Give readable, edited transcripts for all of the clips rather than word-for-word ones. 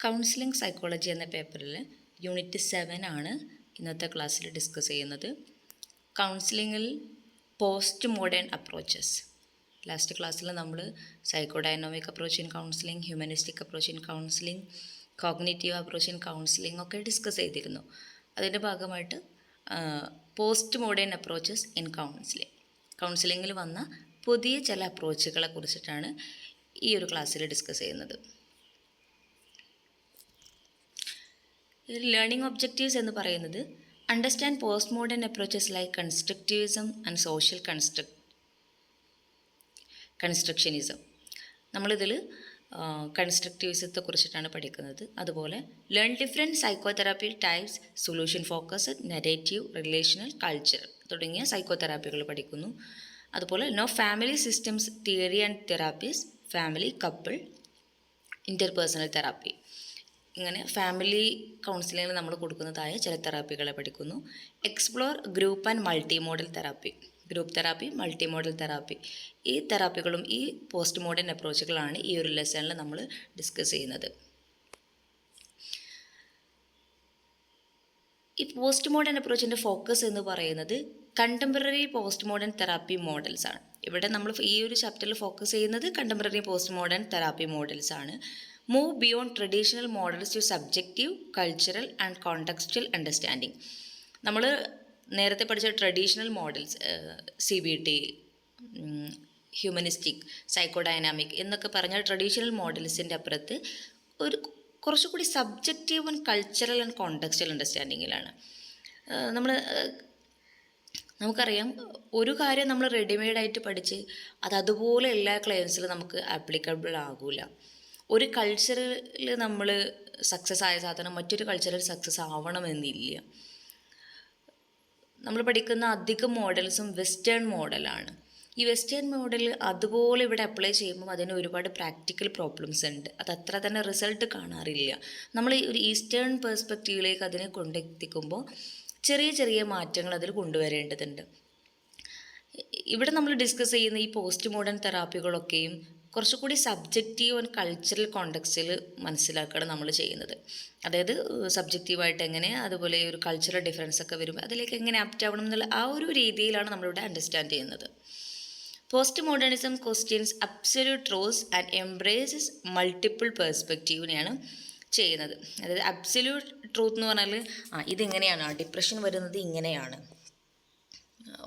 Counselling psychology എന്ന പേപ്പറിൽ unit 7 ആണ് ഇന്നത്തെ ക്ലാസ്സിൽ ഡിസ്കസ് ചെയ്യുന്നത്. കൗൺസിലിങ്ങിൽ പോസ്റ്റ് മോഡേൺ അപ്രോച്ചസ്. ലാസ്റ്റ് ക്ലാസ്സിൽ നമ്മൾ psychodynamic approach in counselling, humanistic approach in counselling, cognitive approach in counselling ഒക്കെ ഡിസ്കസ് ചെയ്തിരുന്നു. അതിൻ്റെ ഭാഗമായിട്ട് post modern approaches in counselling, കൗൺസിലിങ്ങിൽ വന്ന പുതിയ ചില അപ്രോച്ചുകളെ കുറിച്ചിട്ടാണ് ഈ ഒരു ക്ലാസ്സിൽ ഡിസ്കസ് ചെയ്യുന്നത്. ലേണിംഗ് ഒബ്ജക്റ്റീവ്സ് എന്ന് പറയുന്നത് understand post modern approaches like constructivism and social constructionism. നമ്മളിതിൽ കൺസ്ട്രക്റ്റിവിസത്തെ കുറിച്ചിട്ടാണ് പഠിക്കുന്നത്. അതുപോലെ learn different psychotherapy types, solution focus, negative, relational, cultural തുടങ്ങിയ സൈക്കോതെറാപ്പികൾ പഠിക്കുന്നു. അതുപോലെ know family systems theory and therapies, family, couple, interpersonal therapy. ഇങ്ങനെ ഫാമിലി കൗൺസിലിങ്ങിൽ നമ്മൾ കൊടുക്കുന്നതായ ചില തെറാപ്പികളെ പഠിക്കുന്നു. Explore group and multi modal therapy, group therapy, multi modal therapy. ഈ തെറാപ്പികളും ഈ പോസ്റ്റ് മോഡേൺ അപ്രോച്ചുകളാണ് ഈ ഒരു ലെസണിൽ നമ്മൾ ഡിസ്കസ് ചെയ്യുന്നത്. ഈ പോസ്റ്റ് മോഡേൺ അപ്രോച്ചിൻ്റെ ഫോക്കസ് എന്ന് പറയുന്നത് contemporary post modern therapy models ആണ്. ഇവിടെ നമ്മൾ ഈ ഒരു ചാപ്റ്ററിൽ ഫോക്കസ് ചെയ്യുന്നത് contemporary post modern therapy models ആണ്. Move beyond traditional models to subjective, cultural and contextual understanding. നമ്മൾ നേരത്തെ പഠിച്ച traditional models, CBT, humanistic, psychodynamic എന്നൊക്കെ പറഞ്ഞ ട്രഡീഷണൽ മോഡൽസിൻ്റെ അപ്പുറത്ത് ഒരു കുറച്ചുകൂടി subjective and cultural and contextual അണ്ടർസ്റ്റാൻഡിങ്ങിലാണ്. നമുക്കറിയാം, ഒരു കാര്യം നമ്മൾ റെഡിമെയ്ഡായിട്ട് പഠിച്ച് അതുപോലെ എല്ലാ ക്ലെയിംസിലും നമുക്ക് ആപ്ലിക്കബിൾ ആകില്ല. ഒരു കൾച്ചറിൽ നമ്മൾ സക്സസ് ആയ സാധനം മറ്റൊരു കൾച്ചറിൽ സക്സസ് ആവണമെന്നില്ല. നമ്മൾ പഠിക്കുന്ന അധികം മോഡൽസും വെസ്റ്റേൺ മോഡലാണ്. ഈ വെസ്റ്റേൺ മോഡൽ അതുപോലെ ഇവിടെ അപ്ലൈ ചെയ്യുമ്പോൾ അതിന് ഒരുപാട് പ്രാക്ടിക്കൽ പ്രോബ്ലംസ് ഉണ്ട്. അത് അത്ര തന്നെ റിസൾട്ട് കാണാറില്ല. നമ്മൾ ഒരു ഈസ്റ്റേൺ പേഴ്സ്പെക്റ്റീവിലേക്ക് അതിനെ കൊണ്ടെത്തിക്കുമ്പോൾ ചെറിയ ചെറിയ മാറ്റങ്ങൾ അതിൽ കൊണ്ടുവരേണ്ടതുണ്ട്. ഇവിടെ നമ്മൾ ഡിസ്കസ് ചെയ്യുന്ന ഈ പോസ്റ്റ് മോഡേൺ തെറാപ്പികളൊക്കെയും കുറച്ചുകൂടി സബ്ജക്റ്റീവ് ആൻഡ് കൾച്ചറൽ കോണ്ടെക്സ്റ്റിൽ മനസ്സിലാക്കുകയാണ് നമ്മൾ ചെയ്യുന്നത്. അതായത് സബ്ജക്റ്റീവായിട്ട് എങ്ങനെ, അതുപോലെ ഒരു കൾച്ചറൽ ഡിഫറൻസ് ഒക്കെ വരുമ്പോൾ അതിലേക്ക് എങ്ങനെ ആപ്റ്റ് ആവണം എന്നുള്ള ആ ഒരു രീതിയിലാണ് നമ്മളിവിടെ അണ്ടർസ്റ്റാൻഡ് ചെയ്യുന്നത്. Post modernism questions absolute truth and embraces multiple പേഴ്സ്പെക്റ്റീവിനെയാണ് ചെയ്യുന്നത്. അതായത് അബ്സല്യൂട്ട് ട്രൂത്ത് എന്ന് പറഞ്ഞാൽ ഇതിങ്ങനെയാണ്, ഡിപ്രഷൻ വരുന്നത് ഇങ്ങനെയാണ്,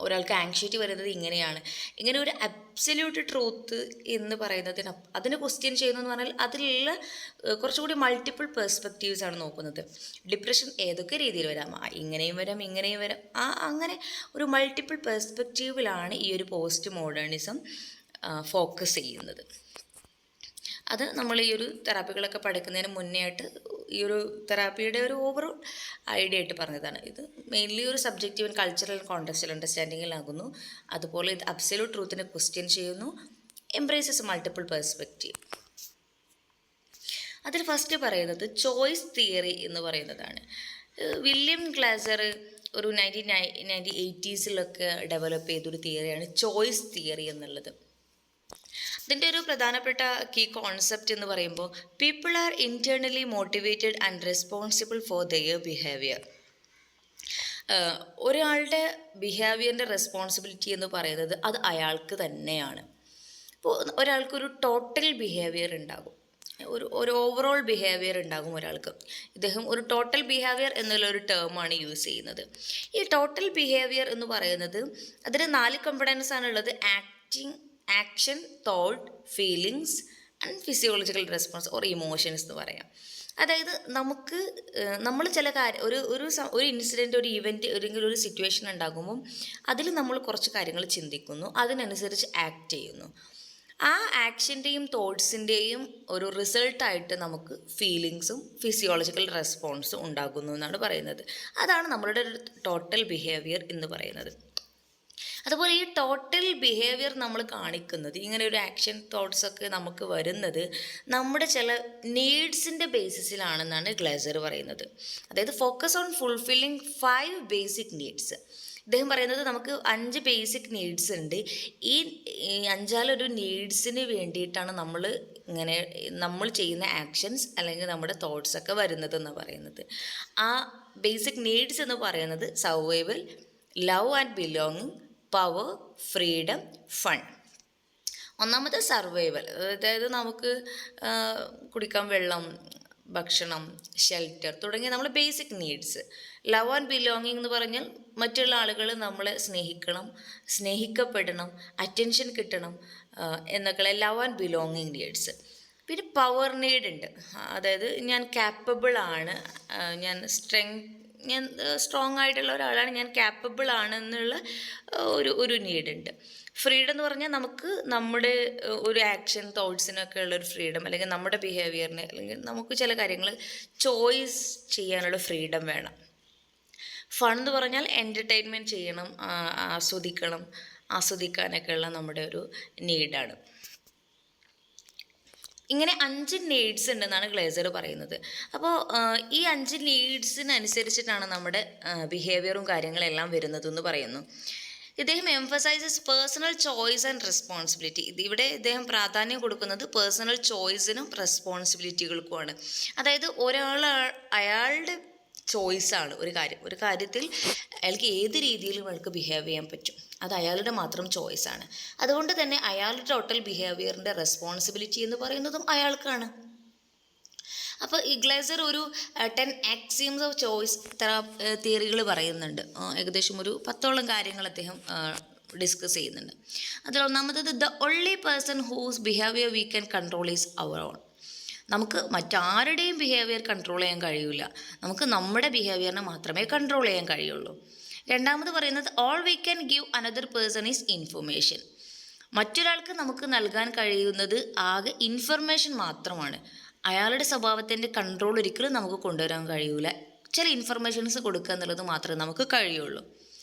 ഒരാൾക്ക് ആങ്ഷൈറ്റി വരുന്നത് ഇങ്ങനെയാണ്, ഇങ്ങനെ ഒരു അബ്സല്യൂട്ട് ട്രൂത്ത് എന്ന് പറയുന്നതിന് അതിന് ക്വസ്റ്റ്യൻ ചെയ്യുന്നതെന്ന് പറഞ്ഞാൽ അതിലുള്ള കുറച്ചുകൂടി മൾട്ടിപ്പിൾ പേഴ്സ്പെക്റ്റീവ്സ് ആണ് നോക്കുന്നത്. ഡിപ്രഷൻ ഏതൊക്കെ രീതിയിൽ വരാം, ഇങ്ങനെയും വരാം ഇങ്ങനെയും വരാം, അങ്ങനെ ഒരു മൾട്ടിപ്പിൾ പേഴ്സ്പെക്റ്റീവിലാണ് ഈ ഒരു പോസ്റ്റ് മോഡേണിസം ഫോക്കസ് ചെയ്യുന്നത്. അത് നമ്മൾ ഈ ഒരു തെറാപ്പികളൊക്കെ പഠിക്കുന്നതിന് മുന്നേ ആയിട്ട് ഈ ഒരു തെറാപ്പിയുടെ ഒരു ഓവറോൾ ഐഡിയ ആയിട്ട് പറഞ്ഞതാണ്. ഇത് മെയിൻലി ഒരു സബ്ജക്റ്റീവ് ആൻഡ് കൾച്ചറൽ കോണ്ടെക്സ്ച്വൽ അണ്ടർസ്റ്റാൻഡിങ്ങിലാകുന്നു. അതുപോലെ ഇത് അബ്സല്യൂട്ട് ട്രൂത്തിനെ ക്വസ്റ്റ്യൻ ചെയ്യുന്നു, എംബ്രേസസ് മൾട്ടിപ്പിൾ പേഴ്സ്പെക്റ്റീവ്. അതിൽ ഫസ്റ്റ് പറയുന്നത് ചോയ്സ് തിയറി എന്ന് പറയുന്നതാണ്. വില്യം ഗ്ലാസർ ഒരു 1980s ഡെവലപ്പ് ചെയ്തൊരു തിയറിയാണ് ചോയ്സ് തിയറി എന്നുള്ളത്. ഇതിൻ്റെ ഒരു പ്രധാനപ്പെട്ട കീ കോൺസെപ്റ്റ് എന്ന് പറയുമ്പോൾ people are internally motivated and responsible for their behaviour. ഒരാളുടെ ബിഹേവിയറിൻ്റെ റെസ്പോൺസിബിലിറ്റി എന്ന് പറയുന്നത് അത് അയാൾക്ക് തന്നെയാണ്. ഇപ്പോൾ ഒരാൾക്കൊരു ടോട്ടൽ ബിഹേവിയർ ഉണ്ടാകും, ഒരു ഓവറോൾ ബിഹേവിയർ ഉണ്ടാകും ഒരാൾക്ക്. ഇദ്ദേഹം ഒരു ടോട്ടൽ ബിഹേവിയർ എന്നുള്ളൊരു ടേമാണ് യൂസ് ചെയ്യുന്നത്. ഈ ടോട്ടൽ ബിഹേവിയർ എന്ന് പറയുന്നത് അതിന് 4 കമ്പണൻസ് ആണുള്ളത്: action, thought, feelings and physiological response or emotions എന്ന് പറയാം. അതായത് നമ്മൾ ചില കാര്യം ഒരു ഇൻസിഡൻറ്റ്, ഒരു ഇവൻറ്റ്, അല്ലെങ്കിൽ ഒരു സിറ്റുവേഷൻ ഉണ്ടാകുമ്പം അതിൽ നമ്മൾ കുറച്ച് കാര്യങ്ങൾ ചിന്തിക്കുന്നു, അതിനനുസരിച്ച് ആക്ട് ചെയ്യുന്നു. ആ ആക്ഷൻ്റെയും തോട്ട്സിൻ്റെയും ഒരു റിസൾട്ടായിട്ട് നമുക്ക് ഫീലിങ്സും ഫിസിയോളജിക്കൽ റെസ്പോൺസും ഉണ്ടാകുന്നു എന്നാണ് പറയുന്നത്. അതാണ് നമ്മളുടെ ഒരു ടോട്ടൽ ബിഹേവിയർ എന്ന് പറയുന്നത്. അതുപോലെ ഈ ടോട്ടൽ ബിഹേവിയർ നമ്മൾ കാണിക്കുന്നത്, ഇങ്ങനെ ഒരു ആക്ഷൻ തോട്ട്സൊക്കെ നമുക്ക് വരുന്നത് നമ്മുടെ ചില നീഡ്സിൻ്റെ ബേസിസിലാണെന്നാണ് ഗ്ലാസർ പറയുന്നത്. അതായത് focus on fulfilling 5 basic needs. ഇദ്ദേഹം പറയുന്നത് നമുക്ക് 5 ബേസിക് നീഡ്സ് ഉണ്ട്. ഈ 5 നീഡ്സിന് വേണ്ടിയിട്ടാണ് നമ്മൾ ഇങ്ങനെ നമ്മൾ ചെയ്യുന്ന ആക്ഷൻസ് അല്ലെങ്കിൽ നമ്മുടെ തോട്ട്സ് ഒക്കെ വരുന്നത് എന്ന് പറയുന്നത്. ആ ബേസിക് നീഡ്സ് എന്ന് പറയുന്നത് survival, love and belonging, power, freedom, fun. ഒന്നാമത് സർവൈവൽ, അതായത് നമുക്ക് കുടിക്കാൻ വെള്ളം, ഭക്ഷണം, ഷെൽട്ടർ തുടങ്ങിയ നമ്മൾ basic needs. Love and belonging എന്ന് പറഞ്ഞാൽ മറ്റുള്ള ആളുകൾ നമ്മളെ സ്നേഹിക്കണം, സ്നേഹിക്കപ്പെടണം, അറ്റൻഷൻ കിട്ടണം എന്നൊക്കെയുള്ള ലവ് ആൻഡ് ബിലോങ്ങിങ് നീഡ്സ്. പിന്നെ പവർ നീഡ് ഉണ്ട്, അതായത് ഞാൻ ക്യാപ്പബിൾ ആണ്, ഞാൻ സ്ട്രോങ് ആയിട്ടുള്ള ഒരാളാണ്, ഞാൻ ക്യാപ്പബിൾ ആണെന്നുള്ള ഒരു നീഡുണ്ട്. ഫ്രീഡം എന്ന് പറഞ്ഞാൽ നമുക്ക് നമ്മുടെ ഒരു ആക്ഷൻ തോട്ട്സിനൊക്കെ ഉള്ളൊരു ഫ്രീഡം, അല്ലെങ്കിൽ നമ്മുടെ ബിഹേവിയറിന്, അല്ലെങ്കിൽ നമുക്ക് ചില കാര്യങ്ങൾ ചോയ്സ് ചെയ്യാനുള്ള ഫ്രീഡം വേണം. ഫൺ എന്ന് പറഞ്ഞാൽ എൻ്റർടൈൻമെൻറ്റ് ചെയ്യണം, ആസ്വദിക്കാനൊക്കെ ഉള്ള നമ്മുടെ ഒരു നീഡാണ്. ഇങ്ങനെ 5 നീഡ്സ് ഉണ്ടെന്നാണ് ഗ്ലേസർ പറയുന്നത്. അപ്പോൾ ഈ 5 നീഡ്സിനനുസരിച്ചിട്ടാണ് നമ്മുടെ ബിഹേവിയറും കാര്യങ്ങളെല്ലാം വരുന്നതെന്ന് പറയുന്നു. ഇദ്ദേഹം emphasises personal choice and responsibility. ഇവിടെ ഇദ്ദേഹം പ്രാധാന്യം കൊടുക്കുന്നത് പേഴ്സണൽ ചോയ്സിനും റെസ്പോൺസിബിലിറ്റികൾക്കുമാണ്. അതായത് അയാളുടെ ചോയ്സാണ് ഒരു കാര്യത്തിൽ അയാൾക്ക് ഏത് രീതിയിലും അയാൾക്ക് ബിഹേവ് ചെയ്യാൻ പറ്റും, അത് അയാളുടെ മാത്രം ചോയ്സാണ്. അതുകൊണ്ട് തന്നെ അയാളുടെ ടോട്ടൽ ബിഹേവിയറിൻ്റെ റെസ്പോൺസിബിലിറ്റി എന്ന് പറയുന്നതും അയാൾക്കാണ്. അപ്പോൾ ഈ ഗ്ലേസർ ഒരു 10 ആക്സിയംസ് ഓഫ് ചോയ്സ് തിയറികൾ പറയുന്നുണ്ട്. ഏകദേശം ഒരു 10ഓളം കാര്യങ്ങൾ അദ്ദേഹം ഡിസ്കസ് ചെയ്യുന്നുണ്ട്. അതിൽ ഒന്നാമത്തത് the only person whose behaviour we can control is our own. നമുക്ക് മറ്റാരുടെയും ബിഹേവിയർ കൺട്രോൾ ചെയ്യാൻ കഴിയില്ല, നമുക്ക് നമ്മുടെ ബിഹേവിയറിനെ മാത്രമേ കൺട്രോൾ ചെയ്യാൻ കഴിയുള്ളൂ. രണ്ടാമത് പറയുന്നത് all we can give another person is information. മറ്റൊരാൾക്ക് നമുക്ക് നൽകാൻ കഴിയുന്നത് ആകെ ഇൻഫർമേഷൻ മാത്രമാണ്. അയാളുടെ സ്വഭാവത്തിൻ്റെ കൺട്രോൾ ഒരിക്കലും നമുക്ക് കൊണ്ടുവരാൻ കഴിയില്ല. ചില ഇൻഫർമേഷൻസ് കൊടുക്കുക എന്നുള്ളത് മാത്രമേ നമുക്ക് കഴിയുള്ളൂ.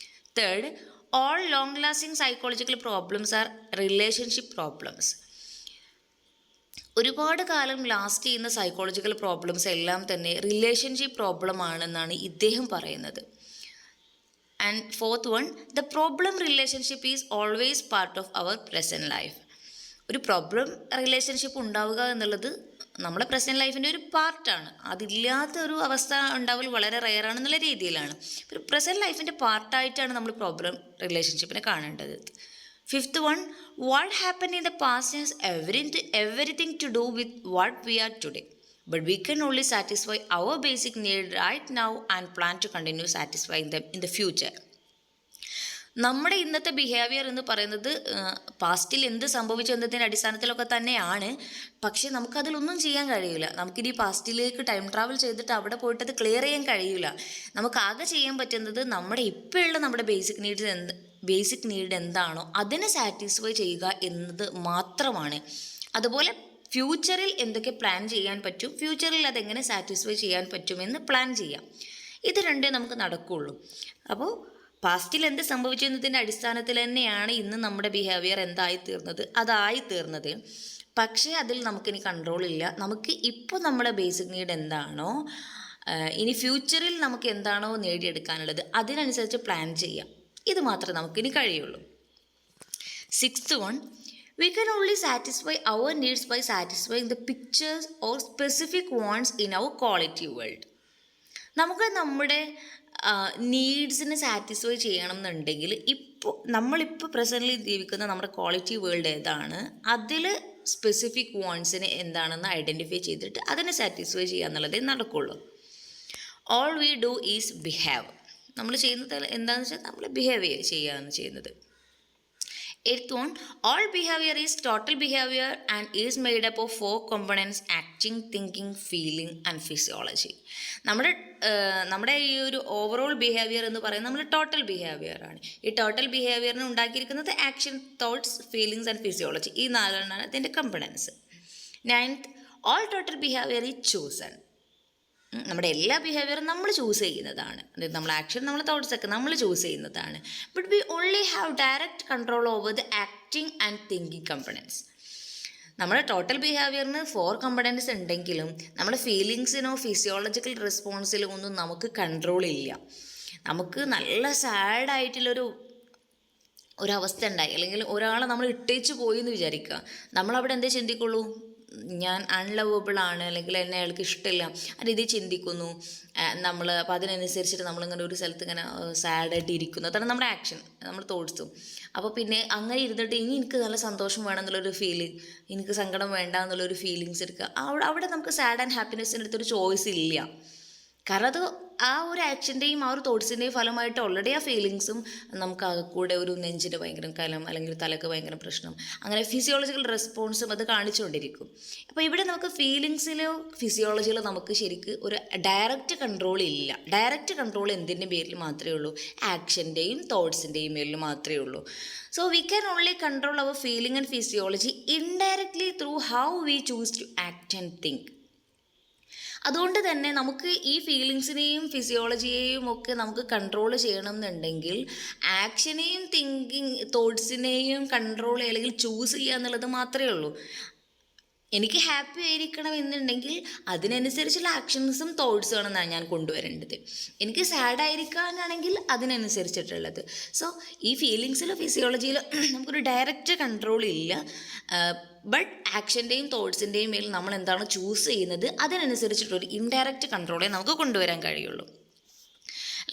Third, all long lasting psychological problems R relationship problems. ഒരുപാട് കാലം ലാസ്റ്റ് ചെയ്യുന്ന സൈക്കോളജിക്കൽ പ്രോബ്ലംസ് എല്ലാം തന്നെ റിലേഷൻഷിപ്പ് പ്രോബ്ലം ആണെന്നാണ് ഇദ്ദേഹം പറയുന്നത്. And fourth one, the problem relationship is always part of our present life. ഒരു പ്രോബ്ലം റിലേഷൻഷിപ്പ് ഉണ്ടാവുക എന്നുള്ളത് നമ്മുടെ പ്രസൻറ്റ് ലൈഫിൻ്റെ ഒരു പാർട്ടാണ്. അതില്ലാത്ത ഒരു അവസ്ഥ ഉണ്ടാവൽ വളരെ റെയറാണെന്നുള്ള രീതിയിലാണ്. ഒരു പ്രസൻറ്റ് ലൈഫിൻ്റെ പാർട്ടായിട്ടാണ് നമ്മൾ പ്രോബ്ലം റിലേഷൻഷിപ്പിനെ കാണേണ്ടത്. Fifth one, what happen in the past has everything to do with what we are today, but we can only satisfy our basic need right now and plan to continue satisfying them in the future. നമ്മുടെ ഇന്നത്തെ behaviour എന്ന് പറയുന്നത് പാസ്റ്റിൽ എന്ത് സംഭവിച്ചു എന്നതിൻ്റെ അടിസ്ഥാനത്തിലൊക്കെ തന്നെയാണ്. പക്ഷേ നമുക്കതിലൊന്നും ചെയ്യാൻ കഴിയില്ല. നമുക്കിനി പാസ്റ്റിലേക്ക് ടൈം ട്രാവൽ ചെയ്തിട്ട് അവിടെ പോയിട്ട് അത് ക്ലിയർ ചെയ്യാൻ കഴിയില്ല. നമുക്കാകെ ചെയ്യാൻ പറ്റുന്നത് നമ്മുടെ ബേസിക് നീഡ് എന്താണോ അതിനെ സാറ്റിസ്ഫൈ ചെയ്യുക എന്നത് മാത്രമാണ്. അതുപോലെ ഫ്യൂച്ചറിൽ എന്തൊക്കെ പ്ലാൻ ചെയ്യാൻ പറ്റും, ഫ്യൂച്ചറിൽ അതെങ്ങനെ സാറ്റിസ്ഫൈ ചെയ്യാൻ പറ്റുമെന്ന് പ്ലാൻ ചെയ്യാം. ഇത് രണ്ടേ നമുക്ക് നടക്കുകയുള്ളൂ. അപ്പോൾ പാസ്റ്റിൽ എന്ത് സംഭവിച്ചു എന്നതിൻ്റെ അടിസ്ഥാനത്തിൽ തന്നെയാണ് ഇന്ന് നമ്മുടെ ബിഹേവിയർ അതായിത്തീർന്നത്. പക്ഷേ അതിൽ നമുക്കിനി കൺട്രോളില്ല. നമുക്ക് ഇപ്പോൾ നമ്മുടെ ബേസിക് നീഡ് എന്താണോ, ഇനി ഫ്യൂച്ചറിൽ നമുക്ക് എന്താണോ നേടിയെടുക്കാനുള്ളത് അതിനനുസരിച്ച് പ്ലാൻ ചെയ്യാം. ഇത് മാത്രമേ നമുക്കിനി കഴിയുള്ളൂ. Sixth one, we can only satisfy our needs by satisfying the pictures or specific wants in our quality world. നമുക്ക് നമ്മുടെ നീഡ്സിനെ സാറ്റിസ്ഫൈ ചെയ്യണം എന്നുണ്ടെങ്കിൽ നമ്മളിപ്പോൾ പ്രസൻ്റ്ലി ജീവിക്കുന്ന നമ്മുടെ ക്വാളിറ്റി വേൾഡ് ഏതാണ്, അതിൽ സ്പെസിഫിക് വാണ്ട്സിന് എന്താണെന്ന് ഐഡൻറ്റിഫൈ ചെയ്തിട്ട് അതിനെ സാറ്റിസ്ഫൈ ചെയ്യുക എന്നുള്ളതേ നടക്കുള്ളൂ. All we do is behave. നമ്മൾ ചെയ്യുന്നത് എന്താണെന്ന് വെച്ചാൽ നമ്മൾ ബിഹേവ് ചെയ്യുകയാണ് ചെയ്യുന്നത്. Eighth one, all behavior is total behavior and is made up of 4 components: acting, thinking, feeling and physiology. നമ്മുടെ ഈ ഒരു ഓവറോൾ ബിഹേവിയർ എന്ന് പറയുന്നത് നമ്മുടെ ടോട്ടൽ ബിഹേവിയർ ആണ്. ഈ ടോട്ടൽ ബിഹേവിയറിനെ ഉണ്ടാക്കിയിരിക്കുന്നത് action, thoughts, feelings and physiology. ഈ 4 ഇതിൻ്റെ components. 9th, all total behavior is chosen. നമ്മുടെ എല്ലാ ബിഹേവിയറും നമ്മൾ ചൂസ് ചെയ്യുന്നതാണ്. അതായത് നമ്മൾ ആക്ഷൻ, നമ്മൾ തോട്ട്സൊക്കെ നമ്മൾ ചൂസ് ചെയ്യുന്നതാണ്. But we only have direct control over the acting and thinking components. നമ്മുടെ ടോട്ടൽ ബിഹേവിയറിന് 4 കമ്പണൻസ് ഉണ്ടെങ്കിലും നമ്മുടെ ഫീലിങ്സിനോ ഫിസിയോളജിക്കൽ റെസ്പോൺസിലോ ഒന്നും നമുക്ക് കൺട്രോൾ ഇല്ല. നമുക്ക് നല്ല സാഡായിട്ടുള്ളൊരു അവസ്ഥ ഉണ്ടായി, അല്ലെങ്കിൽ ഒരാളെ നമ്മൾ ഇട്ടേച്ച് പോയി എന്ന് വിചാരിക്കുക, നമ്മളവിടെ എന്തേ ചിന്തിക്കുള്ളൂ, ഞാൻ അൺലവബിൾ ആണ്, അല്ലെങ്കിൽ എന്നെ അയാൾക്ക് ഇഷ്ടമില്ല ആ രീതി ചിന്തിക്കുന്നു നമ്മൾ. അപ്പോൾ അതിനനുസരിച്ചിട്ട് നമ്മളിങ്ങനെ ഒരു സ്ഥലത്ത് ഇങ്ങനെ സാഡായിട്ട് ഇരിക്കുന്നു. അതാണ് നമ്മുടെ ആക്ഷൻ, നമ്മുടെ തോട്ട്സും. അപ്പോൾ പിന്നെ അങ്ങനെ ഇരുന്നിട്ട് ഇനി എനിക്ക് നല്ല സന്തോഷം വേണം എന്നുള്ളൊരു ഫീലിംഗ്, എനിക്ക് സങ്കടം വേണ്ട എന്നുള്ളൊരു ഫീലിങ്സ് എടുക്കുക. അവിടെ നമുക്ക് സാഡ് ആൻഡ് ഹാപ്പിനെസ്സിൻ്റെ അടുത്തൊരു ചോയ്സ് ഇല്ല. കാരണം അത് ആ ഒരു ആക്ഷൻ്റെയും ആ ഒരു തോട്ട്സിൻ്റെയും ഫലമായിട്ട് ഓൾറെഡി ആ ഫീലിങ്സും നമുക്ക് കൂടെ ഒരു നെഞ്ചിൻ്റെ ഭയങ്കര കലം, അല്ലെങ്കിൽ തലക്ക് ഭയങ്കര പ്രശ്നം, അങ്ങനെ ഫിസിയോളജിക്കൽ റെസ്പോൺസും അത് കാണിച്ചുകൊണ്ടിരിക്കും. അപ്പോൾ ഇവിടെ നമുക്ക് ഫീലിങ്സിലോ ഫിസിയോളജിയിലോ നമുക്ക് ശരിക്ക് ഒരു ഡയറക്റ്റ് കൺട്രോൾ ഇല്ല. ഡയറക്റ്റ് കൺട്രോൾ എന്തിൻ്റെ പേരിൽ മാത്രമേ ഉള്ളൂ? ആക്ഷൻ്റെയും തോട്ട്സിൻ്റെയും പേരിൽ മാത്രമേ ഉള്ളൂ. So we can only control our feeling and physiology indirectly through how we choose to act and think. അതുകൊണ്ട് തന്നെ നമുക്ക് ഈ ഫീലിങ്സിനെയും ഫിസിയോളജിയെയും ഒക്കെ നമുക്ക് കൺട്രോൾ ചെയ്യണം എന്നുണ്ടെങ്കിൽ ആക്ഷനെയും തോട്ട്സിനെയും കൺട്രോൾ അല്ലെങ്കിൽ ചൂസ് ചെയ്യുക എന്നുള്ളത് മാത്രമേ ഉള്ളൂ. എനിക്ക് ഹാപ്പി ആയിരിക്കണം എന്നുണ്ടെങ്കിൽ അതിനനുസരിച്ചുള്ള ആക്ഷൻസും തോട്ട്സുമാണ് ഞാൻ കൊണ്ടുവരേണ്ടത്. എനിക്ക് സാഡ് ആയിരിക്കാനാണെങ്കിൽ അതിനനുസരിച്ചിട്ടുള്ളത്. സോ ഈ ഫീലിങ്സിലോ ഫിസിയോളജിയിലോ നമുക്കൊരു ഡയറക്റ്റ് കൺട്രോൾ ഇല്ല. ബട്ട് ആക്ഷൻ്റെയും തോട്ട്സിൻ്റെയും മേൽ നമ്മൾ എന്താണ് ചൂസ് ചെയ്യുന്നത് അതിനനുസരിച്ചിട്ടൊരു ഇൻഡയറക്റ്റ് കൺട്രോളേ നമുക്ക് കൊണ്ടുവരാൻ കഴിയുള്ളൂ.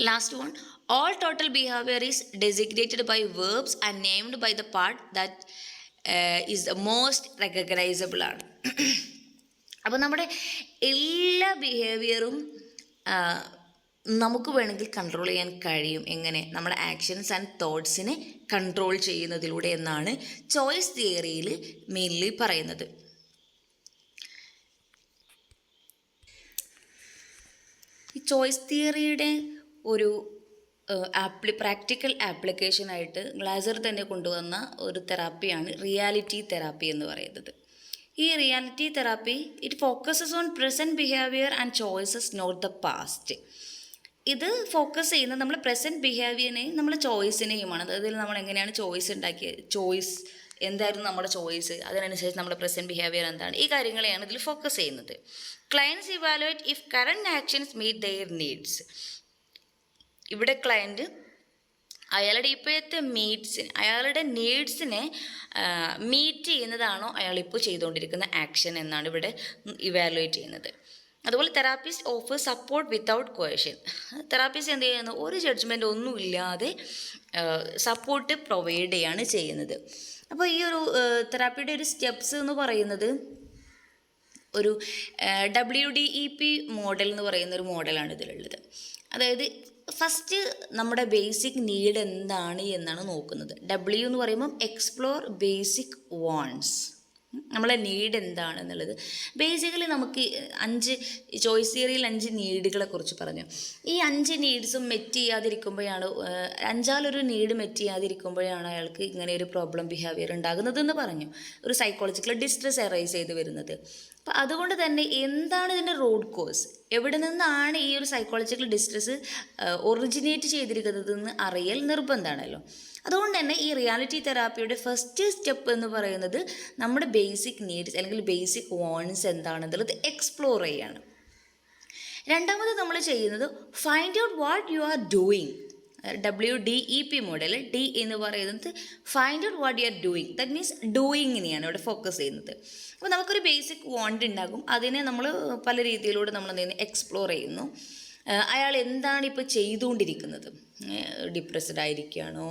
Last one, all total behaviour is designated by verbs and named by the part that is the most recognizable ആണ്. അപ്പോൾ നമ്മുടെ എല്ലാ ബിഹേവിയറും നമുക്ക് വേണമെങ്കിൽ കൺട്രോൾ ചെയ്യാൻ കഴിയും. എങ്ങനെ? നമ്മുടെ ആക്ഷൻസ് ആൻഡ് തോട്ട്സിനെ കൺട്രോൾ ചെയ്യുന്നതിലൂടെ എന്നാണ് ചോയ്സ് തിയറിയിൽ മെയിൻലി പറയുന്നത്. ഈ ചോയ്സ് തിയറിയുടെ ഒരു പ്രാക്ടിക്കൽ ആപ്ലിക്കേഷനായിട്ട് ഗ്ലാസർ തന്നെ കൊണ്ടുവന്ന ഒരു തെറാപ്പിയാണ് റിയാലിറ്റി തെറാപ്പി എന്ന് പറയുന്നത്. ഈ reality therapy it focuses on present behaviour and choices, not the past. ഇത് ഫോക്കസ് ചെയ്യുന്നത് നമ്മൾ പ്രസൻറ്റ് ബിഹേവിയറിനെയും നമ്മളെ ചോയ്സിനെയുമാണ്. അതായത് നമ്മൾ എങ്ങനെയാണ് ചോയ്സ് ഉണ്ടാക്കിയത്, ചോയ്സ് എന്തായിരുന്നു നമ്മുടെ ചോയ്സ്, അതിനനുസരിച്ച് നമ്മുടെ പ്രസൻറ്റ് ബിഹേവിയർ എന്താണ്, ഈ കാര്യങ്ങളെയാണ് ഇതിൽ ഫോക്കസ് ചെയ്യുന്നത്. Clients evaluate if current actions meet their needs. ഇവിടെ ക്ലയൻറ്റ് അയാളുടെ ഇപ്പോഴത്തെ അയാളുടെ നീഡ്സിനെ മീറ്റ് ചെയ്യുന്നതാണോ അയാളിപ്പോൾ ചെയ്തുകൊണ്ടിരിക്കുന്ന ആക്ഷൻ എന്നാണ് ഇവിടെ ഇവാലുവേറ്റ് ചെയ്യുന്നത്. അതുപോലെ therapist offer support without coercion. Therapist എന്ത് ചെയ്യുന്നു? ഒരു ജഡ്ജ്മെൻ്റ് ഒന്നുമില്ലാതെ സപ്പോർട്ട് പ്രൊവൈഡ് ചെയ്യാണ് ചെയ്യുന്നത്. അപ്പോൾ ഈ ഒരു തെറാപ്പിയുടെ ഒരു സ്റ്റെപ്സ് എന്ന് പറയുന്നത് ഒരു WDEP മോഡൽ എന്ന് പറയുന്ന ഒരു മോഡലാണ് ഇതിലുള്ളത്. അതായത് ഫസ്റ്റ് നമ്മുടെ ബേസിക് നീഡ് എന്താണ് എന്നാണ് നോക്കുന്നത്. W എന്ന് പറയുമ്പം എക്സ്പ്ലോർ ബേസിക് വാണ്ട്സ്. നമ്മളെ നീഡ് എന്താണെന്നുള്ളത് ബേസിക്കലി നമുക്ക് 5 ചോയ്സ് തിയറിയിൽ 5 നീഡുകളെ കുറിച്ച് പറഞ്ഞു. ഈ 5 നീഡ്സും മെറ്റ് ചെയ്യാതിരിക്കുമ്പോഴാണ്, 5 നീഡ് മെറ്റ് ചെയ്യാതിരിക്കുമ്പോഴാണ് അയാൾക്ക് ഇങ്ങനെ ഒരു പ്രോബ്ലം ബിഹേവിയർ ഉണ്ടാകുന്നതെന്ന് പറഞ്ഞു. ഒരു സൈക്കോളജിക്കൽ ഡിസ്ട്രെസ് അറൈസ് ചെയ്ത് വരുന്നത്. അപ്പം അതുകൊണ്ട് തന്നെ എന്താണ് ഇതിൻ്റെ റൂട്ട് കോസ്, എവിടെ നിന്നാണ് ഈ ഒരു സൈക്കോളജിക്കൽ ഡിസ്ട്രെസ് ഒറിജിനേറ്റ് ചെയ്തിരിക്കുന്നതെന്ന് അറിയൽ നിർബന്ധമാണല്ലോ. അതുകൊണ്ട് തന്നെ ഈ റിയാലിറ്റി തെറാപ്പിയുടെ ഫസ്റ്റ് സ്റ്റെപ്പ് എന്ന് പറയുന്നത് നമ്മുടെ ബേസിക് നീഡ്സ് അല്ലെങ്കിൽ ബേസിക് വാണ്ട്സ് എന്താണെന്നുള്ളത് എക്സ്പ്ലോർ ചെയ്യാണ്. രണ്ടാമത് നമ്മൾ ചെയ്യുന്നത് find out what you are doing. WDEP model D എന്ന് പറയുന്നത് find out what you are doing. That means ഡൂയിങ്ങിനെയാണ് ഇവിടെ ഫോക്കസ് ചെയ്യുന്നത്. അപ്പോൾ നമുക്കൊരു ബേസിക് വാണ്ട് ഉണ്ടാകും, അതിനെ നമ്മൾ പല രീതിയിലൂടെ നമ്മൾ എന്ത് ചെയ്യുന്നു? എക്സ്പ്ലോർ ചെയ്യുന്നു. അയാൾ എന്താണ് ഇപ്പോൾ ചെയ്തുകൊണ്ടിരിക്കുന്നത്? ഡിപ്രസ്ഡ് ആയിരിക്കുകയാണോ,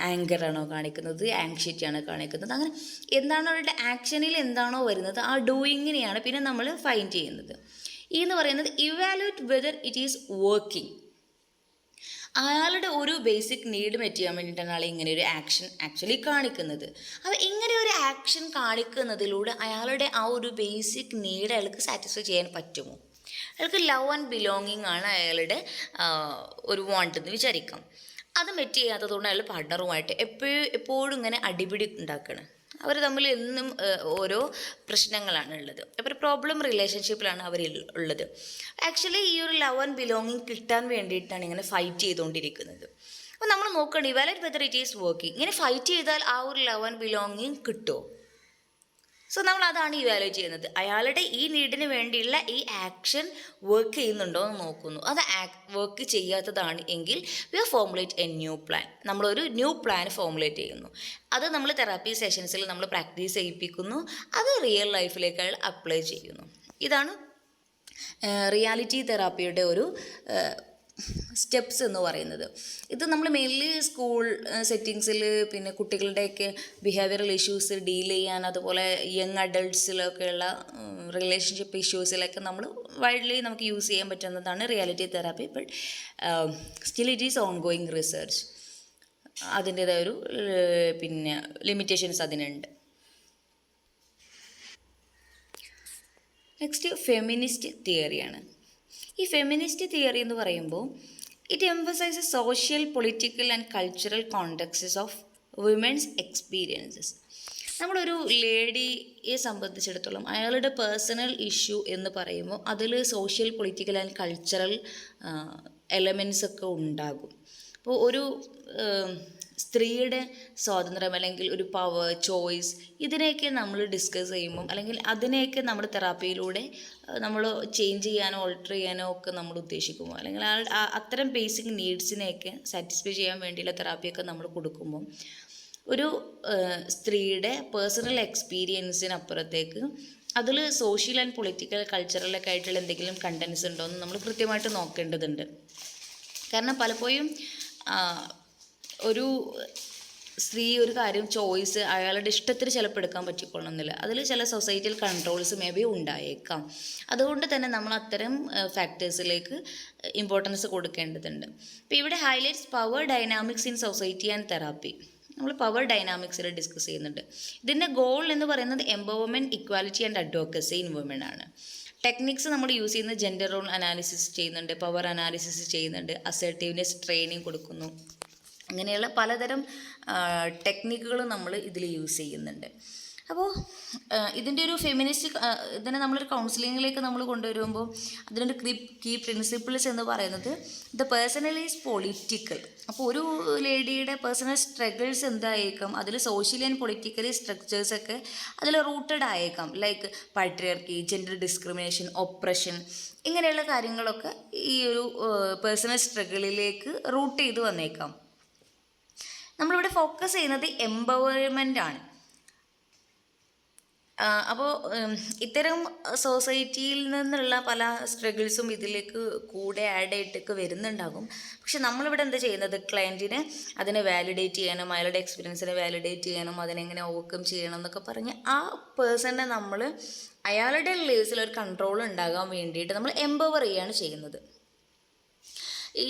ആങ്കറാണോ കാണിക്കുന്നത്, ആങ്ഷൈറ്റി ആണോ കാണിക്കുന്നത്, അങ്ങനെ എന്താണ് അവരുടെ ആക്ഷനിൽ എന്താണോ വരുന്നത് ആ ഡൂയിങ്ങിനെയാണ് പിന്നെ നമ്മൾ ഫൈൻഡ് ചെയ്യുന്നത്. ഈ എന്ന് പറയുന്നത് evaluate whether it is working. അയാളുടെ ഒരു ബേസിക് നീഡ് മെറ്റ് ചെയ്യാൻ വേണ്ടിയിട്ടാണ് അയാൾ ഇങ്ങനെ ഒരു ആക്ഷൻ ആക്ച്വലി കാണിക്കുന്നത്. അപ്പോൾ ഇങ്ങനെ ഒരു ആക്ഷൻ കാണിക്കുന്നതിലൂടെ അയാളുടെ ആ ഒരു ബേസിക് നീഡ് അയാൾക്ക് സാറ്റിസ്ഫൈ ചെയ്യാൻ പറ്റുമോ? അയാൾക്ക് ലവ് ആൻഡ് ബിലോങ്ങിങ് ആണ് അയാളുടെ ഒരു വാണ്ട് എന്ന് വിചാരിക്കാം. അത് മെറ്റ് ചെയ്യാത്തതുകൊണ്ട് അയാൾ പാർട്ട്ണറുമായിട്ട് എപ്പോഴും ഇങ്ങനെ അടിപിടി ഉണ്ടാക്കുകയാണ്. അവർ തമ്മിൽ എന്നും ഓരോ പ്രശ്നങ്ങളാണ് ഉള്ളത്. അപ്പോൾ ഒരു പ്രോബ്ലം റിലേഷൻഷിപ്പിലാണ് അവർ ഉള്ളത്. ആക്ച്വലി ഈ ഒരു ലവ് ആൻഡ് ബിലോങ്ങിങ് കിട്ടാൻ വേണ്ടിയിട്ടാണ് ഇങ്ങനെ ഫൈറ്റ് ചെയ്തുകൊണ്ടിരിക്കുന്നത്. അപ്പോൾ നമ്മൾ നോക്കണം evaluate whether it is working. ഇങ്ങനെ ഫൈറ്റ് ചെയ്താൽ ആ ഒരു ലവ് ആൻഡ് ബിലോങ്ങിങ് കിട്ടുമോ? സോ നമ്മൾ അതാണ് ഇവാലുവേറ്റ് ചെയ്യുന്നത്. അയാളുടെ ഈ നീഡിന് വേണ്ടിയുള്ള ഈ ആക്ഷൻ വർക്ക് ചെയ്യുന്നുണ്ടോ എന്ന് നോക്കുന്നു. അത് വർക്ക് ചെയ്യാത്തതാണ് എങ്കിൽ we are formulate a new plan. നമ്മളൊരു ന്യൂ പ്ലാൻ ഫോർമുലേറ്റ് ചെയ്യുന്നു. അത് നമ്മൾ തെറാപ്പി സെഷൻസിൽ നമ്മൾ പ്രാക്ടീസ് ചെയ്യിപ്പിക്കുന്നു. അത് റിയൽ ലൈഫിലേക്ക് അയാൾ അപ്ലൈ ചെയ്യുന്നു. ഇതാണ് റിയാലിറ്റി തെറാപ്പിയുടെ ഒരു സ്റ്റെപ്സ് എന്ന് പറയുന്നത്. ഇത് നമ്മൾ മെയിൻലി സ്കൂൾ സെറ്റിങ്സിൽ, പിന്നെ കുട്ടികളുടെയൊക്കെ ബിഹേവിയറൽ ഇഷ്യൂസ് ഡീൽ ചെയ്യാൻ, അതുപോലെ യങ് അഡൾട്ട്സിലൊക്കെയുള്ള റിലേഷൻഷിപ്പ് ഇഷ്യൂസിലൊക്കെ നമ്മൾ വൈഡ്ലി നമുക്ക് യൂസ് ചെയ്യാൻ പറ്റുന്നതാണ് reality therapy. But still it is ongoing research. അതിൻ്റേതായ ഒരു പിന്നെ ലിമിറ്റേഷൻസ് അതിനുണ്ട്. നെക്സ്റ്റ് ഫെമിനിസ്റ്റ് തിയറിയാണ്. ഈ ഫെമിനിസ്റ്റ് തിയറി എന്ന് പറയുമ്പോൾ it emphasises social, political and cultural contexts of women's experiences. നമ്മളൊരു ലേഡിയെ സംബന്ധിച്ചിടത്തോളം അയാളുടെ പേഴ്സണൽ ഇഷ്യൂ എന്ന് പറയുമ്പോൾ അതിൽ social, political and cultural elements ഒക്കെ ഉണ്ടാകും. അപ്പോൾ ഒരു സ്ത്രീയുടെ സ്വാതന്ത്ര്യം അല്ലെങ്കിൽ ഒരു പവർ, ചോയ്സ്, ഇതിനെയൊക്കെ നമ്മൾ ഡിസ്കസ് ചെയ്യുമ്പം, അല്ലെങ്കിൽ അതിനെയൊക്കെ നമ്മൾ തെറാപ്പിയിലൂടെ നമ്മൾ ചേഞ്ച് ചെയ്യാനോ ഓൾട്ടർ ചെയ്യാനോ ഒക്കെ നമ്മൾ ഉദ്ദേശിക്കുമ്പോൾ, അല്ലെങ്കിൽ അത്തരം ബേസിക് നീഡ്സിനെയൊക്കെ സാറ്റിസ്ഫൈ ചെയ്യാൻ വേണ്ടിയുള്ള തെറാപ്പിയൊക്കെ നമ്മൾ കൊടുക്കുമ്പം ഒരു സ്ത്രീയുടെ പേഴ്സണൽ എക്സ്പീരിയൻസിനപ്പുറത്തേക്ക് അതിൽ സോഷ്യൽ ആൻഡ് പൊളിറ്റിക്കൽ, കൾച്ചറലൊക്കെ ആയിട്ടുള്ള എന്തെങ്കിലും കണ്ടൻസ് ഉണ്ടോ എന്ന് നമ്മൾ കൃത്യമായിട്ട് നോക്കേണ്ടതുണ്ട്. കാരണം പലപ്പോഴും ഒരു സ്ത്രീ ഒരു കാര്യം ചോയ്സ് അയാളുടെ ഇഷ്ടത്തിന് ചിലപ്പോൾ എടുക്കാൻ പറ്റിക്കൊള്ളണമെന്നില്ല. അതിൽ ചില സൊസൈറ്റിയൽ കൺട്രോൾസ് മേ ബി ഉണ്ടായേക്കാം. അതുകൊണ്ട് തന്നെ നമ്മൾ അത്തരം ഫാക്ടേഴ്സിലേക്ക് ഇമ്പോർട്ടൻസ് കൊടുക്കേണ്ടതുണ്ട്. അപ്പോൾ ഇവിടെ highlights power dynamics in society and therapy. നമ്മൾ പവർ ഡൈനാമിക്സിൽ ഡിസ്കസ് ചെയ്യുന്നുണ്ട്. ഇതിൻ്റെ ഗോൾ എന്ന് പറയുന്നത് empowerment, equality and advocacy in woman ആണ്. ടെക്നിക്സ് നമ്മൾ യൂസ് ചെയ്യുന്നത് ജെൻഡർ റോൾ അനാലിസിസ് ചെയ്യുന്നുണ്ട്, പവർ അനാലിസിസ് ചെയ്യുന്നുണ്ട്, അസർട്ടീവ്നെസ് ട്രെയിനിങ് കൊടുക്കുന്നു. അങ്ങനെയുള്ള പലതരം ടെക്നിക്കുകൾ നമ്മൾ ഇതിൽ യൂസ് ചെയ്യുന്നുണ്ട്. അപ്പോൾ ഇതിൻ്റെ ഒരു ഫെമിനിസ്റ്റ് ഇതിനെ നമ്മളൊരു കൗൺസിലിങ്ങിലേക്ക് നമ്മൾ കൊണ്ടുവരുമ്പോൾ അതിൻ്റെ കീ പ്രിൻസിപ്പിൾസ് എന്ന് പറയുന്നത് ദ പേഴ്സണൽ ഈസ് പൊളിറ്റിക്കൽ. അപ്പോൾ ഒരു ലേഡിയുടെ പേഴ്സണൽ സ്ട്രഗിൾസ് എന്തായേക്കാം, അതിൽ സോഷ്യലി ആൻഡ് പൊളിറ്റിക്കലി സ്ട്രക്ചേഴ്സൊക്കെ അതിൽ റൂട്ടഡ് ആയേക്കാം. Like patriarchy, gender discrimination, oppression, ഇങ്ങനെയുള്ള കാര്യങ്ങളൊക്കെ ഈ ഒരു പേഴ്സണൽ സ്ട്രഗിളിലേക്ക് റൂട്ട് ചെയ്ത് വന്നേക്കാം. നമ്മളിവിടെ ഫോക്കസ് ചെയ്യുന്നത് എംപവർമെൻ്റ് ആണ്. അപ്പോൾ ഇത്തരം സൊസൈറ്റിയിൽ നിന്നുള്ള പല സ്ട്രഗിൾസും ഇതിലേക്ക് കൂടെ ആഡ് ആയിട്ടൊക്കെ വരുന്നുണ്ടാകും. പക്ഷെ നമ്മളിവിടെ എന്താ ചെയ്യുന്നത്, ക്ലയൻറ്റിനെ അതിനെ വാലിഡേറ്റ് ചെയ്യാനും അയാളുടെ എക്സ്പീരിയൻസിനെ വാലിഡേറ്റ് ചെയ്യാനും അതിനെങ്ങനെ ഓവർകം ചെയ്യണം എന്നൊക്കെ പറഞ്ഞ് ആ പേഴ്സണിനെ നമ്മൾ അയാളുടെ ലൈഫിൽ ഒരു കൺട്രോൾ ഉണ്ടാകാൻ വേണ്ടിയിട്ട് നമ്മൾ എംപവർ ചെയ്യുകയാണ് ചെയ്യുന്നത്.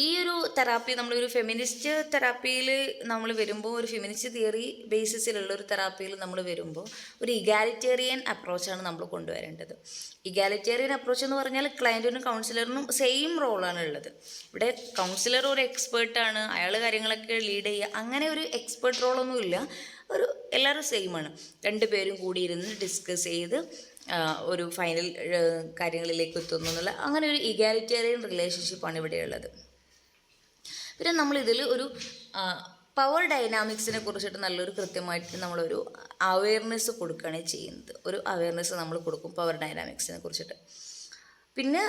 ഈ ഒരു തെറാപ്പി നമ്മളൊരു ഫെമിനിസ്റ്റ് തെറാപ്പിയിൽ നമ്മൾ വരുമ്പോൾ, ഒരു ഫെമിനിസ്റ്റ് തിയറി ബേസിസിലുള്ള ഒരു തെറാപ്പിയിൽ നമ്മൾ വരുമ്പോൾ ഒരു ഇഗാലിറ്റേറിയൻ അപ്രോച്ചാണ് നമ്മൾ കൊണ്ടുവരേണ്ടത്. ഇഗാലിറ്റേറിയൻ അപ്രോച്ച് എന്ന് പറഞ്ഞാൽ ക്ലയൻറ്റിനും കൗൺസിലറിനും സെയിം റോളാണ് ഉള്ളത്. ഇവിടെ കൗൺസിലർ ഒരു എക്സ്പേർട്ടാണ്, അയാൾ കാര്യങ്ങളൊക്കെ ലീഡ് ചെയ്യുക, അങ്ങനെ ഒരു എക്സ്പേർട്ട് റോളൊന്നുമില്ല. ഒരു എല്ലാവരും സെയിമാണ്. രണ്ടുപേരും കൂടി ഇരുന്ന് ഡിസ്കസ് ചെയ്ത് ഒരു ഫൈനൽ കാര്യങ്ങളിലേക്ക് എത്തുന്നു എന്നുള്ള അങ്ങനെ ഒരു ഇഗാലിറ്റേറിയൻ റിലേഷൻഷിപ്പാണ് ഇവിടെയുള്ളത്. പിന്നെ നമ്മളിതിൽ ഒരു പവർ ഡൈനാമിക്സിനെ കുറിച്ചിട്ട് നല്ലൊരു കൃത്യമായിട്ട് നമ്മളൊരു അവെയർനെസ് കൊടുക്കുകയാണ് ചെയ്യുന്നത്. ഒരു അവെയർനെസ് നമ്മൾ കൊടുക്കും പവർ ഡൈനാമിക്സിനെ കുറിച്ചിട്ട്. പിന്നെ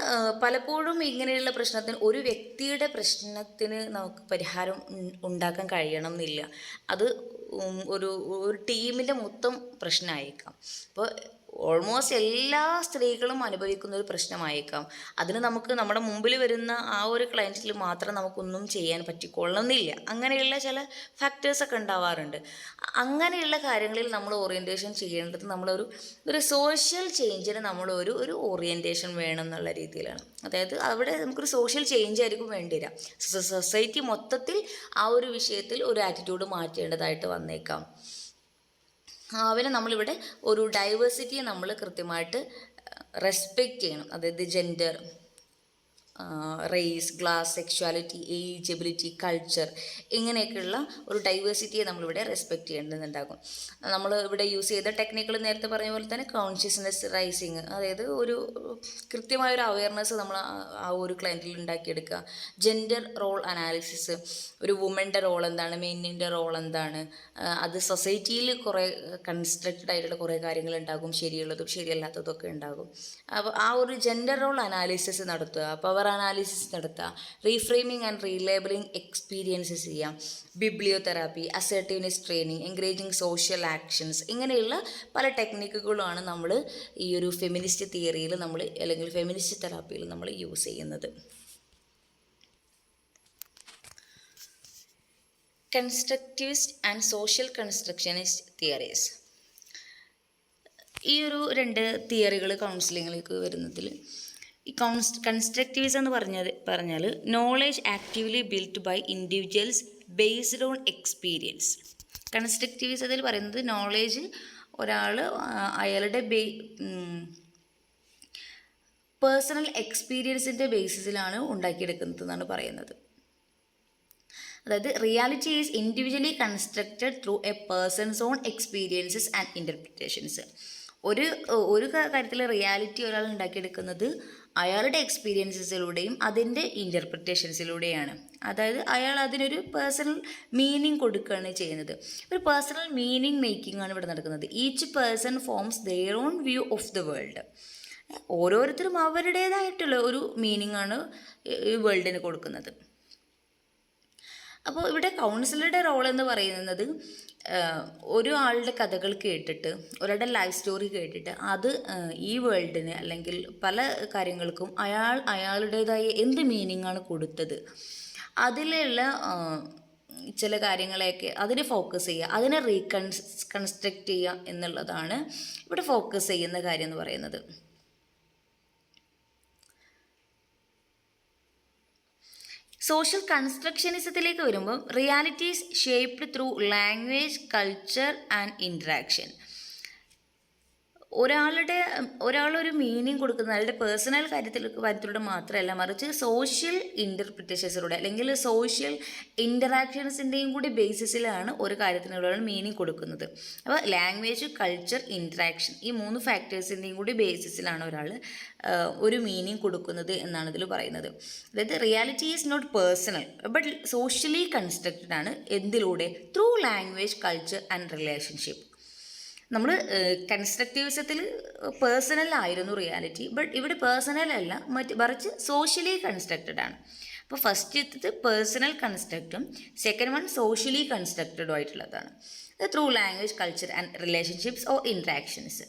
പലപ്പോഴും ഇങ്ങനെയുള്ള പ്രശ്നത്തിന്, ഒരു വ്യക്തിയുടെ പ്രശ്നത്തിന് നമുക്ക് പരിഹാരം ഉണ്ടാക്കാൻ കഴിയണം എന്നില്ല. അത് ഒരു ടീമിൻ്റെ മൊത്തം പ്രശ്നമായേക്കാം. അപ്പോൾ ഓൾമോസ്റ്റ് എല്ലാ സ്ത്രീകളും അനുഭവിക്കുന്ന ഒരു പ്രശ്നമായേക്കാം. അതിന് നമുക്ക് നമ്മുടെ മുമ്പിൽ വരുന്ന ആ ഒരു ക്ലയൻറ്റിൽ മാത്രം നമുക്കൊന്നും ചെയ്യാൻ പറ്റിക്കൊള്ളണമെന്നില്ല. അങ്ങനെയുള്ള ചില ഫാക്ടേഴ്സൊക്കെ ഉണ്ടാവാറുണ്ട്. അങ്ങനെയുള്ള കാര്യങ്ങളിൽ നമ്മൾ ഓറിയൻറ്റേഷൻ ചെയ്യേണ്ടത് ഒരു സോഷ്യൽ ചേഞ്ചിന് ഒരു ഓറിയൻറ്റേഷൻ വേണം എന്നുള്ള രീതിയിലാണ്. അതായത് അവിടെ നമുക്കൊരു സോഷ്യൽ ചേഞ്ച് ആയിരിക്കും വേണ്ടി വരിക. സൊസൈറ്റി മൊത്തത്തിൽ ആ ഒരു വിഷയത്തിൽ ഒരു ആറ്റിറ്റ്യൂഡ് മാറ്റേണ്ടതായിട്ട് വന്നേക്കാം. അവനെ നമ്മളിവിടെ ഒരു ഡൈവേഴ്സിറ്റിയെ നമ്മൾ കൃത്യമായിട്ട് റെസ്പെക്റ്റ് ചെയ്യണം. അതായത് gender, race, class, sexuality, age, ability, culture, ഇങ്ങനെയൊക്കെയുള്ള ഒരു ഡൈവേഴ്സിറ്റിയെ നമ്മളിവിടെ റെസ്പെക്റ്റ് ചെയ്യേണ്ടതുണ്ടാകും. നമ്മൾ ഇവിടെ യൂസ് ചെയ്ത ടെക്നിക്കുകൾ നേരത്തെ പറഞ്ഞ പോലെ തന്നെ കോൺഷ്യസ്നെസ് റൈസിങ്, അതായത് ഒരു കൃത്യമായൊരു അവയർനെസ് നമ്മൾ ആ ഒരു ക്ലയൻറ്റിൽ ഉണ്ടാക്കിയെടുക്കുക. ജെൻഡർ റോൾ അനാലിസിസ്, ഒരു വുമൻ്റെ റോൾ എന്താണ്, മെന്നിൻ്റെ റോൾ എന്താണ്, അത് സൊസൈറ്റിയിൽ കുറേ കൺസ്ട്രക്റ്റഡ് ആയിട്ടുള്ള കുറേ കാര്യങ്ങളുണ്ടാകും, ശരിയുള്ളതും ശരിയല്ലാത്തതും ഒക്കെ ഉണ്ടാകും. അപ്പോൾ ആ ഒരു ജെൻഡർ റോൾ അനാലിസിസ് നടത്തുക, പവർ അനാലിസിസ് നടത്തുക, റീഫ്രെയിമിംഗ് ആൻഡ് റീലേബിളിംഗ് എക്സ്പീരിയൻസസ് ചെയ്യാം, bibliotherapy, assertiveness training, encouraging social actions, ഇങ്ങനെയുള്ള പല ടെക്നിക്കുകളാണ് നമ്മൾ ഈ ഒരു ഫെമിനിസ്റ്റ് തിയറിയിൽ നമ്മൾ അല്ലെങ്കിൽ ഫെമിനിസ്റ്റ് തെറാപ്പിയിൽ നമ്മൾ യൂസ് ചെയ്യുന്നത്. Constructivist and social constructionist theories. ഈ ഒരു 2 തിയറികൾ കൗൺസിലിങ്ങിലേക്ക് വരുന്നതിൽ ഈ കൺസ്ട്രക്റ്റിവിസം എന്ന് പറഞ്ഞാൽ knowledge actively built by individuals based on experience. കൺസ്ട്രക്റ്റിവിസത്തിൽ പറയുന്നത് നോളേജ് ഒരാൾ അയാളുടെ പേഴ്സണൽ എക്സ്പീരിയൻസിൻ്റെ ബേസിസിലാണ് ഉണ്ടാക്കിയെടുക്കുന്നത് എന്നാണ് പറയുന്നത്. അതായത് reality is individually constructed through a person's own experiences and interpretations. ഒരു കാര്യത്തിൽ റിയാലിറ്റി ഒരാൾ ഉണ്ടാക്കിയെടുക്കുന്നത് അയാളുടെ എക്സ്പീരിയൻസസിലൂടെയും അതിൻ്റെ ഇൻ്റർപ്രിറ്റേഷൻസിലൂടെയാണ്. അതായത് അയാൾ അതിനൊരു പേഴ്സണൽ മീനിങ് കൊടുക്കുകയാണ് ചെയ്യുന്നത്. ഒരു പേഴ്സണൽ മീനിങ് മേക്കിംഗ് ആണ് ഇവിടെ നടക്കുന്നത്. Each person forms their own view of the world. ഓരോരുത്തരും അവരുടേതായിട്ടുള്ള ഒരു മീനിങ് ആണ് ഈ വേൾഡിന് കൊടുക്കുന്നത്. അപ്പോൾ ഇവിടെ കൗൺസിലറുടെ റോൾ എന്ന് പറയുന്നത് ഒരു ആളുടെ കഥകൾ കേട്ടിട്ട്, ഒരാളുടെ ലൈഫ് സ്റ്റോറി കേട്ടിട്ട് അത് ഈ വേൾഡിന് അല്ലെങ്കിൽ പല കാര്യങ്ങൾക്കും അയാളുടേതായ എന്ത് മീനിങ്ങാണ് കൊടുത്തത്, അതിലുള്ള ചില കാര്യങ്ങളെയൊക്കെ അതിനെ ഫോക്കസ് ചെയ്യുക, അതിനെ കൺസ്ട്രക്റ്റ് ചെയ്യുക എന്നുള്ളതാണ് ഇവിടെ ഫോക്കസ് ചെയ്യുന്ന കാര്യം എന്ന് പറയുന്നത്. സോഷ്യൽ കൺസ്ട്രക്ഷനിസത്തിലേക്ക് വരുമ്പം reality is shaped through language, culture and interaction. ഒരാളൊരു മീനിങ് കൊടുക്കുന്നത് അയാളുടെ പേഴ്സണൽ കാര്യത്തിലൂടെ മാത്രമല്ല, മറിച്ച് സോഷ്യൽ ഇൻ്റർപ്രിറ്റേഷൻസിലൂടെ അല്ലെങ്കിൽ സോഷ്യൽ ഇൻ്ററാക്ഷൻസിൻ്റെയും കൂടി ബേസിസിലാണ് ഒരു കാര്യത്തിനുള്ള മീനിങ് കൊടുക്കുന്നത്. അപ്പോൾ ലാംഗ്വേജ്, കൾച്ചർ, ഇൻട്രാക്ഷൻ, ഈ 3 ഫാക്ടേഴ്സിൻ്റെയും കൂടി ബേസിസിലാണ് ഒരാൾ ഒരു മീനിങ് കൊടുക്കുന്നത് എന്നാണ് ഇതിൽ പറയുന്നത്. അതായത് reality is not personal but socially constructed ആണ്. എന്തിലൂടെ? Through language, culture and relationship. നമ്മൾ കൺസ്ട്രക്റ്റിവിസത്തിൽ പേഴ്സണൽ ആയിരുന്നു റിയാലിറ്റി, ബട്ട് ഇവിടെ പേഴ്സണൽ അല്ല, മറിച്ച് സോഷ്യലി കൺസ്ട്രക്റ്റഡ് ആണ്. അപ്പോൾ ഫസ്റ്റ് പേഴ്സണൽ കൺസ്ട്രക്റ്റും സെക്കൻഡ് വൺ സോഷ്യലി കൺസ്ട്രക്റ്റഡും ആയിട്ടുള്ളതാണ്. Through language, culture and relationships or interactions.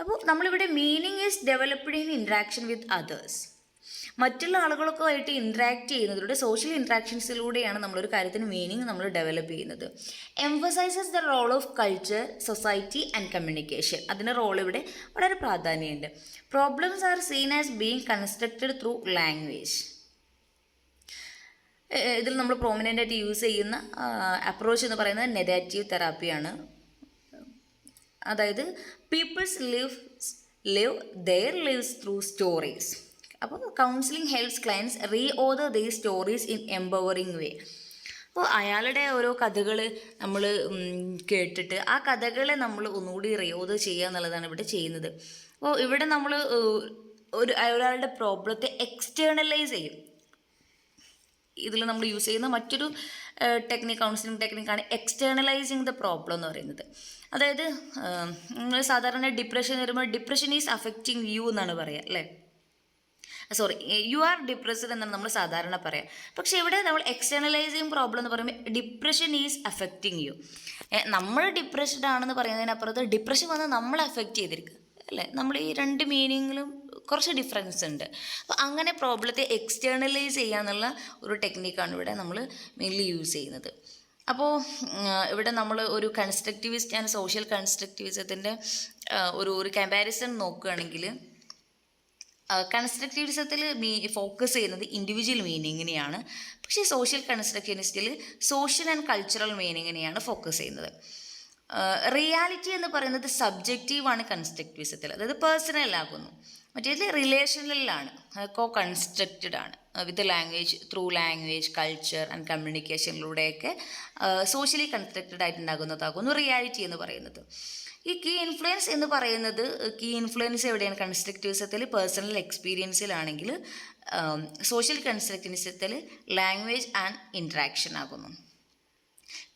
അപ്പോൾ നമ്മളിവിടെ meaning is developed in interaction with others. മറ്റുള്ള ആളുകളൊക്കെ ആയിട്ട് ഇൻട്രാക്ട് ചെയ്യുന്നതിലൂടെ, സോഷ്യൽ ഇൻട്രാക്ഷൻസിലൂടെയാണ് നമ്മളൊരു കാര്യത്തിന് മീനിങ് നമ്മൾ ഡെവലപ്പ് ചെയ്യുന്നത്. Emphasizes the role of culture, society and communication. അതിൻ്റെ റോൾ ഇവിടെ വളരെ പ്രാധാന്യമുണ്ട്. Problems are seen as being constructed through language. ഇതിൽ നമ്മൾ പ്രോമിനൻ്റ് ആയിട്ട് യൂസ് ചെയ്യുന്ന അപ്രോച്ച് എന്ന് പറയുന്നത് നെഗറ്റീവ് തെറാപ്പിയാണ്. അതായത് peoples live their lives through stories. അപ്പോൾ counselling helps clients re author the stories in empowering way. അപ്പോൾ അയാളുടെ ഓരോ കഥകൾ നമ്മൾ കേട്ടിട്ട് ആ കഥകളെ നമ്മൾ ഒന്നുകൂടി റീ ഓതർ ചെയ്യുക എന്നുള്ളതാണ് ഇവിടെ ചെയ്യുന്നത്. അപ്പോൾ ഇവിടെ നമ്മൾ ഒരാളുടെ പ്രോബ്ലത്തെ എക്സ്റ്റേണലൈസ് ചെയ്യും. ഇതിൽ നമ്മൾ യൂസ് ചെയ്യുന്ന മറ്റൊരു കൗൺസിലിംഗ് ടെക്നിക്കാണ് എക്സ്റ്റേണലൈസിങ് ദ പ്രോബ്ലം എന്ന് പറയുന്നത്. അതായത് നിങ്ങൾ സാധാരണ ഡിപ്രഷൻ വരുമ്പോൾ ഡിപ്രഷൻ ഈസ് അഫക്റ്റിംഗ് യു എന്നാണ് പറയുക, അല്ലേ? യു ആർ ഡിപ്രസ്ഡ് എന്നാണ് നമ്മൾ സാധാരണ പറയാം. പക്ഷേ ഇവിടെ നമ്മൾ എക്സ്റ്റേണലൈസിങ് പ്രോബ്ലം എന്ന് പറയുമ്പോൾ ഡിപ്രഷൻ ഈസ് അഫക്റ്റിംഗ് യു. നമ്മൾ ഡിപ്രസ്ഡ് ആണെന്ന് പറയുന്നതിനപ്പുറത്ത് ഡിപ്രഷൻ വന്ന് നമ്മളെ അഫക്റ്റ് ചെയ്തിരിക്കുക, അല്ലേ? നമ്മൾ ഈ 2 മീനിങ്ങിലും കുറച്ച് ഡിഫറൻസ് ഉണ്ട്. അപ്പോൾ അങ്ങനെ പ്രോബ്ലത്തെ എക്സ്റ്റേണലൈസ് ചെയ്യുക എന്നുള്ള ഒരു ടെക്നിക്കാണ് ഇവിടെ നമ്മൾ മെയിൻലി യൂസ് ചെയ്യുന്നത്. അപ്പോൾ ഇവിടെ നമ്മൾ ഒരു കൺസ്ട്രക്റ്റിവിസ്റ്റ് ആൻഡ് സോഷ്യൽ കൺസ്ട്രക്റ്റിവിസത്തിൻ്റെ ഒരു കമ്പാരിസൺ നോക്കുകയാണെങ്കിൽ, കൺസ്ട്രക്റ്റിവിസത്തിൽ ഫോക്കസ് ചെയ്യുന്നത് ഇൻഡിവിജ്വൽ മീനിങ്ങിനെയാണ്. പക്ഷേ സോഷ്യൽ കൺസ്ട്രക്ഷനിസ്റ്റിൽ സോഷ്യൽ ആൻഡ് കൾച്ചറൽ മീനിങ്ങിനെയാണ് ഫോക്കസ് ചെയ്യുന്നത്. റിയാലിറ്റി എന്ന് പറയുന്നത് സബ്ജക്റ്റീവാണ് കൺസ്ട്രക്റ്റിവിസത്തിൽ, അതായത് പേഴ്സണൽ ആകുന്നു. മറ്റേത് റിലേഷനിലാണ്, കോ കൺസ്ട്രക്റ്റഡ് ആണ് with language, through language, culture and കമ്മ്യൂണിക്കേഷനിലൂടെയൊക്കെ സോഷ്യലി കൺസ്ട്രക്റ്റഡ് ആയിട്ടുണ്ടാകുന്നതാകുന്നു റിയാലിറ്റി എന്ന് പറയുന്നത്. ഈ കീ ഇൻഫ്ലുവൻസ് എന്ന് പറയുന്നത്, കീ ഇൻഫ്ലുവൻസ് എവിടെയാണ്? കൺസ്ട്രക്റ്റിവിസത്തിൽ പേഴ്സണൽ എക്സ്പീരിയൻസിലാണെങ്കിൽ, സോഷ്യൽ കൺസ്ട്രക്റ്റിവിസത്തിൽ ലാംഗ്വേജ് ആൻഡ് ഇൻട്രാക്ഷൻ ആകുന്നു.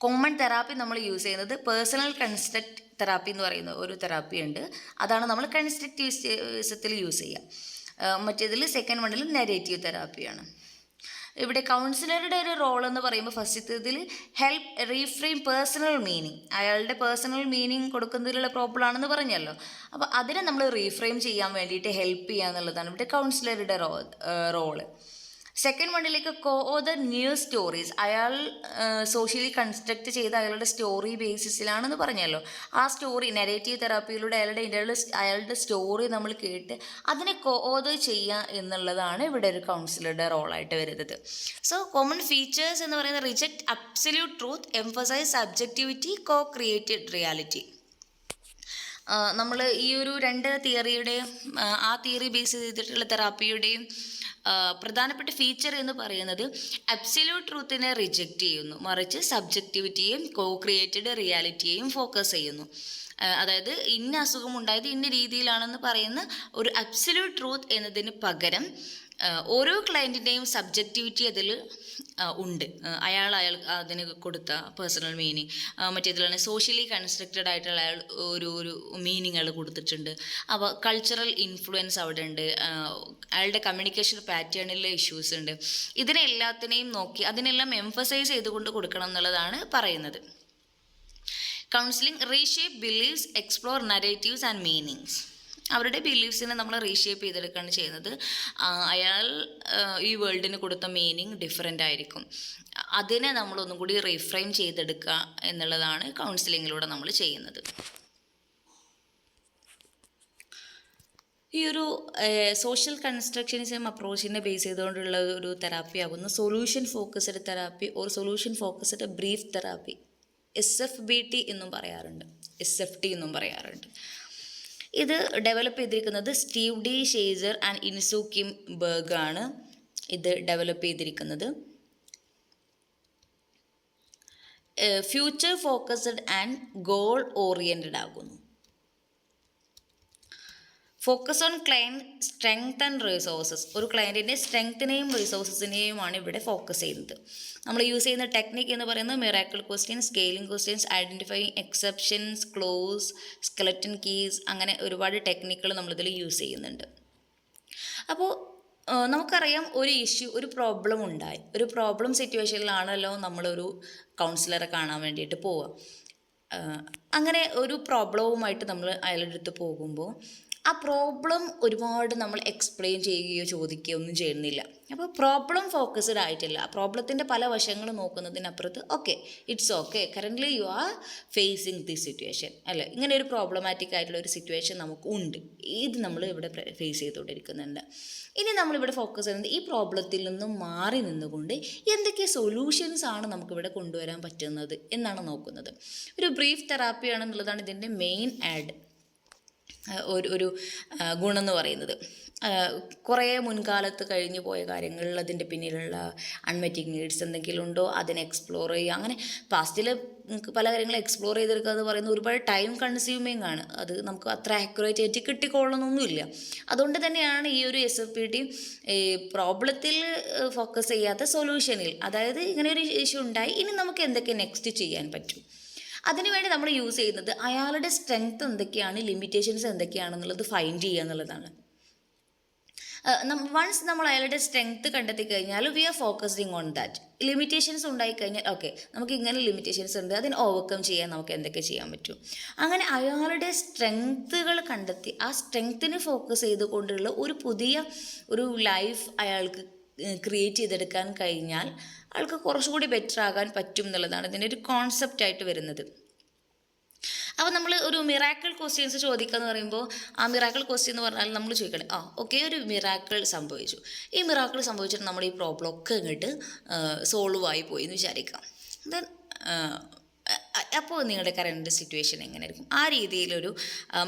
കോമൺ തെറാപ്പി നമ്മൾ യൂസ് ചെയ്യുന്നത് പേഴ്സണൽ കൺസ്ട്രക്റ്റ് തെറാപ്പി എന്ന് പറയുന്ന ഒരു തെറാപ്പി ഉണ്ട്, അതാണ് നമ്മൾ കൺസ്ട്രക്റ്റിവിസത്തിൽ യൂസ് ചെയ്യുക. മറ്റേതിൽ സെക്കൻഡ് വണ്ണിൽ നെഗറ്റീവ് തെറാപ്പിയാണ്. ഇവിടെ കൗൺസിലറുടെ ഒരു റോൾ എന്ന് പറയുമ്പോൾ ഫസ്റ്റത്തേതിൽ ഹെൽപ്പ് റീഫ്രെയിം പേഴ്സണൽ മീനിങ്, അയാളുടെ പേഴ്സണൽ മീനിങ് കൊടുക്കുന്നതിലുള്ള പ്രോബ്ലം ആണെന്ന് പറഞ്ഞല്ലോ. അപ്പോൾ അതിനെ നമ്മൾ റീഫ്രെയിം ചെയ്യാൻ വേണ്ടിയിട്ട് ഹെൽപ്പ് ചെയ്യുക എന്നുള്ളതാണ് ഇവിടെ കൗൺസിലറുടെ റോള്. സെക്കൻഡ് വണ്ണിലേക്ക് കോ ഓതർ ന്യൂ സ്റ്റോറീസ്, അയാൾ സോഷ്യലി കൺസ്ട്രക്റ്റ് ചെയ്ത അയാളുടെ സ്റ്റോറി ബേസിസിലാണെന്ന് പറഞ്ഞല്ലോ. ആ സ്റ്റോറി നെഗറ്റീവ് തെറാപ്പിയിലൂടെ അയാളുടെ സ്റ്റോറി നമ്മൾ കേട്ട് അതിനെ കോ ഓതർ ചെയ്യുക എന്നുള്ളതാണ് ഇവിടെ ഒരു കൗൺസിലറുടെ റോളായിട്ട് വരുന്നത്. സോ കോമൺ ഫീച്ചേഴ്സ് എന്ന് പറയുന്നത് reject absolute truth, emphasise subjectivity, co created reality. നമ്മൾ ഈ ഒരു രണ്ട് തിയറിയുടെയും ആ തിയറി ബേസ് ചെയ്തിട്ടുള്ള തെറാപ്പിയുടെയും പ്രധാനപ്പെട്ട ഫീച്ചർ എന്ന് പറയുന്നത് അബ്സല്യൂട്ട് ട്രൂത്തിനെ റിജക്റ്റ് ചെയ്യുന്നു, മറിച്ച് സബ്ജക്റ്റിവിറ്റിയെയും കോ ക്രിയേറ്റഡ് റിയാലിറ്റിയെയും ഫോക്കസ് ചെയ്യുന്നു. അതായത് ഇന്ന അസുഖം ഉണ്ടായത് ഇന്ന രീതിയിലാണെന്ന് പറയുന്ന ഒരു അബ്സല്യൂട്ട് ട്രൂത്ത് എന്നതിന് പകരം ഓരോ ക്ലയൻറ്റിൻ്റെയും സബ്ജക്റ്റിവിറ്റി അതിൽ ഉണ്ട്. അയാൾ അതിന് കൊടുത്ത പേഴ്സണൽ മീനിങ്, മറ്റേതിലാണ് സോഷ്യലി കൺസ്ട്രക്റ്റഡ് ആയിട്ടുള്ള അയാൾ ഒരു മീനിങ്ങുകൾ കൊടുത്തിട്ടുണ്ട്. അപ്പോൾ കൾച്ചറൽ ഇൻഫ്ലുവൻസ് അവിടെ ഉണ്ട്, അയാളുടെ കമ്മ്യൂണിക്കേഷൻ പാറ്റേണിലെ ഇഷ്യൂസ് ഉണ്ട്. ഇതിനെ എല്ലാത്തിനെയും നോക്കി അതിനെല്ലാം എംഫസൈസ് ചെയ്തുകൊണ്ട് കൊടുക്കണം എന്നുള്ളതാണ് പറയുന്നത്. Counselling reshape believes, explore narratives and meanings. അവരുടെ ബിലീഫ്സിനെ നമ്മൾ റീഷേപ്പ് ചെയ്തെടുക്കുകയാണ് ചെയ്യുന്നത്. അയാൾ ഈ വേൾഡിന് കൊടുത്ത മീനിങ് ഡിഫറെൻ്റ് ആയിരിക്കും, അതിനെ നമ്മളൊന്നും കൂടി റീഫ്രെയിം ചെയ്തെടുക്കുക എന്നുള്ളതാണ് കൗൺസിലിങ്ങിലൂടെ നമ്മൾ ചെയ്യുന്നത്. ഈ ഒരു സോഷ്യൽ കൺസ്ട്രക്ഷനിസം അപ്രോച്ചിനെ ബേസ് ചെയ്തുകൊണ്ടുള്ള ഒരു തെറാപ്പി ആകുന്നു solution focused therapy or solution focused brief therapy. SFBT എന്നും പറയാറുണ്ട്, SFT എന്നും പറയാറുണ്ട്. ഇത് ഡെവലപ്പ് ചെയ്തിരിക്കുന്നത് Steve de Shazer and Insoo Kim Berg ആണ് ഇത് ഡെവലപ്പ് ചെയ്തിരിക്കുന്നത്. Future focused and goal oriented ആകുന്നു. Focus on client strength and resources, ഒരു ക്ലയൻറ്റിൻ്റെ സ്ട്രെങ്ത്തിനെയും റിസോഴ്സസിനെയുമാണ് ഇവിടെ ഫോക്കസ് ചെയ്യുന്നത്. നമ്മൾ യൂസ് ചെയ്യുന്ന ടെക്നിക്ക് എന്ന് പറയുന്നത് miracle questions, scaling questions, identifying exceptions, close, skeleton keys, അങ്ങനെ ഒരുപാട് ടെക്നിക്കുകൾ നമ്മളിതിൽ യൂസ് ചെയ്യുന്നുണ്ട്. അപ്പോൾ നമുക്കറിയാം ഒരു ഇഷ്യൂ, ഒരു പ്രോബ്ലം ഉണ്ടായി, ഒരു പ്രോബ്ലം സിറ്റുവേഷനിലാണല്ലോ നമ്മളൊരു കൗൺസിലറെ കാണാൻ വേണ്ടിയിട്ട് പോവുക. അങ്ങനെ ഒരു പ്രോബ്ലവുമായിട്ട് നമ്മൾ അയാളുടെ അടുത്ത് പോകുമ്പോൾ ആ പ്രോബ്ലം ഒരുപാട് നമ്മൾ എക്സ്പ്ലെയിൻ ചെയ്യുകയോ ചോദിക്കുകയോ ഒന്നും ചെയ്യുന്നില്ല. അപ്പോൾ പ്രോബ്ലം ഫോക്കസ്ഡ് ആയിട്ടില്ല, പ്രോബ്ലത്തിൻ്റെ പല വശങ്ങൾ നോക്കുന്നതിനപ്പുറത്ത് okay it's okay currently you are facing this situation, അല്ലേ, ഇങ്ങനെ ഒരു പ്രോബ്ലമാറ്റിക് ആയിട്ടുള്ള ഒരു സിറ്റുവേഷൻ നമുക്ക് ഉണ്ട്, ഇത് നമ്മൾ ഇവിടെ ഫേസ് ചെയ്തുകൊണ്ടിരിക്കുന്നുണ്ട്. ഇനി നമ്മളിവിടെ ഫോക്കസ് ചെയ്യുന്നത് ഈ പ്രോബ്ലത്തിൽ നിന്നും മാറി നിന്നുകൊണ്ട് എന്തൊക്കെ സൊല്യൂഷൻസ് ആണ് നമുക്കിവിടെ കൊണ്ടുവരാൻ പറ്റുന്നത് എന്നാണ് നോക്കുന്നത്. ഒരു ബ്രീഫ് തെറാപ്പിയാണെന്നുള്ളതാണ് ഇതിൻ്റെ മെയിൻ ഒരു ഗുണം എന്ന് പറയുന്നത്. കുറേ മുൻകാലത്ത് കഴിഞ്ഞു പോയ കാര്യങ്ങളിൽ അതിൻ്റെ പിന്നിലുള്ള അൺമെറ്റിക് നീഡ്സ് എന്തെങ്കിലും ഉണ്ടോ അതിനെ എക്സ്പ്ലോർ ചെയ്യുക. അങ്ങനെ പാസ്റ്റിൽ പല കാര്യങ്ങളും എക്സ്പ്ലോർ ചെയ്തെടുക്കുക എന്ന് പറയുന്നത് ഒരുപാട് ടൈം കൺസ്യൂമിങ് ആണ്, അത് നമുക്ക് അത്ര ആക്യുറേറ്റ് ആയിട്ട് കിട്ടിക്കൊള്ളണമെന്നൊന്നുമില്ല. അതുകൊണ്ട് തന്നെയാണ് ഈ ഒരു SFPT പ്രോബ്ലത്തിൽ ഫോക്കസ് ചെയ്യാത്ത സൊല്യൂഷനിൽ, അതായത് ഇങ്ങനെ ഒരു ഇഷ്യൂ ഉണ്ടായി ഇനി നമുക്ക് എന്തൊക്കെ നെക്സ്റ്റ് ചെയ്യാൻ പറ്റും അതിനുവേണ്ടി നമ്മൾ യൂസ് ചെയ്യുന്നത് അയാളുടെ സ്ട്രെങ്ത് എന്തൊക്കെയാണ്, ലിമിറ്റേഷൻസ് എന്തൊക്കെയാണെന്നുള്ളത് ഫൈൻഡ് ചെയ്യുക എന്നുള്ളതാണ്. വൺസ് നമ്മൾ അയാളുടെ സ്ട്രെങ്ത് കണ്ടെത്തി കഴിഞ്ഞാൽ we are focusing on that. Limitations ഉണ്ടായിക്കഴിഞ്ഞാൽ ഓക്കെ നമുക്ക് ഇങ്ങനെ ലിമിറ്റേഷൻസ് ഉണ്ട്, അതിന് ഓവർകം ചെയ്യാൻ നമുക്ക് എന്തൊക്കെ ചെയ്യാൻ പറ്റും. അങ്ങനെ അയാളുടെ സ്ട്രെങ്ത്തുകൾ കണ്ടെത്തി ആ സ്ട്രെങ്ത്തിനെ ഫോക്കസ് ചെയ്തുകൊണ്ടുള്ള ഒരു പുതിയ ഒരു ലൈഫ് അയാൾക്ക് ക്രിയേറ്റ് ചെയ്തെടുക്കാൻ കഴിഞ്ഞാൽ ആൾക്ക് കുറച്ചുകൂടി ബെറ്റർ ആകാൻ പറ്റും എന്നുള്ളതാണ് ഇതിൻ്റെ ഒരു കോൺസെപ്റ്റായിട്ട് വരുന്നത്. അപ്പോൾ നമ്മൾ ഒരു മിറാക്കിൾ ക്വസ്റ്റ്യൻസ് ചോദിക്കുക എന്ന് പറയുമ്പോൾ ആ മിറാക്കിൾ ക്വസ്റ്റ്യൻ എന്ന് പറഞ്ഞാൽ നമ്മൾ ചോദിക്കണേ ഓക്കെ ഒരു മിറാക്കിൾ സംഭവിച്ചു, ഈ മിറാക്കിൾ സംഭവിച്ചിട്ട് നമ്മൾ ഈ പ്രോബ്ലം ഒക്കെ ഇങ്ങോട്ട് സോൾവ് ആയി പോയി എന്ന് വിചാരിക്കാം. ദെൻ അപ്പോൾ നിങ്ങളുടെ കറണ്ട് സിറ്റുവേഷൻ എങ്ങനെയായിരിക്കും? ആ രീതിയിലൊരു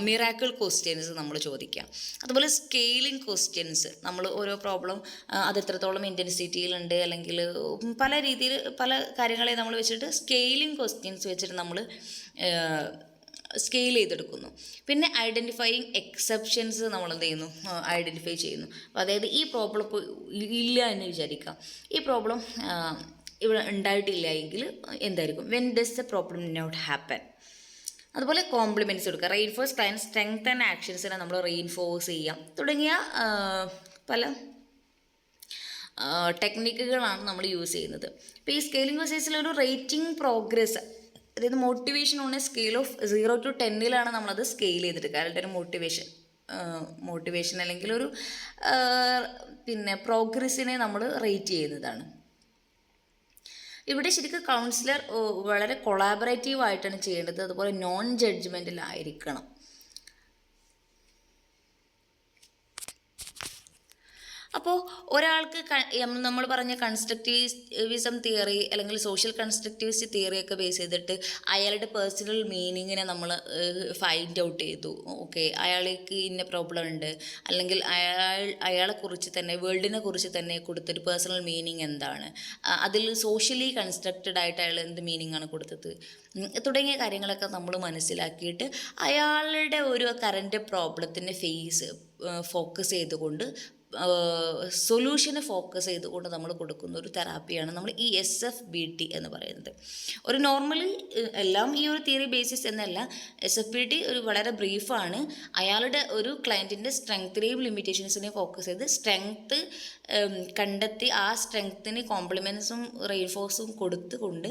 മിറാക്കിൾ ക്വസ്റ്റ്യൻസ് നമ്മൾ ചോദിക്കാം. അതുപോലെ സ്കെയിലിംഗ് ക്വസ്റ്റ്യൻസ്, നമ്മൾ ഓരോ പ്രോബ്ലം അത് എത്രത്തോളം ഇൻറ്റൻസിറ്റിയിലുണ്ട്, അല്ലെങ്കിൽ പല രീതിയിൽ പല കാര്യങ്ങളെ നമ്മൾ വെച്ചിട്ട് സ്കെയിലിംഗ് ക്വസ്റ്റ്യൻസ് വെച്ചിട്ട് നമ്മൾ സ്കെയിൽ ചെയ്തെടുക്കുന്നു. പിന്നെ ഐഡൻറ്റിഫൈയിങ് എക്സെപ്ഷൻസ് നമ്മൾ എന്ത് ചെയ്യുന്നു, ഐഡൻറ്റിഫൈ ചെയ്യുന്നു. അപ്പോൾ അതായത് ഈ പ്രോബ്ലം ഇപ്പോൾ ഇല്ല എന്ന് വിചാരിക്കാം, ഈ പ്രോബ്ലം ഇവിടെ ഉണ്ടായിട്ടില്ല എങ്കിൽ എന്തായിരിക്കും, when does the problem not happen. അതുപോലെ കോംപ്ലിമെൻറ്റ്സ് കൊടുക്കുക, റെയിൻഫോഴ്സ് ക്ലയൻറ്റ് സ്ട്രെങ്ത് ആൻഡ് ആക്ഷൻസിനെ നമ്മൾ റെയിൻഫോഴ്സ് ചെയ്യാം തുടങ്ങിയ പല ടെക്നിക്കുകളാണ് നമ്മൾ യൂസ് ചെയ്യുന്നത്. ഇപ്പോൾ ഈ സ്കെയിലിംഗ് പ്രോസസ്സിലൊരു റേറ്റിംഗ് പ്രോഗ്രസ്, അതായത് motivation on A scale of 0 to 10 നമ്മളത് സ്കെയിൽ ചെയ്തെടുക്കുക. അയാളുടെ ഒരു മോട്ടിവേഷൻ അല്ലെങ്കിൽ ഒരു പിന്നെ പ്രോഗ്രസ്സിനെ നമ്മൾ റേറ്റ് ചെയ്യുന്നതാണ്. ഇവിടെ ശരിക്കും കൗൺസിലർ വളരെ കൊളാബറേറ്റീവ് ആയിട്ടാണ് ചെയ്യേണ്ടത്. അതുപോലെ നോൺ ജഡ്ജ്മെൻറ്റിലായിരിക്കണം. അപ്പോൾ ഒരാൾക്ക് നമ്മൾ പറഞ്ഞ കൺസ്ട്രക്റ്റിവിസം തിയറി അല്ലെങ്കിൽ സോഷ്യൽ കൺസ്ട്രക്റ്റിവിസ്റ്റ് തിയറിയൊക്കെ ബേസ് ചെയ്തിട്ട് അയാളുടെ പേഴ്സണൽ മീനിങ്ങിനെ നമ്മൾ ഫൈൻഡ് ഔട്ട് ചെയ്തു. ഓക്കെ, അയാൾക്ക് ഇന്ന പ്രോബ്ലം ഉണ്ട്, അല്ലെങ്കിൽ അയാളെക്കുറിച്ച് തന്നെ വേൾഡിനെ കുറിച്ച് തന്നെ കൊടുത്തൊരു പേഴ്സണൽ മീനിങ് എന്താണ്, അതിൽ സോഷ്യലി കൺസ്ട്രക്റ്റഡ് ആയിട്ട് അയാൾ എന്ത് മീനിങ് ആണ് കൊടുത്തത് തുടങ്ങിയ കാര്യങ്ങളൊക്കെ നമ്മൾ മനസ്സിലാക്കിയിട്ട് അയാളുടെ ഒരു കറൻറ്റ് പ്രോബ്ലത്തിൻ്റെ ഫോക്കസ് ചെയ്തുകൊണ്ട് സൊല്യൂഷനെ ഫോക്കസ് ചെയ്തുകൊണ്ട് നമ്മൾ കൊടുക്കുന്ന ഒരു തെറാപ്പിയാണ് നമ്മൾ ഈ SFBT എന്ന് പറയുന്നത്. ഒരു നോർമലി എല്ലാം ഈ ഒരു തിയറി ബേസിസ് എന്നല്ല, SFBT ഒരു വളരെ ബ്രീഫാണ്. അയാളുടെ ഒരു ക്ലയൻറ്റിൻ്റെ സ്ട്രെങ്ത്തിനെയും ലിമിറ്റേഷൻസിനെയും ഫോക്കസ് ചെയ്ത് സ്ട്രെങ്ത്ത് കണ്ടെത്തി ആ സ്ട്രെങ്ത്തിന് കോംപ്ലിമെൻസും റെയിൻഫോഴ്സും കൊടുത്തുകൊണ്ട്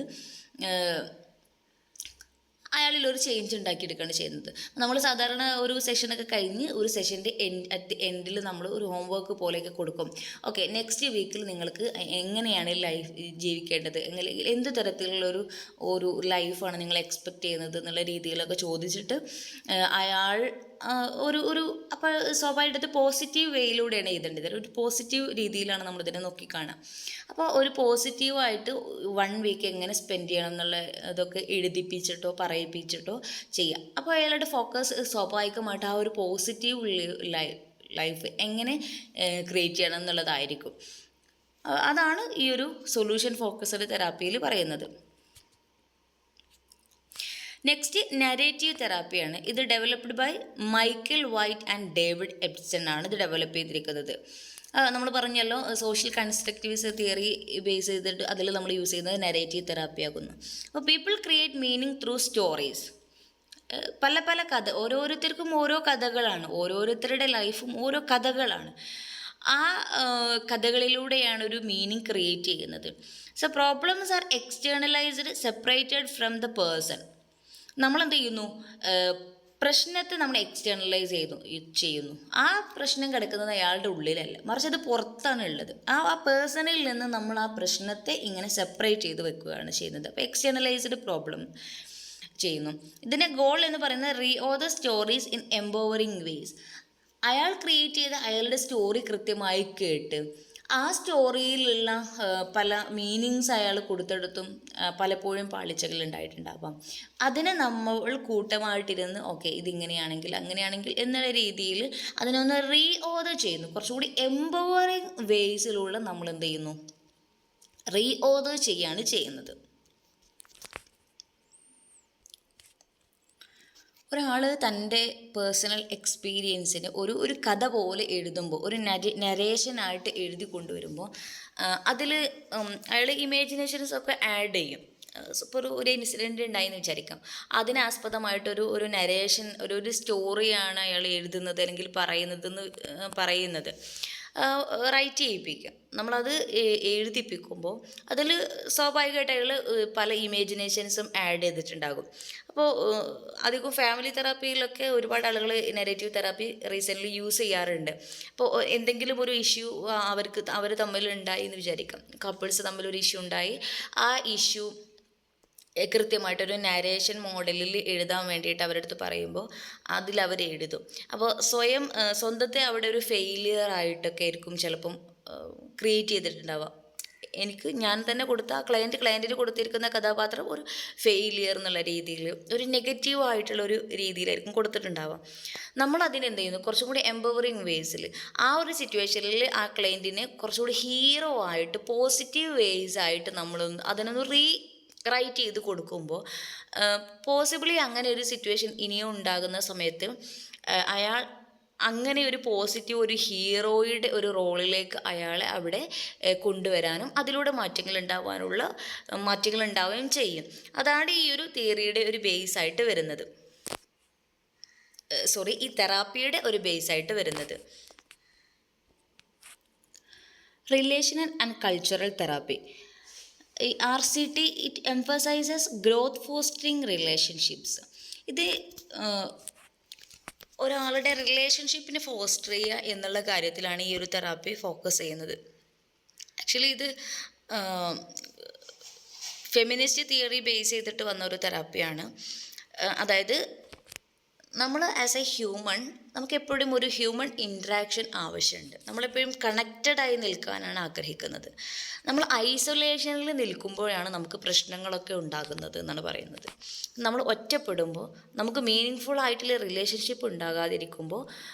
അയാളിലൊരു ചേഞ്ച് ഉണ്ടാക്കിയെടുക്കുകയാണ് ചെയ്യുന്നത്. നമ്മൾ സാധാരണ ഒരു സെഷനൊക്കെ കഴിഞ്ഞ് ഒരു സെഷൻ്റെ അറ്റ് എൻഡിൽ നമ്മൾ ഒരു ഹോംവർക്ക് പോലെയൊക്കെ കൊടുക്കും. ഓക്കെ, നെക്സ്റ്റ് വീക്കിൽ നിങ്ങൾക്ക് എങ്ങനെയാണ് ലൈഫ് ജീവിക്കേണ്ടത്, അല്ലെങ്കിൽ എന്ത് തരത്തിലുള്ളൊരു ലൈഫാണ് നിങ്ങൾ എക്സ്പെക്റ്റ് ചെയ്യുന്നത് എന്നുള്ള രീതിയിലൊക്കെ ചോദിച്ചിട്ട് അയാൾ ഒരു അപ്പോൾ സ്വാഭാവികമായിട്ട് പോസിറ്റീവ് വേയിലൂടെയാണ് എഴുതേണ്ടത്. ഒരു പോസിറ്റീവ് രീതിയിലാണ് നമ്മളിതിനെ നോക്കിക്കാണുക. അപ്പോൾ ഒരു പോസിറ്റീവായിട്ട് 1 വീക്ക് എങ്ങനെ സ്പെൻഡ് ചെയ്യണം എന്നുള്ള ഇതൊക്കെ എഴുതിപ്പിച്ചിട്ടോ പറയിപ്പിച്ചിട്ടോ ചെയ്യാം. അപ്പോൾ അയാളുടെ ഫോക്കസ് സ്വാഭാവികമായിട്ട് ആ ഒരു പോസിറ്റീവ് ലൈഫ് എങ്ങനെ ക്രിയേറ്റ് ചെയ്യണം എന്നുള്ളതായിരിക്കും. അതാണ് ഈ ഒരു സൊല്യൂഷൻ ഫോക്കസ്ഡ് തെറാപ്പിയിൽ പറയുന്നത്. നെക്സ്റ്റ് നരേറ്റീവ് തെറാപ്പിയാണ്. ഇത് developed by Michael White and David Epston ആണ് ഇത് ഡെവലപ്പ് ചെയ്തിരിക്കുന്നത്. നമ്മൾ പറഞ്ഞല്ലോ സോഷ്യൽ കൺസ്ട്രക്റ്റിവിസം തിയറി ബേസ് ചെയ്തിട്ട് അതിൽ നമ്മൾ യൂസ് ചെയ്യുന്നത് നരേറ്റീവ് തെറാപ്പി ആകുന്നു. അപ്പോൾ people create meaning through stories. പല കഥ, ഓരോരുത്തർക്കും ഓരോ കഥകളാണ്, ഓരോരുത്തരുടെ ലൈഫും ഓരോ കഥകളാണ്. ആ കഥകളിലൂടെയാണ് ഒരു മീനിങ് ക്രിയേറ്റ് ചെയ്യുന്നത്. So problems are externalised separated from the person. നമ്മളെന്ത് ചെയ്യുന്നു, പ്രശ്നത്തെ നമ്മൾ എക്സ്റ്റേണലൈസ് ചെയ്യുന്നു. ആ പ്രശ്നം കിടക്കുന്നത് അയാളുടെ ഉള്ളിലല്ല, മറിച്ച് അത് പുറത്താണ് ഉള്ളത്. ആ പേഴ്സണിൽ നിന്ന് നമ്മൾ ആ പ്രശ്നത്തെ ഇങ്ങനെ സെപ്പറേറ്റ് ചെയ്ത് വെക്കുകയാണ് ചെയ്യുന്നത്. അപ്പോൾ എക്സ്റ്റേണലൈസ്ഡ് പ്രോബ്ലം ചെയ്യുന്നു. ഇതിൻ്റെ ഗോൾ എന്ന് പറയുന്നത് റീഓതർ സ്റ്റോറീസ് ഇൻ എംപവറിങ് വേസ്. അയാൾ ക്രിയേറ്റ് ചെയ്ത അയാളുടെ സ്റ്റോറി കൃത്യമായി കേട്ട് ആ സ്റ്റോറിയിലുള്ള പല മീനിങ്സ് അയാൾ കൊടുത്തെടുത്തും പലപ്പോഴും പാളിച്ചകൾ ഉണ്ടായിട്ടുണ്ടാവാം. അതിനെ നമ്മൾ കൂട്ടമായിട്ടിരുന്ന് ഓക്കെ ഇതിങ്ങനെയാണെങ്കിൽ അങ്ങനെയാണെങ്കിൽ എന്നുള്ള രീതിയിൽ അതിനൊന്ന് റീഓതർ ചെയ്യുന്നു. കുറച്ചുകൂടി എംപവറിങ് വേസിലുള്ള നമ്മൾ എന്ത് ചെയ്യുന്നു, റീഓതർ ചെയ്യാണ് ചെയ്യുന്നത്. ഒരാൾ തൻ്റെ പേഴ്സണൽ എക്സ്പീരിയൻസിന് ഒരു കഥ പോലെ എഴുതുമ്പോൾ, ഒരു നരേഷനായിട്ട് എഴുതി കൊണ്ടുവരുമ്പോൾ അതിൽ അയാൾ ഇമാജിനേഷൻസ് ഒക്കെ ആഡ് ചെയ്യും. ഇപ്പോൾ ഒരു ഇൻസിഡൻറ്റ് ഉണ്ടായെന്ന് വിചാരിക്കാം, അതിനാസ്പദമായിട്ടൊരു നരേഷൻ, ഒരു സ്റ്റോറിയാണ് അയാൾ എഴുതുന്നത് അല്ലെങ്കിൽ പറയുന്നത് റൈറ്റ് ചെയ്യിപ്പിക്കുക. നമ്മളത് എഴുതിപ്പിക്കുമ്പോൾ അതിൽ സ്വാഭാവികമായിട്ട് അയാൾ പല ഇമാജിനേഷൻസും ആഡ് ചെയ്തിട്ടുണ്ടാകും. അപ്പോൾ അധികം ഫാമിലി തെറാപ്പിയിലൊക്കെ ഒരുപാട് ആളുകൾ നെഗറ്റീവ് തെറാപ്പി റീസെൻ്റ്ലി യൂസ് ചെയ്യാറുണ്ട്. അപ്പോൾ എന്തെങ്കിലും ഒരു ഇഷ്യൂ അവർ തമ്മിലുണ്ടായി എന്ന് വിചാരിക്കാം, കപ്പിൾസ് തമ്മിലൊരു ഇഷ്യൂ ഉണ്ടായി, ആ ഇഷ്യൂ കൃത്യമായിട്ടൊരു നരേഷൻ മോഡലിൽ എഴുതാൻ വേണ്ടിയിട്ട് അവരുടെ അടുത്ത് പറയുമ്പോൾ അതിലവർ എഴുതും. അപ്പോൾ സ്വന്തത്തെ അവിടെ ഒരു ഫെയിലിയർ ആയിട്ടൊക്കെ ആയിരിക്കും ചിലപ്പം ക്രിയേറ്റ് ചെയ്തിട്ടുണ്ടാവുക. ഞാൻ തന്നെ കൊടുത്ത ആ ക്ലയൻറ്റിന് കൊടുത്തിരിക്കുന്ന കഥാപാത്രം ഒരു ഫെയിലിയർ എന്നുള്ള രീതിയിൽ ഒരു നെഗറ്റീവായിട്ടുള്ള ഒരു രീതിയിലായിരിക്കും കൊടുത്തിട്ടുണ്ടാവുക. നമ്മൾ അതിനെന്ത് ചെയ്യുന്നു, കുറച്ചും കൂടി എംപവറിങ് വേസിൽ ആ ഒരു സിറ്റുവേഷനിൽ ആ ക്ലയൻറ്റിനെ കുറച്ചുകൂടി ഹീറോ ആയിട്ട് പോസിറ്റീവ് വേസ് ആയിട്ട് നമ്മളൊന്ന് അതിനൊന്ന് റൈറ്റ് ചെയ്ത് കൊടുക്കുമ്പോൾ പോസിബിളി അങ്ങനെ ഒരു സിറ്റുവേഷൻ ഇനിയും ഉണ്ടാകുന്ന സമയത്ത് അയാൾ അങ്ങനെ ഒരു പോസിറ്റീവ് ഒരു ഹീറോയുടെ ഒരു റോളിലേക്ക് അയാളെ അവിടെ കൊണ്ടുവരാനും അതിലൂടെ മാറ്റങ്ങൾ ഉണ്ടാവുകയും ചെയ്യും. അതാണ് ഈ ഒരു തിയറിയുടെ ഒരു ബേസായിട്ട് വരുന്നത്, ഈ തെറാപ്പിയുടെ ഒരു ബേസായിട്ട് വരുന്നത്. റിലേഷണൽ ആൻഡ് കൾച്ചറൽ തെറാപ്പി, ഈ RCT it emphasises growth fostering relationships. ഇത് ഒരാളുടെ റിലേഷൻഷിപ്പിനെ ഫോസ്റ്റർ ചെയ്യുക എന്നുള്ള കാര്യത്തിലാണ് ഈ ഒരു തെറാപ്പി ഫോക്കസ് ചെയ്യുന്നത്. ആക്ച്വലി ഇത് ഫെമിനിസ്റ്റ് തിയറി ബേസ് ചെയ്തിട്ട് വന്ന ഒരു തെറാപ്പിയാണ്. അതായത് നമ്മൾ ആസ് എ ഹ്യൂമൺ നമുക്കെപ്പോഴും ഒരു ഹ്യൂമൺ ഇൻട്രാക്ഷൻ ആവശ്യമുണ്ട്. നമ്മളെപ്പോഴും കണക്റ്റഡായി നിൽക്കാനാണ് ആഗ്രഹിക്കുന്നത്. നമ്മൾ ഐസൊലേഷനിൽ നിൽക്കുമ്പോഴാണ് നമുക്ക് പ്രശ്നങ്ങളൊക്കെ ഉണ്ടാകുന്നത് എന്നാണ് പറയുന്നത്. നമ്മൾ ഒറ്റപ്പെടുമ്പോൾ നമുക്ക് മീനിങ് ഫുൾ ആയിട്ടുള്ള റിലേഷൻഷിപ്പ് ഉണ്ടാകാതിരിക്കുമ്പോൾ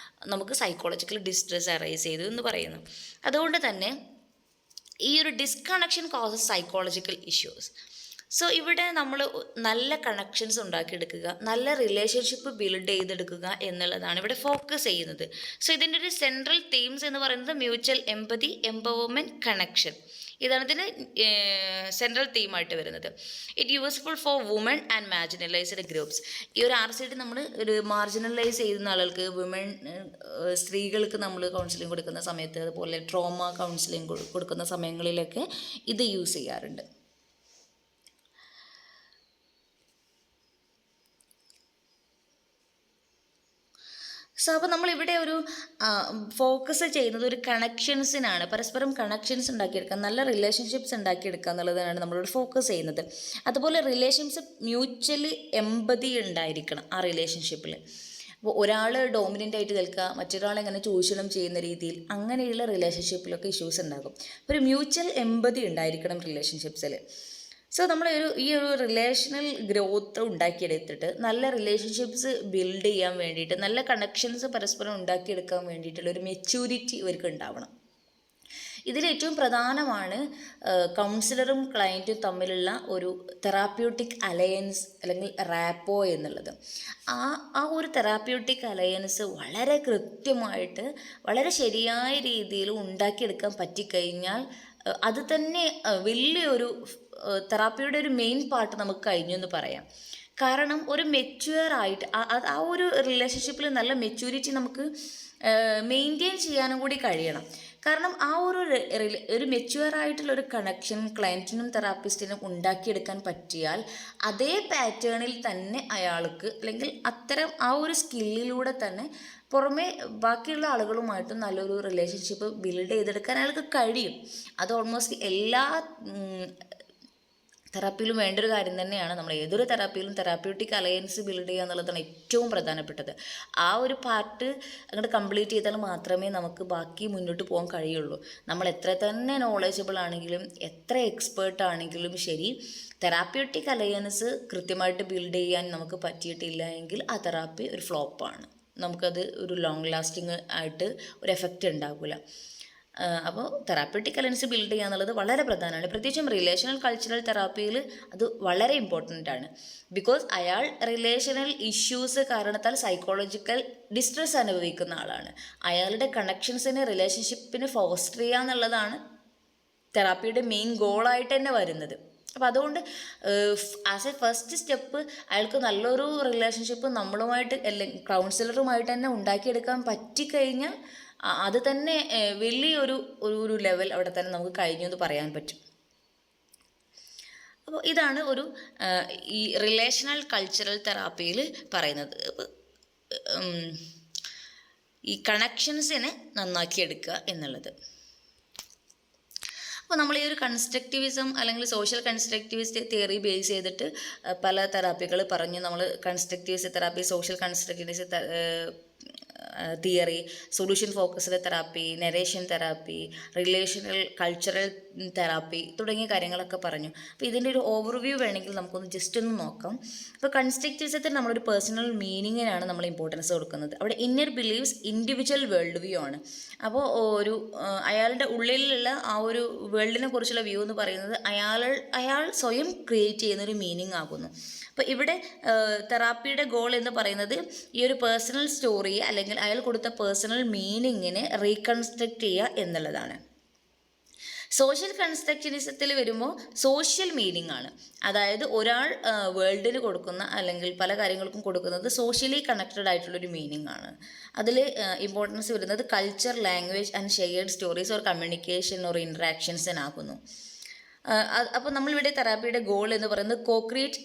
നമുക്ക് സൈക്കോളജിക്കൽ ഡിസ്ട്രെസ് അറൈസ് ചെയ്തു എന്ന് പറയുന്നു. അതുകൊണ്ട് തന്നെ ഈ ഒരു disconnection causes psychological issues. So ഇവിടെ നമ്മൾ നല്ല കണക്ഷൻസ് ഉണ്ടാക്കിയെടുക്കുക, നല്ല റിലേഷൻഷിപ്പ് ബിൽഡ് ചെയ്തെടുക്കുക എന്നുള്ളതാണ് ഇവിടെ ഫോക്കസ് ചെയ്യുന്നത്. സോ ഇതിൻ്റെ ഒരു സെൻട്രൽ തീംസ് എന്ന് പറയുന്നത് മ്യൂച്വൽ എംപതി, എംപവർമെൻറ്റ്, കണക്ഷൻ. ഇതാണ് ഇതിന് സെൻട്രൽ തീമായിട്ട് വരുന്നത്. It useful for woman and marginalised groups. ഈ ഒരു RCT നമ്മൾ ഒരു മാർജിനലൈസ് ചെയ്യുന്ന ആളുകൾക്ക്, സ്ത്രീകൾക്ക് നമ്മൾ കൗൺസിലിംഗ് കൊടുക്കുന്ന സമയത്ത്, അതുപോലെ ട്രോമ കൗൺസിലിംഗ് കൊടുക്കുന്ന സമയങ്ങളിലൊക്കെ ഇത് യൂസ് ചെയ്യാറുണ്ട്. സോ അപ്പോൾ നമ്മളിവിടെ ഒരു ഫോക്കസ് ചെയ്യുന്നത് ഒരു കണക്ഷൻസിനാണ്, പരസ്പരം കണക്ഷൻസ് ഉണ്ടാക്കിയെടുക്കുക, നല്ല റിലേഷൻഷിപ്സ് ഉണ്ടാക്കിയെടുക്കുക എന്നുള്ളതാണ് നമ്മളോട് ഫോക്കസ് ചെയ്യുന്നത്. അതുപോലെ റിലേഷൻഷിപ്പ് മ്യൂച്വലി എംപതി ഉണ്ടായിരിക്കണം ആ റിലേഷൻഷിപ്പിൽ. അപ്പോൾ ഒരാൾ ഡോമിനൻ്റ് ആയിട്ട് നിൽക്കുക, മറ്റൊരാളെങ്ങനെ ചൂഷണം ചെയ്യുന്ന രീതിയിൽ, അങ്ങനെയുള്ള റിലേഷൻഷിപ്പിലൊക്കെ ഇഷ്യൂസ് ഉണ്ടാകും. അപ്പോൾ ഒരു മ്യൂച്വൽ എംപതി ഉണ്ടായിരിക്കണം റിലേഷൻഷിപ്സിൽ. സോ നമ്മൾ ഈ ഒരു റിലേഷണൽ ഗ്രോത്ത് ഉണ്ടാക്കിയെടുത്തിട്ട് നല്ല റിലേഷൻഷിപ്സ് ബിൽഡ് ചെയ്യാൻ വേണ്ടിയിട്ട്, നല്ല കണക്ഷൻസ് പരസ്പരം ഉണ്ടാക്കിയെടുക്കാൻ വേണ്ടിയിട്ടുള്ള ഒരു മെച്യൂരിറ്റി ഇവർക്ക് ഉണ്ടാവണം. ഇതിലേറ്റവും പ്രധാനമാണ് കൗൺസിലറും ക്ലയൻറ്റും തമ്മിലുള്ള ഒരു തെറാപ്യൂട്ടിക് അലയൻസ് അല്ലെങ്കിൽ റാപ്പോ എന്നുള്ളത്. ആ ഒരു തെറാപ്യൂട്ടിക് അലയൻസ് വളരെ കൃത്യമായിട്ട് വളരെ ശരിയായ രീതിയിൽ ഉണ്ടാക്കിയെടുക്കാൻ പറ്റിക്കഴിഞ്ഞാൽ അത് തന്നെ വലിയൊരു തെറാപ്പിയുടെ ഒരു മെയിൻ പാർട്ട് നമുക്ക് കഴിഞ്ഞു എന്ന് പറയാം. കാരണം ഒരു മെച്യൂറായിട്ട് ആ ഒരു റിലേഷൻഷിപ്പിൽ നല്ല മെച്യൂരിറ്റി നമുക്ക് മെയിൻറ്റെയിൻ ചെയ്യാനും കൂടി കഴിയണം. കാരണം ആ ഒരു മെച്യൂറായിട്ടുള്ളൊരു കണക്ഷൻ ക്ലയൻറ്റിനും തെറാപ്പിസ്റ്റിനും ഉണ്ടാക്കിയെടുക്കാൻ പറ്റിയാൽ അതേ പാറ്റേണിൽ തന്നെ അയാൾക്ക്, അല്ലെങ്കിൽ അത്തരം ആ ഒരു സ്കില്ലിലൂടെ തന്നെ പുറമെ ബാക്കിയുള്ള ആളുകളുമായിട്ടും നല്ലൊരു റിലേഷൻഷിപ്പ് ബിൽഡ് ചെയ്തെടുക്കാൻ അയാൾക്ക് കഴിയും. അത് ഓൾമോസ്റ്റ് എല്ലാ തെറാപ്പിയിലും വേണ്ടൊരു കാര്യം തന്നെയാണ്. നമ്മൾ ഏതൊരു തെറാപ്പിയിലും തെറാപ്യൂട്ടിക് അലയൻസ് ബിൽഡ് ചെയ്യുക എന്നുള്ളതാണ് ഏറ്റവും പ്രധാനപ്പെട്ടത്. ആ ഒരു പാർട്ട് അങ്ങോട്ട് കംപ്ലീറ്റ് ചെയ്താൽ മാത്രമേ നമുക്ക് ബാക്കി മുന്നോട്ട് പോകാൻ കഴിയുള്ളൂ. നമ്മൾ എത്ര തന്നെ നോളജബിൾ ആണെങ്കിലും എത്ര എക്സ്പേർട്ട് ആണെങ്കിലും ശരി, തെറാപ്യൂട്ടിക് അലയൻസ് കൃത്യമായിട്ട് ബിൽഡ് ചെയ്യാൻ നമുക്ക് പറ്റിയിട്ടില്ല എങ്കിൽ ആ തെറാപ്പി ഒരു ഫ്ലോപ്പാണ്. നമുക്കത് ഒരു ലോങ് ലാസ്റ്റിംഗ് ആയിട്ട് ഒരു എഫക്റ്റ് ഉണ്ടാകില്ല. അപ്പോൾ തെറാപ്യൂട്ടിക് അലയൻസ് ബിൽഡ് ചെയ്യുക എന്നുള്ളത് വളരെ പ്രധാനമാണ്. പ്രത്യേകിച്ചും റിലേഷണൽ കൾച്ചറൽ തെറാപ്പിയിൽ അത് വളരെ ഇമ്പോർട്ടൻ്റ് ആണ്. ബിക്കോസ് അയാൾ റിലേഷണൽ ഇഷ്യൂസ് കാരണത്താൽ സൈക്കോളജിക്കൽ ഡിസ്ട്രെസ് അനുഭവിക്കുന്ന ആളാണ്. അയാളുടെ കണക്ഷൻസിനെ, റിലേഷൻഷിപ്പിന് ഫോസ്റ്റർ ചെയ്യുക എന്നുള്ളതാണ് തെറാപ്പിയുടെ മെയിൻ ഗോളായിട്ട് തന്നെ വരുന്നത്. അപ്പോൾ അതുകൊണ്ട് ആസ് എ ഫസ്റ്റ് സ്റ്റെപ്പ് അയാൾക്ക് നല്ലൊരു റിലേഷൻഷിപ്പ് നമ്മളുമായിട്ട് അല്ലെങ്കിൽ കൗൺസിലറുമായിട്ട് തന്നെ ഉണ്ടാക്കിയെടുക്കാൻ പറ്റിക്കഴിഞ്ഞാൽ അത് തന്നെ വലിയൊരു ലെവൽ അവിടെ തന്നെ നമുക്ക് കഴിഞ്ഞു എന്ന് പറയാൻ പറ്റും. അപ്പോൾ ഇതാണ് ഈ റിലേഷണൽ കൾച്ചറൽ തെറാപ്പിയിൽ പറയുന്നത്. ഈ കണക്ഷൻസിനെ നന്നാക്കിയെടുക്കുക എന്നുള്ളത്. അപ്പോൾ നമ്മൾ ഈ ഒരു കൺസ്ട്രക്റ്റിവിസം അല്ലെങ്കിൽ സോഷ്യൽ കൺസ്ട്രക്റ്റിവിസ്റ്റ് തിയറി ബേസ് ചെയ്തിട്ട് പല തെറാപ്പികൾ പറഞ്ഞു. നമ്മൾ constructivist therapy, social constructivist theory, solution focused therapy, narration therapy, relational cultural therapy തുടങ്ങിയ കാര്യങ്ങളൊക്കെ പറഞ്ഞു. അപ്പോൾ ഇതിൻ്റെ ഒരു ഓവർവ്യൂ വേണമെങ്കിൽ നമുക്കൊന്ന് ജസ്റ്റ് ഒന്ന് നോക്കാം. അപ്പോൾ കൺസ്ട്രക്റ്റിവിസത്തിൽ നമ്മളൊരു പേഴ്സണൽ മീനിങ്ങിനാണ് നമ്മൾ ഇമ്പോർട്ടൻസ് കൊടുക്കുന്നത്. അവിടെ inner believes individual world view ആണ്. അപ്പോൾ ഒരു അയാളുടെ ഉള്ളിലുള്ള ആ ഒരു വേൾഡിനെ കുറിച്ചുള്ള വ്യൂ എന്ന് പറയുന്നത് അയാൾ സ്വയം ക്രിയേറ്റ് ചെയ്യുന്നൊരു മീനിങ് ആകുന്നു. അപ്പോൾ ഇവിടെ തെറാപ്പിയുടെ ഗോൾ എന്ന് പറയുന്നത് ഈ ഒരു പേഴ്സണൽ സ്റ്റോറിയെ അല്ലെങ്കിൽ അയാൾ കൊടുത്ത പേഴ്സണൽ മീനിങ്ങിനെ റീകൺസ്ട്രക്റ്റ് ചെയ്യുക എന്നുള്ളതാണ്. സോഷ്യൽ കൺസ്ട്രക്ഷനിസത്തിൽ വരുമ്പോൾ സോഷ്യൽ മീനിങ് ആണ്. അതായത് ഒരാൾ വേൾഡിന് കൊടുക്കുന്ന അല്ലെങ്കിൽ പല കാര്യങ്ങൾക്കും കൊടുക്കുന്നത് സോഷ്യലി കണക്റ്റഡ് ആയിട്ടുള്ളൊരു മീനിങ് ആണ്. അതിൽ ഇമ്പോർട്ടൻസ് വരുന്നത് culture, language and shared stories or communication or ഇൻട്രാക്ഷൻസിനാകുന്നു. അപ്പോൾ നമ്മളിവിടെ തെറാപ്പിയുടെ ഗോൾ എന്ന് പറയുന്നത് കോക്രിയേറ്റ്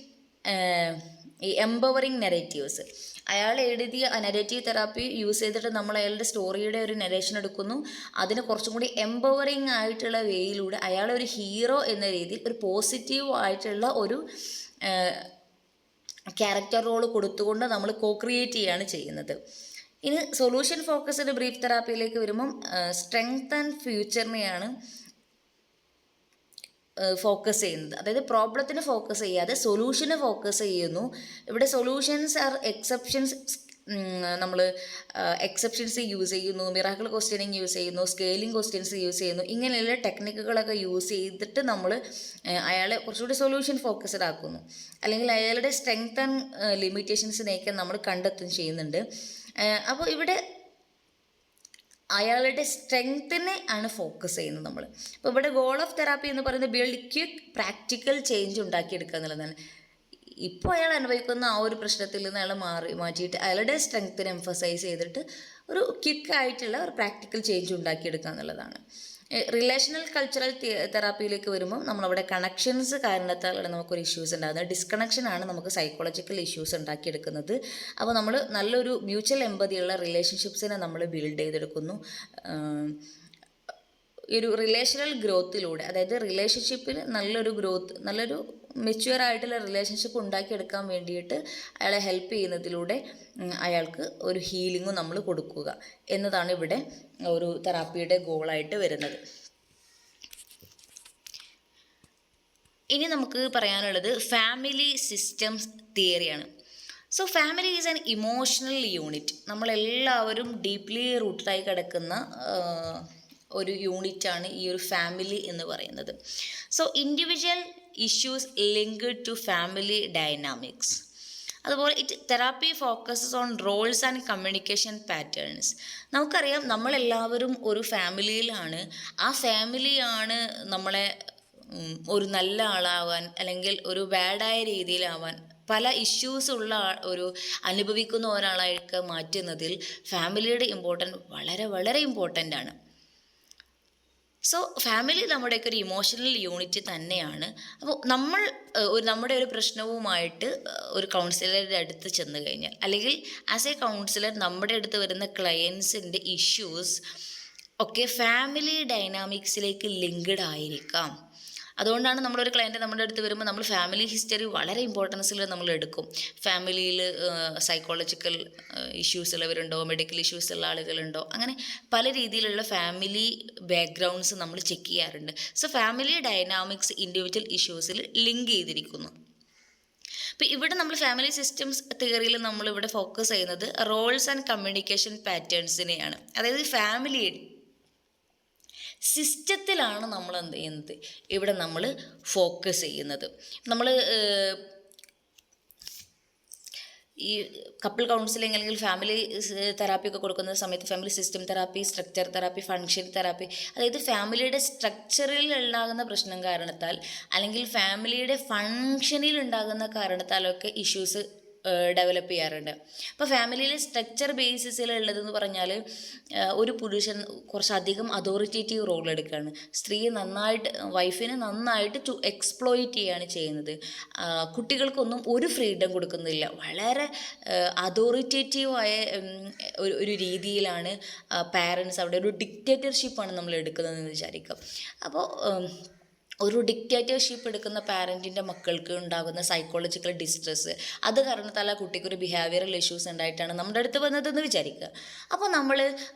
ഈ എംപവറിങ് നെറേറ്റീവ്സ്. അയാൾ എഴുതിയ നെറേറ്റീവ് തെറാപ്പി യൂസ് ചെയ്തിട്ട് നമ്മൾ അയാളുടെ സ്റ്റോറിയുടെ ഒരു നരേഷൻ എടുക്കുന്നു. അതിന് കുറച്ചും കൂടി എംപവറിങ് ആയിട്ടുള്ള വേയിലൂടെ അയാളെ ഒരു ഹീറോ എന്ന രീതിയിൽ ഒരു പോസിറ്റീവ് ആയിട്ടുള്ള ഒരു ക്യാരക്ടർ റോൾ കൊടുത്തുകൊണ്ട് നമ്മൾ കോക്രിയേറ്റ് ചെയ്യുകയാണ് ചെയ്യുന്നത്. ഇനി സൊല്യൂഷൻ ഫോക്കസ്ഡ് ബ്രീഫ് തെറാപ്പിയിലേക്ക് വരുമ്പം സ്ട്രെങ്ത് ആൻഡ് ഫ്യൂച്ചറിനെയാണ് ഫോക്കസ് ചെയ്യുന്നത്. അതായത് പ്രോബ്ലത്തിന് ഫോക്കസ് ചെയ്യാതെ സൊല്യൂഷന് ഫോക്കസ് ചെയ്യുന്നു. ഇവിടെ സൊല്യൂഷൻസ് ആർ എക്സെപ്ഷൻസ്. നമ്മൾ എക്സെപ്ഷൻസ് യൂസ് ചെയ്യുന്നു, മിറാക്കിൾ ക്വസ്റ്റ്യനിങ് യൂസ് ചെയ്യുന്നു, സ്കെയിലിംഗ് ക്വസ്റ്റ്യൻസ് യൂസ് ചെയ്യുന്നു. ഇങ്ങനെയുള്ള ടെക്നിക്കുകളൊക്കെ യൂസ് ചെയ്തിട്ട് നമ്മൾ അയാളെ കുറച്ചുകൂടി സൊല്യൂഷൻ ഫോക്കസ്ഡ് ആക്കുന്നു. അല്ലെങ്കിൽ അയാളുടെ സ്ട്രെങ്ത് ആൻഡ് ലിമിറ്റേഷൻസിനെയൊക്കെ നമ്മൾ കണ്ടെത്തുകയും ചെയ്യുന്നുണ്ട്. അപ്പോൾ ഇവിടെ അയാളുടെ സ്ട്രെങ്ത്തിനെ ആണ് ഫോക്കസ് ചെയ്യുന്നത് നമ്മൾ. അപ്പോൾ ഇവിടെ ഗോൾ ഓഫ് തെറാപ്പി എന്ന് പറയുന്നത് ബിൽഡ് ക്വിക്ക് പ്രാക്ടിക്കൽ ചേഞ്ച് ഉണ്ടാക്കിയെടുക്കുക എന്നുള്ളതാണ്. ഇപ്പോൾ അയാൾ അനുഭവിക്കുന്ന ആ ഒരു പ്രശ്നത്തിൽ നിന്ന് അയാൾ മാറ്റിയിട്ട് അയാളുടെ സ്ട്രെങ്ത്തിനെ എംഫസൈസ് ചെയ്തിട്ട് ഒരു ക്വിക്കായിട്ടുള്ള ഒരു പ്രാക്ടിക്കൽ ചേഞ്ച് ഉണ്ടാക്കിയെടുക്കുക എന്നുള്ളതാണ്. റിലേഷണൽ കൾച്ചറൽ തെറാപ്പിയിലേക്ക് വരുമ്പോൾ നമ്മളവിടെ കണക്ഷൻസ് കാരണത്താലാണ് നമുക്കൊരു ഇഷ്യൂസ് ഉണ്ടാകുന്നത്. ഡിസ്കണക്ഷനാണ് നമുക്ക് സൈക്കോളജിക്കൽ ഇഷ്യൂസ് ഉണ്ടാക്കിയെടുക്കുന്നത്. അപ്പോൾ നമ്മൾ നല്ലൊരു മ്യൂച്വൽ എമ്പതിയുള്ള റിലേഷൻഷിപ്സിനെ നമ്മൾ ബിൽഡ് ചെയ്തെടുക്കുന്നു. ഈ ഒരു റിലേഷണൽ ഗ്രോത്തിലൂടെ, അതായത് റിലേഷൻഷിപ്പിൽ നല്ലൊരു മെച്യൂർ ആയിട്ടുള്ള റിലേഷൻഷിപ്പ് ഉണ്ടാക്കിയെടുക്കാൻ വേണ്ടിയിട്ട് അയാളെ ഹെൽപ്പ് ചെയ്യുന്നതിലൂടെ അയാൾക്ക് ഒരു ഹീലിംഗ് നമ്മൾ കൊടുക്കുക എന്നതാണ് ഇവിടെ ഒരു തെറാപ്പിയുടെ ഗോളായിട്ട് വരുന്നത്. ഇനി നമുക്ക് പറയാനുള്ളത് ഫാമിലി സിസ്റ്റംസ് തിയറിയാണ്. So family is an emotional unit. നമ്മളെല്ലാവരും ഡീപ്ലി റൂട്ടഡായി കിടക്കുന്ന ഒരു യൂണിറ്റാണ് ഈ ഒരു ഫാമിലി എന്ന് പറയുന്നത്. So individual issues linked to family dynamics. അതുപോലെ therapy focuses on roles and communication patterns. നമുക്കറിയാം നമ്മളെല്ലാവരും ഒരു ഫാമിലിയിലാണ്. ആ ഫാമിലിയാണ് നമ്മളെ ഒരു നല്ല ആളാവാൻ അല്ലെങ്കിൽ ഒരു ബാഡായ രീതിയിലാവാൻ, പല ഇഷ്യൂസ് ഉള്ള ഒരു അനുഭവിക്കുന്ന ഒരാളായിട്ട് മാറ്റുന്നതിൽ ഫാമിലിയുടെ വളരെ വളരെ ഇമ്പോർട്ടൻ്റ് ആണ്. സോ ഫാമിലി നമ്മുടെയൊക്കെ ഒരു ഇമോഷണൽ യൂണിറ്റ് തന്നെയാണ്. അപ്പോൾ നമ്മൾ നമ്മുടെ ഒരു പ്രശ്നവുമായിട്ട് ഒരു കൗൺസിലറുടെ അടുത്ത് ചെന്ന് കഴിഞ്ഞാൽ, അല്ലെങ്കിൽ ആസ് എ കൗൺസിലർ നമ്മുടെ അടുത്ത് വരുന്ന ക്ലയൻസിൻ്റെ ഇഷ്യൂസ് ഒക്കെ ഫാമിലി ഡൈനാമിക്സിലേക്ക് ലിങ്ക്ഡ് ആയിരിക്കാം. അതുകൊണ്ടാണ് നമ്മളൊരു ക്ലയൻറ്റ് നമ്മുടെ അടുത്ത് വരുമ്പോൾ നമ്മൾ ഫാമിലി ഹിസ്റ്ററി വളരെ ഇമ്പോർട്ടൻസിൽ നമ്മൾ എടുക്കും. ഫാമിലിയിൽ സൈക്കോളജിക്കൽ ഇഷ്യൂസ് ഉള്ളവരുണ്ടോ, മെഡിക്കൽ ഇഷ്യൂസ് ഉള്ള ആളുകളുണ്ടോ, അങ്ങനെ പല രീതിയിലുള്ള ഫാമിലി ബാക്ക്ഗ്രൗണ്ട്സ് നമ്മൾ ചെക്ക് ചെയ്യാറുണ്ട്. സോ ഫാമിലി ഡൈനാമിക്സ് ഇൻഡിവിജ്വൽ ഇഷ്യൂസിൽ ലിങ്ക് ചെയ്തിരിക്കുന്നു. അപ്പോൾ ഇവിടെ നമ്മൾ ഫാമിലി സിസ്റ്റംസ് തിയറിയിൽ നമ്മളിവിടെ ഫോക്കസ് ചെയ്യുന്നത് റോൾസ് ആൻഡ് കമ്മ്യൂണിക്കേഷൻ പാറ്റേൺസിനെയാണ്. അതായത് ഫാമിലി സിസ്റ്റത്തിലാണ് നമ്മൾ എന്ത് ചെയ്യുന്നത്, ഇവിടെ നമ്മൾ ഫോക്കസ് ചെയ്യുന്നത്. നമ്മൾ ഈ കപ്പിൾ കൗൺസിലിംഗ് അല്ലെങ്കിൽ ഫാമിലി തെറാപ്പി ഒക്കെ കൊടുക്കുന്ന സമയത്ത് family system therapy, structure therapy, function therapy, അതായത് ഫാമിലിയുടെ സ്ട്രക്ചറിൽ ഉണ്ടാകുന്ന പ്രശ്നം കാരണത്താൽ അല്ലെങ്കിൽ ഫാമിലിയുടെ ഫങ്ഷനിൽ ഉണ്ടാകുന്ന കാരണത്താലൊക്കെ ഇഷ്യൂസ് ഡെവലപ്പ് ചെയ്യാറുണ്ട്. അപ്പോൾ ഫാമിലിയിലെ സ്ട്രക്ചർ ബേസിസിലുള്ളതെന്ന് പറഞ്ഞാൽ ഒരു പുരുഷൻ കുറച്ചധികം അതോറിറ്റേറ്റീവ് റോൾ എടുക്കുകയാണ്. വൈഫിനെ നന്നായിട്ട് എക്സ്പ്ലോയിറ്റ് ചെയ്യുകയാണ് ചെയ്യുന്നത്. കുട്ടികൾക്കൊന്നും ഒരു ഫ്രീഡം കൊടുക്കുന്നില്ല. വളരെ അതോറിറ്റേറ്റീവായ ഒരു രീതിയിലാണ് പാരൻസ്, അവിടെ ഒരു ഡിക്റ്റേറ്റർഷിപ്പാണ് നമ്മൾ എടുക്കുന്നതെന്ന് വിചാരിക്കാം. അപ്പോൾ ഒരു ഡിക്റ്റേറ്റർഷിപ്പ് എടുക്കുന്ന പാരൻറ്റിൻ്റെ മക്കൾക്ക് ഉണ്ടാകുന്ന സൈക്കോളജിക്കൽ ഡിസ്ട്രെസ്, അത് കാരണത്താൽ ആ കുട്ടിക്ക് ഒരു ബിഹേവിയറൽ ഇഷ്യൂസ് ഉണ്ടായിട്ടാണ് നമ്മുടെ അടുത്ത് വന്നതെന്ന് വിചാരിക്കുക. അപ്പോൾ നമ്മൾ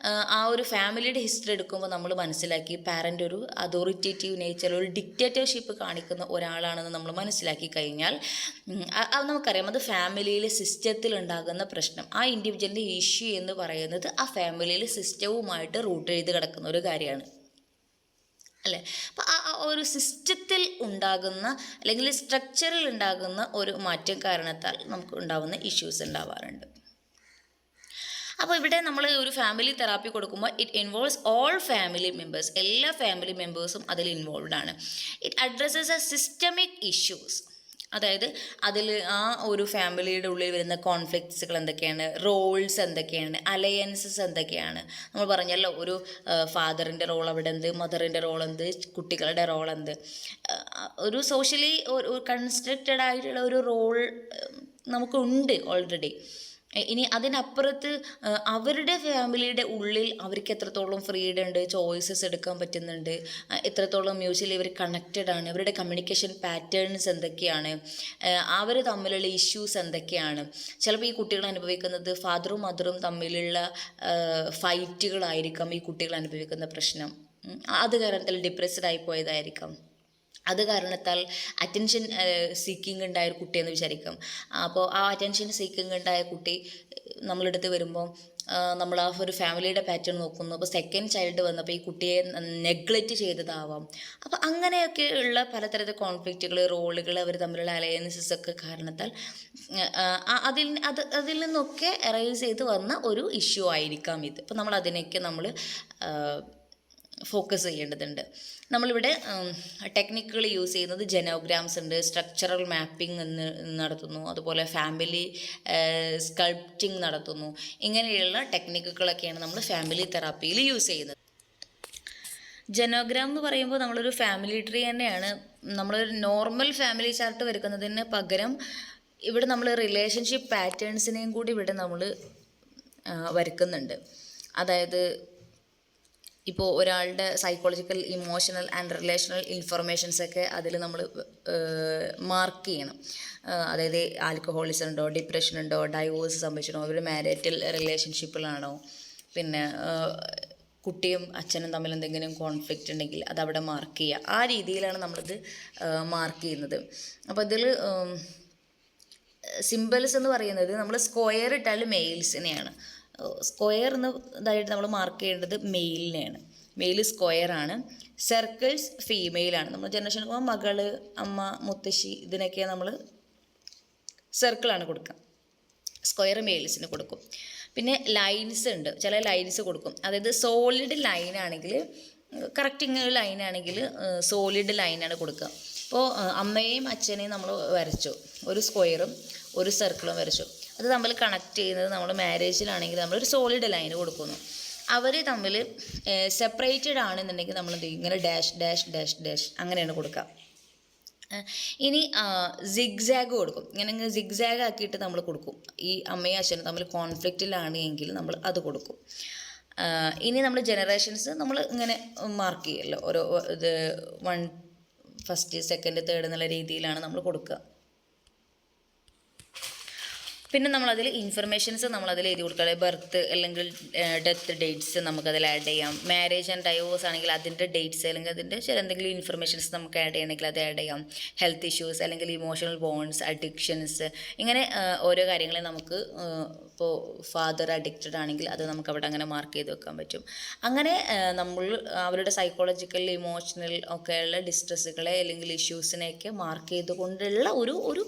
ആ ഒരു ഫാമിലിയുടെ ഹിസ്റ്ററി എടുക്കുമ്പോൾ നമ്മൾ മനസ്സിലാക്കി പാരൻ്റ് ഒരു അതോറിറ്റേറ്റീവ് നേച്ചർ, ഒരു ഡിക്റ്റേറ്റർഷിപ്പ് കാണിക്കുന്ന ഒരാളാണെന്ന് നമ്മൾ മനസ്സിലാക്കി കഴിഞ്ഞാൽ നമുക്കറിയാം അത് ഫാമിലിയിലെ സിസ്റ്റത്തിൽ ഉണ്ടാകുന്ന പ്രശ്നം, ആ ഇൻഡിവിജ്വലിൻ്റെ ഇഷ്യൂ എന്ന് പറയുന്നത് ആ ഫാമിലിയിലെ സിസ്റ്റവുമായിട്ട് റൂട്ട് ചെയ്ത് കിടക്കുന്ന ഒരു കാര്യമാണ് അല്ലേ. അപ്പം ആ ഒരു സിസ്റ്റത്തിൽ ഉണ്ടാകുന്ന അല്ലെങ്കിൽ സ്ട്രക്ചറിൽ ഉണ്ടാകുന്ന ഒരു മാറ്റം കാരണത്താൽ നമുക്ക് ഉണ്ടാകുന്ന ഇഷ്യൂസ് ഉണ്ടാവാറുണ്ട്. അപ്പോൾ ഇവിടെ നമ്മൾ ഒരു ഫാമിലി തെറാപ്പി കൊടുക്കുമ്പോൾ it involves all family members, എല്ലാ ഫാമിലി മെമ്പേഴ്സും അതിൽ ഇൻവോൾവ്ഡ് ആണ്. It addresses A systemic issues, അതായത് അതിൽ ആ ഒരു ഫാമിലിയുടെ ഉള്ളിൽ വരുന്ന കോൺഫ്ലിക്ട്സുകൾ എന്തൊക്കെയാണ്, റോൾസ് എന്തൊക്കെയാണ്, അലയൻസസ് എന്തൊക്കെയാണ്. നമ്മൾ പറഞ്ഞല്ലോ ഒരു ഫാദറിൻ്റെ റോൾ അവിടെ എന്ത്, മദറിൻ്റെ റോൾ എന്ത്, കുട്ടികളുടെ റോൾ എന്ത്, ഒരു സോഷ്യലി ഒരു കൺസ്ട്രക്റ്റഡ് ആയിട്ടുള്ള ഒരു റോൾ നമുക്കുണ്ട് ഓൾറെഡി. ഇനി അതിനപ്പുറത്ത് അവരുടെ ഫാമിലിയുടെ ഉള്ളിൽ അവർക്ക് എത്രത്തോളം ഫ്രീഡം ഉണ്ട്, ചോയ്സസ് എടുക്കാൻ പറ്റുന്നുണ്ട്, എത്രത്തോളം മ്യൂച്വലി ഇവർ കണക്റ്റഡ് ആണ്, അവരുടെ കമ്മ്യൂണിക്കേഷൻ പാറ്റേൺസ് എന്തൊക്കെയാണ്, അവർ തമ്മിലുള്ള ഇഷ്യൂസ് എന്തൊക്കെയാണ്. ചിലപ്പോൾ ഈ കുട്ടികൾ അനുഭവിക്കുന്നത് ഫാദറും മദറും തമ്മിലുള്ള ഫൈറ്റുകളായിരിക്കാം ഈ കുട്ടികൾ അനുഭവിക്കുന്ന പ്രശ്നം. അത് കാരണത്തിൽ ഡിപ്രസ്ഡ് ആയി പോയതായിരിക്കാം. അത് കാരണത്താൽ അറ്റൻഷൻ സീക്കിങ് ഉണ്ടായ ഒരു കുട്ടിയെന്ന് വിചാരിക്കാം. അപ്പോൾ ആ അറ്റൻഷൻ സീക്കിങ് ഉണ്ടായ കുട്ടി നമ്മളെടുത്ത് വരുമ്പോൾ നമ്മൾ ആ ഒരു ഫാമിലിയുടെ പാറ്റേൺ നോക്കുന്നു. അപ്പോൾ സെക്കൻഡ് ചൈൽഡ് വന്നപ്പോൾ ഈ കുട്ടിയെ നെഗ്ലക്റ്റ് ചെയ്തതാവാം. അപ്പോൾ അങ്ങനെയൊക്കെ ഉള്ള പലതരത്തിൽ കോൺഫ്ലിക്റ്റുകൾ, റോളുകൾ, അവർ തമ്മിലുള്ള അലയൻസസ് ഒക്കെ കാരണത്താൽ അതിൽ നിന്നൊക്കെ എറൈസ് ചെയ്ത് വന്ന ഒരു ഇഷ്യൂ ആയിരിക്കാം ഇത്. അപ്പോൾ നമ്മൾ അതിനൊക്കെ നമ്മൾ ഫോക്കസ് ചെയ്യേണ്ടതുണ്ട്. നമ്മളിവിടെ ടെക്നിക്കുകൾ യൂസ് ചെയ്യുന്നത് ജെനോഗ്രാംസ് ഉണ്ട്, സ്ട്രക്ചറൽ മാപ്പിംഗ് നടത്തുന്നു, അതുപോലെ ഫാമിലി സ്കൾപ്റ്റിംഗ് നടത്തുന്നു. ഇങ്ങനെയുള്ള ടെക്നിക്കുകളൊക്കെയാണ് നമ്മൾ ഫാമിലി തെറാപ്പിയിൽ യൂസ് ചെയ്യുന്നത്. ജെനോഗ്രാം എന്ന് പറയുമ്പോൾ നമ്മളൊരു ഫാമിലി ട്രീ തന്നെയാണ്. നമ്മളൊരു നോർമൽ ഫാമിലി ചാർട്ട് വരയ്ക്കുന്നതിന് പകരം ഇവിടെ നമ്മൾ റിലേഷൻഷിപ്പ് പാറ്റേൺസിനെയും കൂടി ഇവിടെ നമ്മൾ വരയ്ക്കുന്നുണ്ട്. അതായത് ഇപ്പോൾ ഒരാളുടെ സൈക്കോളജിക്കൽ, ഇമോഷണൽ ആൻഡ് റിലേഷണൽ ഇൻഫർമേഷൻസൊക്കെ അതിൽ നമ്മൾ മാർക്ക് ചെയ്യണം. അതായത് ആൽക്കഹോളിസം ഉണ്ടോ, ഡിപ്രഷൻ ഉണ്ടോ, ഡൈവോഴ്സ് സംഭവിച്ചിട്ടുണ്ടോ, അവർ മാരിറ്റൽ റിലേഷൻഷിപ്പിലാണോ, പിന്നെ കുട്ടിയും അച്ഛനും തമ്മിൽ എന്തെങ്കിലും കോൺഫ്ലിക്റ്റ് ഉണ്ടെങ്കിൽ അതവിടെ മാർക്ക് ചെയ്യുക. ആ രീതിയിലാണ് നമ്മളിത് മാർക്ക് ചെയ്യുന്നത്. അപ്പോൾ ഇതിൽ സിംബൽസ് എന്ന് പറയുന്നത് നമ്മൾ സ്ക്വയർ ഇട്ടാൽ മെയിൽസിനെയാണ്. സ്ക്വയർ ഇതായിട്ട് നമ്മൾ മാർക്ക് ചെയ്യേണ്ടത് മെയിലിനെയാണ്. മെയിൽ സ്ക്വയറാണ്. സർക്കിൾസ് ഫീമെയിലാണ്. നമ്മൾ ജനറേഷൻ മകള്, അമ്മ, മുത്തശ്ശി, ഇതിനൊക്കെ നമ്മൾ സർക്കിളാണ് കൊടുക്കുക. സ്ക്വയർ മെയിൽസിന് കൊടുക്കും. പിന്നെ ലൈൻസ് ഉണ്ട്, ചില ലൈൻസ് കൊടുക്കും. അതായത് സോളിഡ് ലൈനാണെങ്കിൽ, കറക്റ്റിങ് ലൈനാണെങ്കിൽ സോളിഡ് ലൈനാണ് കൊടുക്കുക. ഇപ്പോൾ അമ്മയെയും അച്ഛനെയും നമ്മൾ വരച്ചു, ഒരു സ്ക്വയറും ഒരു സർക്കിളും വരച്ചു. അത് തമ്മിൽ കണക്ട് ചെയ്യുന്നത് നമ്മൾ മാരേജിലാണെങ്കിൽ നമ്മളൊരു സോളിഡ് ലൈൻ കൊടുക്കുന്നു. അവർ തമ്മിൽ സെപ്പറേറ്റഡ് ആണെന്നുണ്ടെങ്കിൽ നമ്മൾ ഇങ്ങനെ ഡാഷ് ഡാഷ് ഡാഷ് ഡാഷ് അങ്ങനെയാണ് കൊടുക്കുക. ഇനി സിഗ്സാഗ് കൊടുക്കും. ഇങ്ങനെ സിഗ്സാഗ് ആക്കിയിട്ട് നമ്മൾ കൊടുക്കും. ഈ അമ്മയും അച്ഛനും തമ്മിൽ കോൺഫ്ലിക്റ്റിലാണ് എങ്കിൽ നമ്മൾ അത് കൊടുക്കും. ഇനി നമ്മൾ ജനറേഷൻസ് നമ്മൾ ഇങ്ങനെ മാർക്ക് ചെയ്യുമല്ലോ, ഓരോ ഇത് 1 ഫസ്റ്റ് സെക്കൻഡ് തേർഡ് എന്നുള്ള രീതിയിലാണ് നമ്മൾ കൊടുക്കുക. പിന്നെ നമ്മളതിൽ ഇൻഫർമേഷൻസ് നമ്മളതിൽ എഴുതി കൊടുക്കുക. ബർത്ത് അല്ലെങ്കിൽ ഡെത്ത് ഡേറ്റ്സ് നമുക്കതിൽ ആഡ് ചെയ്യാം. മാരേജ് ആൻഡ് ഡൈവോഴ്സ് ആണെങ്കിൽ അതിൻ്റെ ഡേറ്റ്സ് അല്ലെങ്കിൽ അതിൻ്റെ ചില എന്തെങ്കിലും ഇൻഫർമേഷൻസ് നമുക്ക് ആഡ് ചെയ്യണമെങ്കിൽ അത് ആഡ് ചെയ്യാം. ഹെൽത്ത് ഇഷ്യൂസ് അല്ലെങ്കിൽ ഇമോഷണൽ ബോൺസ്, അഡിക്ഷൻസ്, ഇങ്ങനെ ഓരോ കാര്യങ്ങളെ നമുക്ക് ഇപ്പോൾ ഫാദർ അഡിക്റ്റഡ് ആണെങ്കിൽ അത് നമുക്ക് അവിടെ അങ്ങനെ മാർക്ക് ചെയ്ത് വെക്കാൻ പറ്റും. അങ്ങനെ നമ്മൾ അവരുടെ സൈക്കോളജിക്കൽ, ഇമോഷണൽ ഒക്കെയുള്ള ഡിസ്ട്രെസ്സുകളെ അല്ലെങ്കിൽ ഇഷ്യൂസിനെയൊക്കെ മാർക്ക് ചെയ്തുകൊണ്ടുള്ള ഒരു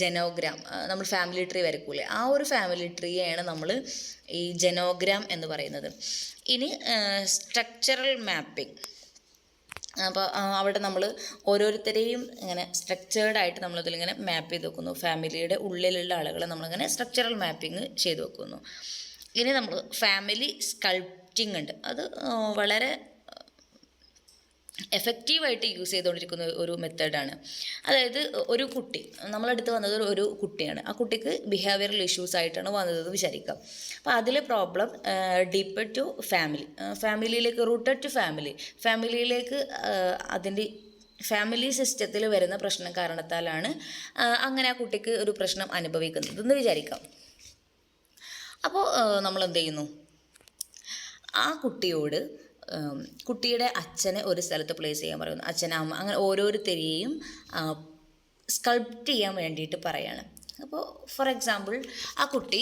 ജെനോഗ്രാം നമ്മൾ ഫാമിലി ട്രീ വരക്കൂലേ, ആ ഒരു ഫാമിലി ട്രീയാണ് നമ്മൾ ഈ ജെനോഗ്രാം എന്ന് പറയുന്നത്. ഇനി സ്ട്രക്ചറൽ മാപ്പിംഗ്. അപ്പോൾ അവിടെ നമ്മൾ ഓരോരുത്തരെയും ഇങ്ങനെ സ്ട്രക്ചേർഡായിട്ട് നമ്മളിതിലിങ്ങനെ മാപ്പ് ചെയ്ത് വെക്കുന്നു. ഫാമിലിയുടെ ഉള്ളിലുള്ള ആളുകളെ നമ്മളിങ്ങനെ സ്ട്രക്ചറൽ മാപ്പിംഗ് ചെയ്ത് വെക്കുന്നു. ഇനി നമ്മൾ ഫാമിലി സ്കൾപ്റ്റിംഗ് ഉണ്ട്. അത് വളരെ എഫക്റ്റീവായിട്ട് യൂസ് ചെയ്തുകൊണ്ടിരിക്കുന്ന ഒരു മെത്തേഡാണ്. അതായത് ഒരു കുട്ടി നമ്മളടുത്ത് വന്നത് ഒരു കുട്ടിയാണ്. ആ കുട്ടിക്ക് ബിഹേവിയറൽ ഇഷ്യൂസ് ആയിട്ടാണ് വന്നതെന്ന് വിചാരിക്കാം. അപ്പോൾ അതിലെ പ്രോബ്ലം ഡീപ്പർ ടു ഫാമിലിയിലേക്ക്, റൂട്ടഡ് ടു ഫാമിലിയിലേക്ക് അതിൻ്റെ ഫാമിലി സിസ്റ്റത്തിൽ വരുന്ന പ്രശ്നം കാരണത്താലാണ് അങ്ങനെ ആ കുട്ടിക്ക് ഒരു പ്രശ്നം അനുഭവിക്കുന്നതെന്ന് വിചാരിക്കാം. അപ്പോൾ നമ്മൾ എന്ത് ചെയ്യുന്നു, ആ കുട്ടിയോട് കുട്ടിയുടെ അച്ഛനെ ഒരു സ്ഥലത്ത് പ്ലേസ് ചെയ്യാൻ പറയുന്നു. അച്ഛൻ, അമ്മ, അങ്ങനെ ഓരോരുത്തരെയും സ്കൾപ്റ്റ് ചെയ്യാൻ വേണ്ടിയിട്ട് പറയാണ്. അപ്പോൾ ഫോർ എക്സാമ്പിൾ, ആ കുട്ടി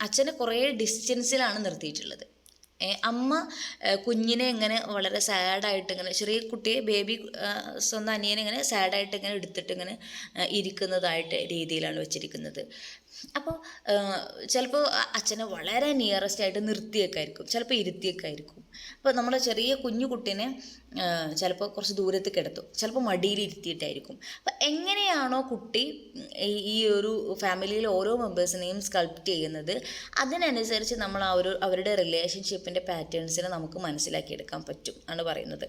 അച്ഛനെ കുറേ ഡിസ്റ്റൻസിലാണ് നിർത്തിയിട്ടുള്ളത്. അമ്മ കുഞ്ഞിനെ ഇങ്ങനെ വളരെ സാഡായിട്ട് ഇങ്ങനെ, ചെറിയ കുട്ടിയെ ബേബി സ്വന്തം അനിയനെ ഇങ്ങനെ സാഡായിട്ട് ഇങ്ങനെ എടുത്തിട്ട് ഇങ്ങനെ ഇരിക്കുന്നതായിട്ട് രീതിയിലാണ് വെച്ചിരിക്കുന്നത്. അപ്പോൾ ചിലപ്പോൾ അച്ഛനെ വളരെ നിയറസ്റ്റ് ആയിട്ട് നിർത്തിയേക്കായിരിക്കും, ചിലപ്പോൾ ഇരുത്തിയേക്കായിരിക്കും. അപ്പോൾ നമ്മൾ ചെറിയ കുഞ്ഞു കുട്ടീനെ ചിലപ്പോൾ കുറച്ച് ദൂരത്ത് കിടത്തും, ചിലപ്പോൾ മടിയിൽ ഇരുത്തിയിട്ടായിരിക്കും. അപ്പം എങ്ങനെയാണോ കുട്ടി ഈ ഒരു ഫാമിലിയിലെ ഓരോ മെമ്പേഴ്സിനെയും സ്കൾപ്റ്റ് ചെയ്യുന്നത്, അതിനനുസരിച്ച് നമ്മൾ ആ ഒരു അവരുടെ റിലേഷൻഷിപ്പിൻ്റെ പാറ്റേൺസിനെ നമുക്ക് മനസ്സിലാക്കിയെടുക്കാൻ പറ്റും ആണ് പറയുന്നത്.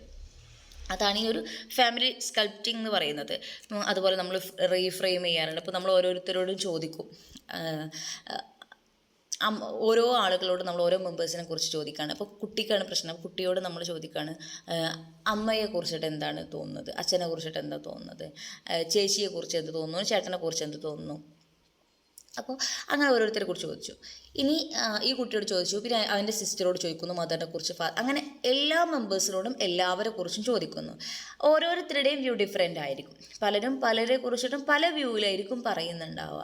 അതാണ് ഈ ഒരു ഫാമിലി സ്കൾപ്റ്റിംഗ് എന്ന് പറയുന്നത്. അതുപോലെ നമ്മൾ റീഫ്രെയിം ചെയ്യാറുണ്ട്. ഇപ്പോൾ നമ്മൾ ഓരോരുത്തരോടും ചോദിക്കും, ഓരോ ആളുകളോട് നമ്മൾ ഓരോ മെമ്പേഴ്സിനെ കുറിച്ച് ചോദിക്കുകയാണ്. അപ്പോൾ കുട്ടിക്കാണ് പ്രശ്നം, കുട്ടിയോട് നമ്മൾ ചോദിക്കുകയാണ്, അമ്മയെ കുറിച്ചിട്ട് എന്താണ് തോന്നുന്നത്, അച്ഛനെ കുറിച്ചിട്ട് എന്താ തോന്നുന്നത്, ചേച്ചിയെ കുറിച്ച് എന്ത് തോന്നുന്നു, ചേട്ടനെ കുറിച്ച് എന്ത് തോന്നുന്നു. അപ്പോൾ അങ്ങനെ ഓരോരുത്തരെ കുറിച്ച് ചോദിച്ചു. ഇനി ഈ കുട്ടിയോട് ചോദിച്ചു, പിന്നെ അവൻ്റെ സിസ്റ്ററോട് ചോദിക്കുന്നു, മദറിനെ കുറിച്ച്, എല്ലാ മെമ്പേഴ്സിനോടും എല്ലാവരെ കുറിച്ചും ചോദിക്കുന്നു. ഓരോരുത്തരുടെയും വ്യൂ ഡിഫറെൻ്റ് ആയിരിക്കും. പലരും പലരെ കുറിച്ചിട്ടും പല വ്യൂവിലായിരിക്കും പറയുന്നുണ്ടാവുക.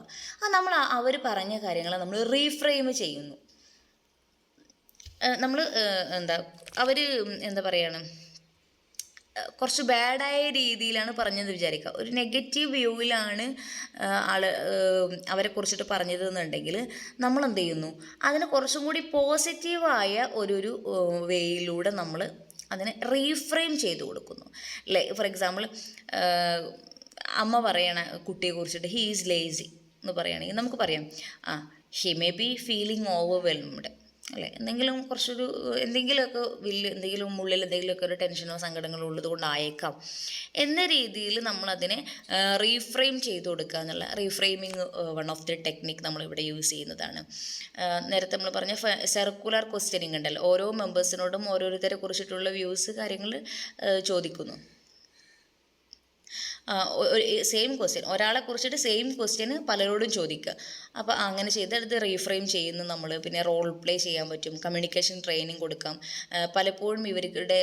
നമ്മൾ അവർ പറഞ്ഞ കാര്യങ്ങളെ നമ്മൾ റീഫ്രെയിം ചെയ്യുന്നു. നമ്മൾ എന്താ പറയുകയാണ്, കുറച്ച് ബാഡായ രീതിയിലാണ് പറഞ്ഞത് വിചാരിക്കുക, ഒരു നെഗറ്റീവ് വ്യൂവിലാണ് അവരെ കുറിച്ചിട്ട് പറഞ്ഞതെന്നുണ്ടെങ്കിൽ നമ്മൾ എന്ത് ചെയ്യുന്നു, അതിനെ കുറച്ചും കൂടി പോസിറ്റീവായ ഒരു വേയിലൂടെ നമ്മൾ അതിനെ റീഫ്രെയിം ചെയ്ത് കൊടുക്കുന്നു അല്ലേ. ഫോർ എക്സാമ്പിൾ, അമ്മ പറയണ കുട്ടിയെ കുറിച്ചിട്ട് ഹീ ഈസ് ലേസി എന്ന് പറയുകയാണെങ്കിൽ നമുക്ക് പറയാം, he may be feeling overwhelmed അല്ലേ, എന്തെങ്കിലുമൊക്കെ എന്തെങ്കിലും ഉള്ളിൽ എന്തെങ്കിലുമൊക്കെ ഒരു ടെൻഷനോ സങ്കടങ്ങളോ ഉള്ളത് കൊണ്ടായേക്കാം എന്ന രീതിയിൽ നമ്മളതിനെ റീഫ്രെയിം ചെയ്ത് കൊടുക്കുക എന്നുള്ള റീഫ്രെയിമിങ് വൺ ഓഫ് ദി ടെക്നിക്ക് നമ്മളിവിടെ യൂസ് ചെയ്യുന്നതാണ്. നേരത്തെ നമ്മൾ പറഞ്ഞ സർക്കുലർ ക്വസ്റ്റ്യനിങ് ഉണ്ടല്ലോ, ഓരോ മെമ്പേഴ്സിനോടും ഓരോരുത്തരെ കുറിച്ചിട്ടുള്ള വ്യൂസ് കാര്യങ്ങൾ ചോദിക്കുന്നു. സെയിം ക്വസ്റ്റ്യൻ, ഒരാളെ കുറിച്ചിട്ട് സെയിം ക്വസ്റ്റ്യൻ പലരോടും ചോദിക്കുക. അപ്പോൾ അങ്ങനെ ചെയ്ത് അത് റീഫ്രെയിം ചെയ്യുന്നു നമ്മൾ. പിന്നെ റോൾ പ്ലേ ചെയ്യാൻ പറ്റും, കമ്മ്യൂണിക്കേഷൻ ട്രെയിനിങ് കൊടുക്കാം. പലപ്പോഴും ഇവരുടെ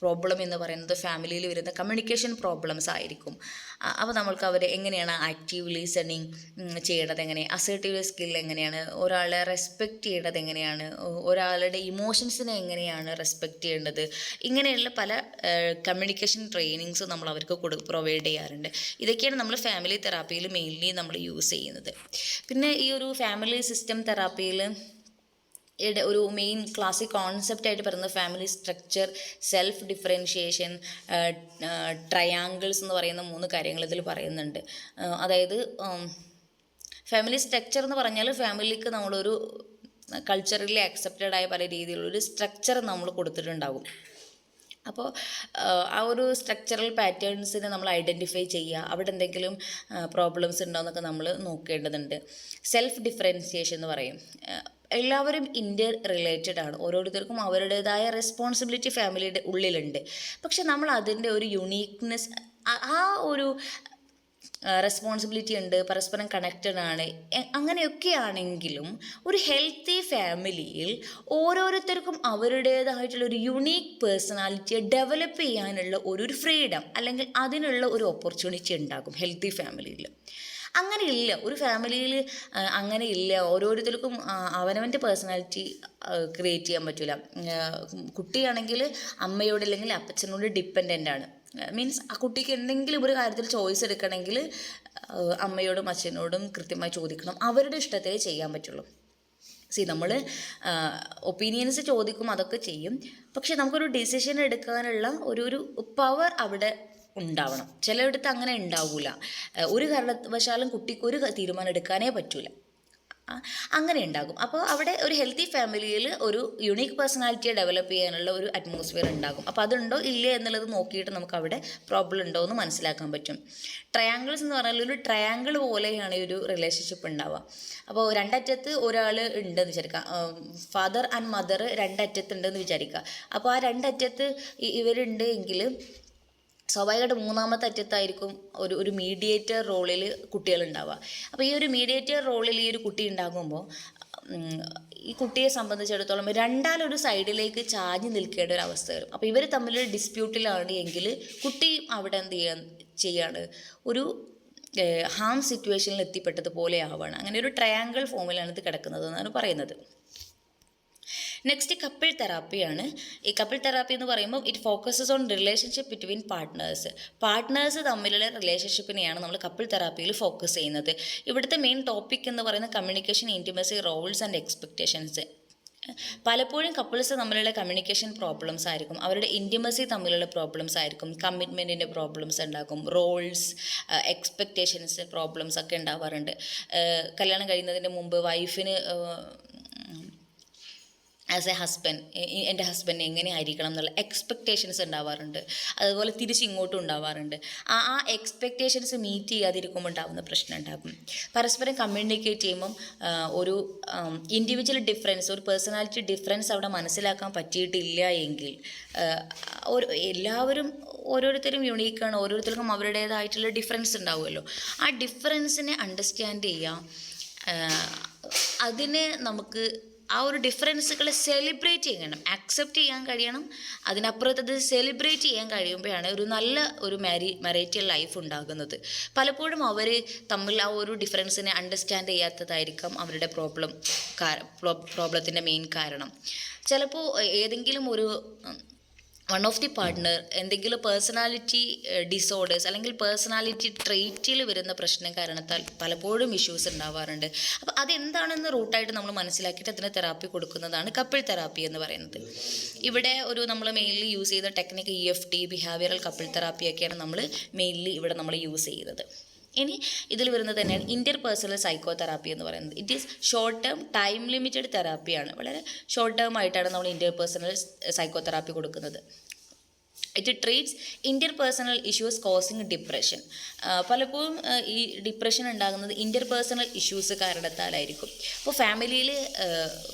പ്രോബ്ലം എന്ന് പറയുന്നത് ഫാമിലിയിൽ വരുന്ന കമ്മ്യൂണിക്കേഷൻ പ്രോബ്ലംസ് ആയിരിക്കും. അപ്പോൾ നമ്മൾക്ക് അവർ എങ്ങനെയാണ് ആക്റ്റീവ് ലിസണിങ് ചെയ്യേണ്ടത്, എങ്ങനെ അസേർട്ടീവ് സ്കിൽ എങ്ങനെയാണ്, ഒരാളെ റെസ്പെക്റ്റ് ചെയ്യേണ്ടത് എങ്ങനെയാണ്, ഒരാളുടെ ഇമോഷൻസിനെ എങ്ങനെയാണ് റെസ്പെക്റ്റ് ചെയ്യേണ്ടത്, ഇങ്ങനെയുള്ള പല കമ്മ്യൂണിക്കേഷൻ ട്രെയിനിങ്സ് നമ്മൾ അവർക്ക് പ്രൊവൈഡ് ചെയ്യാറുണ്ട്. ഇതൊക്കെയാണ് നമ്മൾ ഫാമിലി തെറാപ്പിയിൽ മെയിൻലി നമ്മൾ യൂസ് ചെയ്യുന്നത്. പിന്നെ ഈ ഒരു ഫാമിലി സിസ്റ്റം തെറാപ്പിയിൽ ഒരു മെയിൻ ക്ലാസിക് കോൺസെപ്റ്റായിട്ട് പറയുന്നത് family structure, self differentiation, triangles എന്ന് പറയുന്ന 3 കാര്യങ്ങൾ ഇതിൽ പറയുന്നുണ്ട്. അതായത് ഫാമിലി സ്ട്രക്ചർ എന്ന് പറഞ്ഞാൽ ഫാമിലിക്ക് നമ്മളൊരു കൾച്ചറലി അക്സെപ്റ്റഡ് ആയ പല രീതിയിലുള്ളൊരു സ്ട്രക്ചർ നമ്മൾ കൊടുത്തിട്ടുണ്ടാകും. അപ്പോൾ ആ ഒരു സ്ട്രക്ചറൽ പാറ്റേൺസിനെ നമ്മൾ ഐഡൻറ്റിഫൈ ചെയ്യുക, അവിടെ എന്തെങ്കിലും പ്രോബ്ലംസ് ഉണ്ടോ എന്നൊക്കെ നമ്മൾ നോക്കേണ്ടതുണ്ട്. സെൽഫ് ഡിഫറൻസിയേഷൻ എന്ന് പറയും. എല്ലാവരും ഇൻ്റർ റിലേറ്റഡ് ആണ്, ഓരോരുത്തർക്കും അവരുടേതായ റെസ്പോൺസിബിലിറ്റി ഫാമിലിയുടെ ഉള്ളിലുണ്ട്. പക്ഷെ നമ്മൾ അതിൻ്റെ ഒരു യുണീക്നെസ്, ആ ഒരു റെസ്പോൺസിബിലിറ്റി ഉണ്ട്, പരസ്പരം കണക്റ്റഡ് ആണ്, അങ്ങനെയൊക്കെ ആണെങ്കിലും ഒരു ഹെൽത്തി ഫാമിലിയിൽ ഓരോരുത്തർക്കും അവരുടേതായിട്ടുള്ള ഒരു യുണീക്ക് പേഴ്സണാലിറ്റിയെ ഡെവലപ്പ് ചെയ്യാനുള്ള ഒരു ഫ്രീഡം അല്ലെങ്കിൽ അതിനുള്ള ഒരു ഓപ്പർച്യൂണിറ്റി ഉണ്ടാകും ഹെൽത്തി ഫാമിലിയിൽ. അങ്ങനെയില്ല ഒരു ഫാമിലിയിൽ, അങ്ങനെയില്ല. ഓരോരുത്തർക്കും അവനവൻ്റെ പേഴ്സണാലിറ്റി ക്രിയേറ്റ് ചെയ്യാൻ പറ്റില്ല. കുട്ടിയാണെങ്കിൽ അമ്മയോട് അല്ലെങ്കിൽ അപ്പച്ചനോട് ഡിപ്പെൻഡൻ്റ് ആണ്. മീൻസ് ആ കുട്ടിക്ക് എന്തെങ്കിലും ഒരു കാര്യത്തിൽ ചോയ്സ് എടുക്കണമെങ്കിൽ അമ്മയോടും അച്ഛനോടും കൃത്യമായി ചോദിക്കണം, അവരുടെ ഇഷ്ടത്തെ ചെയ്യാൻ പറ്റുള്ളൂ. നമ്മൾ ഒപ്പീനിയൻസ് ചോദിക്കും, അതൊക്കെ ചെയ്യും. പക്ഷെ നമുക്കൊരു ഡിസിഷൻ എടുക്കാനുള്ള ഒരു പവർ അവിടെ ഉണ്ടാവണം. ചിലയിടത്ത് അങ്ങനെ ഉണ്ടാവില്ല. ഒരു കാരണവശാലും കുട്ടിക്ക് ഒരു തീരുമാനം എടുക്കാനേ പറ്റില്ല, അങ്ങനെ ഉണ്ടാകും. അപ്പോൾ അവിടെ ഒരു ഹെൽത്തി ഫാമിലിയിൽ ഒരു യുണീക്ക് പേഴ്സണാലിറ്റിയെ ഡെവലപ്പ് ചെയ്യാനുള്ള ഒരു അറ്റ്മോസ്ഫിയർ ഉണ്ടാകും. അപ്പോൾ അതുണ്ടോ ഇല്ലേ എന്നുള്ളത് നോക്കിയിട്ട് നമുക്ക് അവിടെ പ്രോബ്ലം ഉണ്ടോ എന്ന് മനസ്സിലാക്കാൻ പറ്റും. ട്രയാങ്കിൾസ് എന്ന് പറഞ്ഞാൽ ഒരു ട്രയാങ്കിൾ പോലെയാണ് ഈ ഒരു റിലേഷൻഷിപ്പ് ഉണ്ടാവുക. അപ്പോൾ രണ്ടറ്റത്ത് ഒരാൾ ഉണ്ടെന്ന് വിചാരിക്കുക, ഫാദർ ആൻഡ് മദർ രണ്ടറ്റത്തുണ്ടെന്ന് വിചാരിക്കുക. അപ്പോൾ ആ രണ്ടറ്റത്ത് ഇവരുണ്ട് എങ്കിൽ സ്വാഭാവികമായിട്ട് മൂന്നാമത്തെ അറ്റത്തായിരിക്കും ഒരു മീഡിയേറ്റർ റോളിൽ കുട്ടികളുണ്ടാവുക. അപ്പോൾ ഈ ഒരു മീഡിയേറ്റർ റോളിൽ ഈ ഒരു കുട്ടി ഉണ്ടാകുമ്പോൾ ഈ കുട്ടിയെ സംബന്ധിച്ചിടത്തോളം രണ്ടാലൊരു സൈഡിലേക്ക് ചാഞ്ഞ് നിൽക്കേണ്ട ഒരു അവസ്ഥ വരും. അപ്പോൾ ഇവർ തമ്മിൽ ഡിസ്പ്യൂട്ടിലാണ് എങ്കിൽ കുട്ടി അവിടെ എന്ത് ചെയ്യാണ് ഒരു ഹാം സിറ്റുവേഷനിൽ എത്തിപ്പെട്ടതുപോലെ ആവുകയാണ്. അങ്ങനെ ഒരു ട്രയാങ്കിൾ ഫോമിലാണ് ഇത് കിടക്കുന്നത് എന്നാണ് പറയുന്നത്. നെക്സ്റ്റ് കപ്പിൾ തെറാപ്പിയാണ്. ഈ കപ്പിൾ തെറാപ്പി എന്ന് പറയുമ്പോൾ it focuses on relationship between partners തമ്മിലുള്ള റിലേഷൻഷിപ്പിനെയാണ് നമ്മൾ കപ്പിൾ തെറാപ്പിയിൽ ഫോക്കസ് ചെയ്യുന്നത്. ഇവിടുത്തെ മെയിൻ ടോപ്പിക് എന്ന് പറയുന്നത് communication, intimacy, roles and expectations. പലപ്പോഴും കപ്പിൾസ് തമ്മിലുള്ള കമ്മ്യൂണിക്കേഷൻ പ്രോബ്ലംസ് ആയിരിക്കും, അവരുടെ ഇൻറ്റിമസി തമ്മിലുള്ള പ്രോബ്ലംസ് ആയിരിക്കും, കമ്മിറ്റ്മെൻറ്റിൻ്റെ പ്രോബ്ലംസ് ഉണ്ടാകും, റോൾസ്, എക്സ്പെക്റ്റേഷൻസ് പ്രോബ്ലംസ് ഒക്കെ ഉണ്ടാവാറുണ്ട്. കല്യാണം കഴിയുന്നതിന് മുമ്പ് വൈഫിന് ആസ് എ ഹസ്ബൻഡ് എൻ്റെ ഹസ്ബൻഡ് എങ്ങനെ ആയിരിക്കണം എന്നുള്ള എക്സ്പെക്റ്റേഷൻസ് ഉണ്ടാവാറുണ്ട്. അതുപോലെ തിരിച്ചിങ്ങോട്ടും ഉണ്ടാവാറുണ്ട്. ആ എക്സ്പെക്റ്റേഷൻസ് മീറ്റ് ചെയ്യാതിരിക്കുമ്പോൾ ഉണ്ടാകുന്ന പ്രശ്നം ഉണ്ടാകും. പരസ്പരം കമ്മ്യൂണിക്കേറ്റ് ചെയ്യുമ്പം ഒരു ഇൻഡിവിജ്വൽ ഡിഫറൻസ്, ഒരു പേഴ്സണാലിറ്റി ഡിഫറൻസ് അവിടെ മനസ്സിലാക്കാൻ പറ്റിയിട്ടില്ല എങ്കിൽ എല്ലാവരും ഓരോരുത്തരും യുണീക്കാണ്, ഓരോരുത്തർക്കും അവരുടേതായിട്ടുള്ള ഡിഫറൻസ് ഉണ്ടാവുമല്ലോ. ആ ഡിഫറൻസിനെ അണ്ടർസ്റ്റാൻഡ് ചെയ്യാം, അതിനെ നമുക്ക് ആ ഒരു ഡിഫറൻസുകളെ സെലിബ്രേറ്റ് ചെയ്യണം, ആക്സെപ്റ്റ് ചെയ്യാൻ കഴിയണം. അതിനപ്പുറത്തത് സെലിബ്രേറ്റ് ചെയ്യാൻ കഴിയുമ്പോഴാണ് ഒരു നല്ല ഒരു മാരിറ്റൽ ലൈഫ് ഉണ്ടാകുന്നത്. പലപ്പോഴും അവർ തമ്മിൽ ആ ഒരു ഡിഫറൻസിനെ അണ്ടർസ്റ്റാൻഡ് ചെയ്യാത്തതായിരിക്കാം അവരുടെ പ്രോബ്ലത്തിൻ്റെ മെയിൻ കാരണം. ചിലപ്പോൾ ഏതെങ്കിലും ഒരു വൺ ഓഫ് ദി പാർട്ട്ണർ എന്തെങ്കിലും പേഴ്സണാലിറ്റി ഡിസോർഡേഴ്സ് അല്ലെങ്കിൽ പേഴ്സണാലിറ്റി ട്രെയ്റ്റിൽ വരുന്ന പ്രശ്നം കാരണത്താൽ പലപ്പോഴും ഇഷ്യൂസ് ഉണ്ടാവാറുണ്ട്. അപ്പോൾ അതെന്താണെന്ന് റൂട്ടായിട്ട് നമ്മൾ മനസ്സിലാക്കിയിട്ട് അതിന് തെറാപ്പി കൊടുക്കുന്നതാണ് കപ്പിൾ തെറാപ്പി എന്ന് പറയുന്നത്. ഇവിടെ നമ്മൾ മെയിൻലി യൂസ് ചെയ്ത ടെക്നിക്ക് EFT, ബിഹേവിയറൽ കപ്പിൾ തെറാപ്പിയൊക്കെയാണ് നമ്മൾ മെയിൻലി ഇവിടെ നമ്മൾ യൂസ് ചെയ്യുന്നത്. ഇനി ഇതിൽ വരുന്നത് തന്നെയാണ് ഇൻ്റർ പേഴ്സണൽ സൈക്കോ തെറാപ്പി എന്ന് പറയുന്നത്. It is short term time limited തെറാപ്പിയാണ്. വളരെ ഷോർട്ട് ടേം ആയിട്ടാണ് നമ്മൾ ഇൻ്റർ പേഴ്സണൽ സൈക്കോ തെറാപ്പി കൊടുക്കുന്നത്. It treats interpersonal issues causing depression. പലപ്പോഴും ഈ ഡിപ്രഷൻ ഉണ്ടാകുന്നത് ഇൻ്റർ പേഴ്സണൽ ഇഷ്യൂസ് കാരണത്താലായിരിക്കും. ഇപ്പോൾ ഫാമിലിയിൽ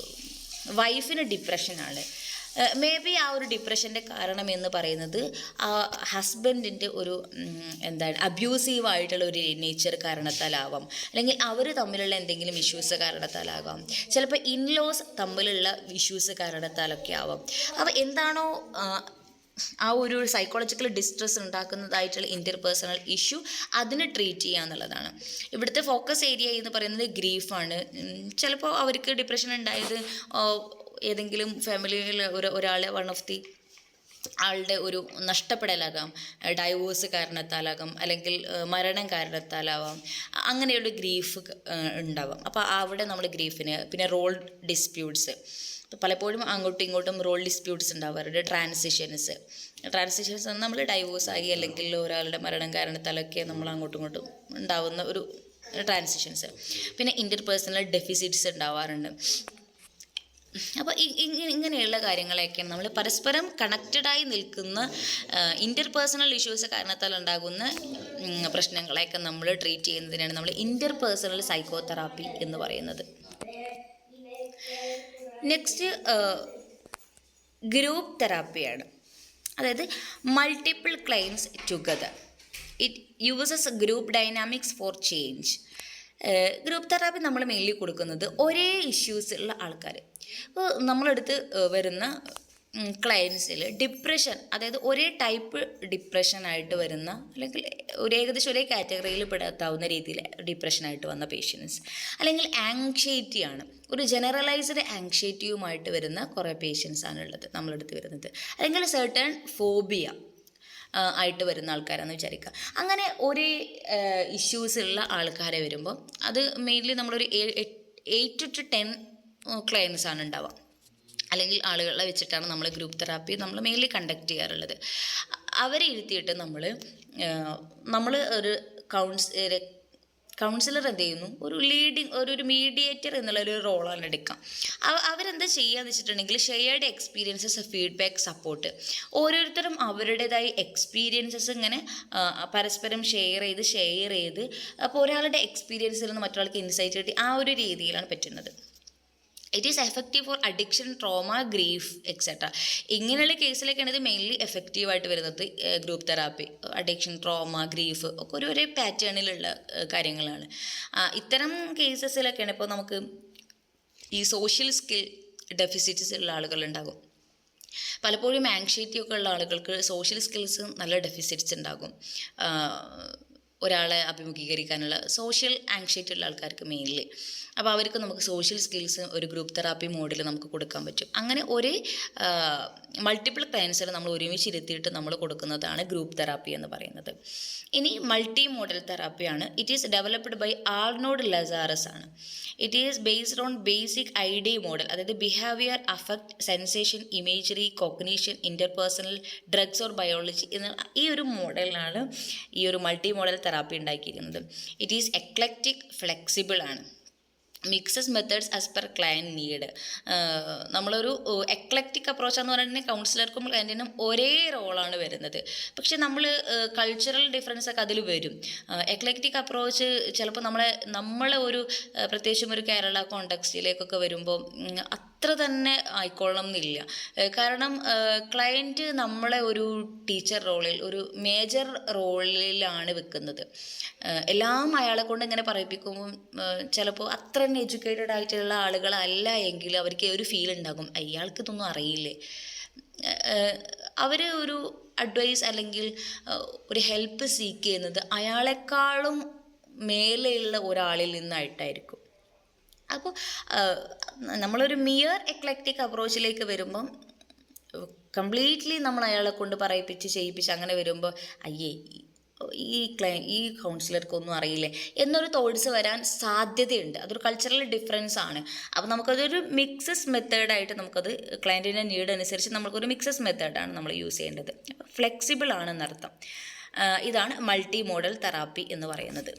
വൈഫിന് ഡിപ്രഷനാണ്, മേ ബി ആ ഒരു ഡിപ്രഷൻ്റെ കാരണം എന്ന് പറയുന്നത് ആ ഹസ്ബൻഡിൻ്റെ ഒരു അബ്യൂസീവായിട്ടുള്ള ഒരു നേച്ചർ കാരണത്താലാവാം, അല്ലെങ്കിൽ അവർ തമ്മിലുള്ള എന്തെങ്കിലും ഇഷ്യൂസ് കാരണത്താലാകാം, ചിലപ്പോൾ ഇൻലോസ് തമ്മിലുള്ള ഇഷ്യൂസ് കാരണത്താലൊക്കെ ആവാം. അപ്പോൾ എന്താണോ ആ ഒരു സൈക്കോളജിക്കൽ ഡിസ്ട്രെസ് ഉണ്ടാക്കുന്നതായിട്ടുള്ള ഇൻ്റർ പേഴ്സണൽ ഇഷ്യൂ അതിനെ ട്രീറ്റ് ചെയ്യുക എന്നുള്ളതാണ്. ഇവിടുത്തെ ഫോക്കസ് ഏരിയ എന്ന് പറയുന്നത് ഗ്രീഫാണ്. ചിലപ്പോൾ അവർക്ക് ഡിപ്രഷൻ ഉണ്ടായത് ഏതെങ്കിലും ഫാമിലിയിൽ ഒരാളെ വൺ ഓഫ് ദി ആളുടെ ഒരു നഷ്ടപ്പെടലാകാം, ഡൈവോഴ്സ് കാരണത്താലാകാം, അല്ലെങ്കിൽ മരണം കാരണത്താലാവാം, അങ്ങനെയുള്ള ഗ്രീഫ് ഉണ്ടാവാം. അപ്പോൾ അവിടെ നമ്മൾ ഗ്രീഫിന്, പിന്നെ റോൾ ഡിസ്പ്യൂട്ട്സ്, പലപ്പോഴും അങ്ങോട്ടും ഇങ്ങോട്ടും റോൾ ഡിസ്പ്യൂട്ട്സ് ഉണ്ടാവാറുണ്ട്. ട്രാൻസിഷൻസ് നമ്മൾ ഡൈവോഴ്സായി അല്ലെങ്കിൽ ഒരാളുടെ മരണം കാരണത്താലൊക്കെ നമ്മൾ അങ്ങോട്ടും ഇങ്ങോട്ടും ഉണ്ടാവുന്ന ഒരു ട്രാൻസിഷൻസ്. പിന്നെ ഇൻ്റർ പേഴ്സണൽ ഡെഫിസിറ്റ്സ് ഉണ്ടാവാറുണ്ട്. അപ്പോൾ ഇങ്ങനെയുള്ള കാര്യങ്ങളെയൊക്കെയാണ് നമ്മൾ പരസ്പരം കണക്റ്റഡായി നിൽക്കുന്ന ഇൻ്റർ പേഴ്സണൽ ഇഷ്യൂസ് കാരണത്താൽ ഉണ്ടാകുന്ന പ്രശ്നങ്ങളെയൊക്കെ നമ്മൾ ട്രീറ്റ് ചെയ്യുന്നതിനാണ് നമ്മൾ ഇൻ്റർ പേഴ്സണൽ സൈക്കോ തെറാപ്പി എന്ന് പറയുന്നത്. നെക്സ്റ്റ് ഗ്രൂപ്പ് തെറാപ്പിയാണ്. അതായത് multiple clients together. It uses group dynamics for change. Group therapy നമ്മൾ മെയിൻലി കൊടുക്കുന്നത് ഒരേ ഇഷ്യൂസ് ഉള്ള ആൾക്കാർ. അപ്പോൾ നമ്മളെടുത്ത് വരുന്ന ക്ലയൻസിൽ ഡിപ്രഷൻ, അതായത് ഒരേ ടൈപ്പ് ഡിപ്രഷനായിട്ട് വരുന്ന, അല്ലെങ്കിൽ ഏകദേശം ഒരേ കാറ്റഗറിയിൽ പെടുത്താവുന്ന രീതിയിൽ ഡിപ്രഷനായിട്ട് വന്ന പേഷ്യൻസ്, അല്ലെങ്കിൽ ആങ്ഷൈറ്റിയാണ്, ഒരു ജനറലൈസ്ഡ് ആങ്ഷൈറ്റിയുമായിട്ട് വരുന്ന കുറേ പേഷ്യൻസാണുള്ളത് നമ്മളെടുത്ത് വരുന്നത്, അല്ലെങ്കിൽ സെർട്ടൺ ഫോബിയ ആയിട്ട് വരുന്ന ആൾക്കാരാണെന്ന് വിചാരിക്കുക. അങ്ങനെ ഒരേ ഇഷ്യൂസ് ഉള്ള ആൾക്കാരെ വരുമ്പോൾ അത് മെയിൻലി നമ്മളൊരു 8 to 10 ക്ലയൻസാണ് ഉണ്ടാവുക, അല്ലെങ്കിൽ ആളുകളെ വെച്ചിട്ടാണ് നമ്മൾ ഗ്രൂപ്പ് തെറാപ്പി നമ്മൾ മെയിൻലി കണ്ടക്ട് ചെയ്യാറുള്ളത്. അവരെ ഇരുത്തിയിട്ട് നമ്മൾ ഒരു കൗൺസിലർ എന്ത് ചെയ്യുന്നു, ഒരു മീഡിയേറ്റർ എന്നുള്ളൊരു റോളാണ് എടുക്കാം. അവരെന്താ ചെയ്യുകയെന്ന് വെച്ചിട്ടുണ്ടെങ്കിൽ ഷെയർഡ് എക്സ്പീരിയൻസസ്, ഫീഡ്ബാക്ക്, സപ്പോർട്ട്. ഓരോരുത്തരും അവരുടേതായ എക്സ്പീരിയൻസസ് ഇങ്ങനെ പരസ്പരം ഷെയർ ചെയ്ത് അപ്പോൾ ഒരാളുടെ എക്സ്പീരിയൻസിൽ നിന്ന് മറ്റൊരാൾക്ക് ഇൻസൈറ്റ് കിട്ടി, ആ ഒരു രീതിയിലാണ് പറ്റുന്നത്. It is effective four addiction, trauma, grief etcetera. ഇങ്ങനെയുള്ള കേസിലൊക്കെയാണ് ഇത് മെയിൻലി എഫക്റ്റീവായിട്ട് വരുന്നത്. Group therapy addiction, trauma, grief ഒക്കെ ഒരേ പാറ്റേണിലുള്ള കാര്യങ്ങളാണ്. ഇത്തരം കേസസിലൊക്കെയാണ് ഇപ്പോൾ നമുക്ക് ഈ സോഷ്യൽ സ്കിൽ ഡെഫിസിറ്റ്സ് ഉള്ള ആളുകളുണ്ടാകും. പലപ്പോഴും ആങ്ഷൈറ്റി ഒക്കെ ഉള്ള ആളുകൾക്ക് സോഷ്യൽ സ്കിൽസ് നല്ല ഡെഫിസിറ്റ്സ് ഉണ്ടാകും. ഒരാളെ അഭിമുഖീകരിക്കാനുള്ള സോഷ്യൽ ആങ്ഷൈറ്റി ഉള്ള ആൾക്കാർക്ക് മെയിൻലി. അപ്പോൾ അവർക്ക് നമുക്ക് സോഷ്യൽ സ്കിൽസ് ഒരു ഗ്രൂപ്പ് തെറാപ്പി മോഡിൽ നമുക്ക് കൊടുക്കാൻ പറ്റും. അങ്ങനെ ഒരേ മൾട്ടിപ്പിൾ ക്ലയൻസിൽ നമ്മൾ ഒരുമിച്ചിരുത്തിയിട്ട് നമ്മൾ കൊടുക്കുന്നതാണ് ഗ്രൂപ്പ് തെറാപ്പി എന്ന് പറയുന്നത്. ഇനി മൾട്ടി മോഡൽ തെറാപ്പിയാണ്. It is developed by Arnold Lazarus ആണ്. It is based on basic ID model, അതായത് behaviour, affect, sensation, imagery, cognition, interpersonal, drugs or biology എന്ന ഈ ഒരു മോഡലിനാണ് ഈ ഒരു മൾട്ടി മോഡൽ തെറാപ്പി ഉണ്ടാക്കിയിരിക്കുന്നത്. ഇറ്റ് ഈസ് എക്ലക്റ്റിക്, ഫ്ലെക്സിബിൾ ആണ്. Mixes methods as per client need. നമ്മളൊരു എക്ലക്റ്റിക് അപ്രോച്ച് എന്ന് പറഞ്ഞിട്ടുണ്ടെങ്കിൽ കൗൺസിലർക്കും ക്ലയൻറ്റിനും ഒരേ റോളാണ് വരുന്നത്. പക്ഷെ നമ്മൾ കൾച്ചറൽ ഡിഫറൻസ് ഒക്കെ അതിൽ വരും. എക്ലക്റ്റിക് അപ്രോച്ച് ചിലപ്പോൾ നമ്മളെ ഒരു പ്രത്യേകിച്ചും ഒരു കേരള കോണ്ടെക്സ്റ്റിലേക്കൊക്കെ വരുമ്പോൾ അത്ര തന്നെ ആയിക്കൊള്ളണം എന്നില്ല. കാരണം ക്ലയൻറ്റ് നമ്മളെ ഒരു ടീച്ചർ റോളിൽ, ഒരു മേജർ റോളിലാണ് വെക്കുന്നത്. എല്ലാം അയാളെ കൊണ്ട് ഇങ്ങനെ പറയിപ്പിക്കുമ്പോൾ ചിലപ്പോൾ അത്ര തന്നെ എഡ്യൂക്കേറ്റഡ് ആയിട്ടുള്ള ആളുകളല്ല എങ്കിൽ അവർക്ക് ഒരു ഫീൽ ഉണ്ടാകും, അയാൾക്ക് ഇതൊന്നും അറിയില്ലേ. അവർ ഒരു അഡ്വൈസ് അല്ലെങ്കിൽ ഒരു ഹെൽപ്പ് സീക്ക് ചെയ്യുന്നത് അയാളെക്കാളും മേലെയുള്ള ഒരാളിൽ നിന്നായിട്ടായിരിക്കും. അപ്പോൾ നമ്മളൊരു മിയർ എക്ലക്റ്റിക് അപ്രോച്ചിലേക്ക് വരുമ്പം കംപ്ലീറ്റ്ലി നമ്മൾ അയാളെ കൊണ്ട് ചെയ്യിപ്പിച്ച് അങ്ങനെ വരുമ്പോൾ അയ്യേ ഈ കൗൺസിലർക്കൊന്നും അറിയില്ലേ എന്നൊരു തോട്ട്സ് വരാൻ സാധ്യതയുണ്ട്. അതൊരു കൾച്ചറൽ ഡിഫറൻസ് ആണ്. അപ്പോൾ നമുക്കതൊരു മിക്സസ് മെത്തേഡായിട്ട് നമുക്കത് ക്ലയൻറ്റിൻ്റെ നീഡ് അനുസരിച്ച് നമുക്കൊരു മിക്സസ് മെത്തേഡാണ് നമ്മൾ യൂസ് ചെയ്യേണ്ടത്. ഫ്ലെക്സിബിൾ ആണെന്നർത്ഥം. ഇതാണ് മൾട്ടി മോഡൽ തെറാപ്പി എന്ന് പറയുന്നത്.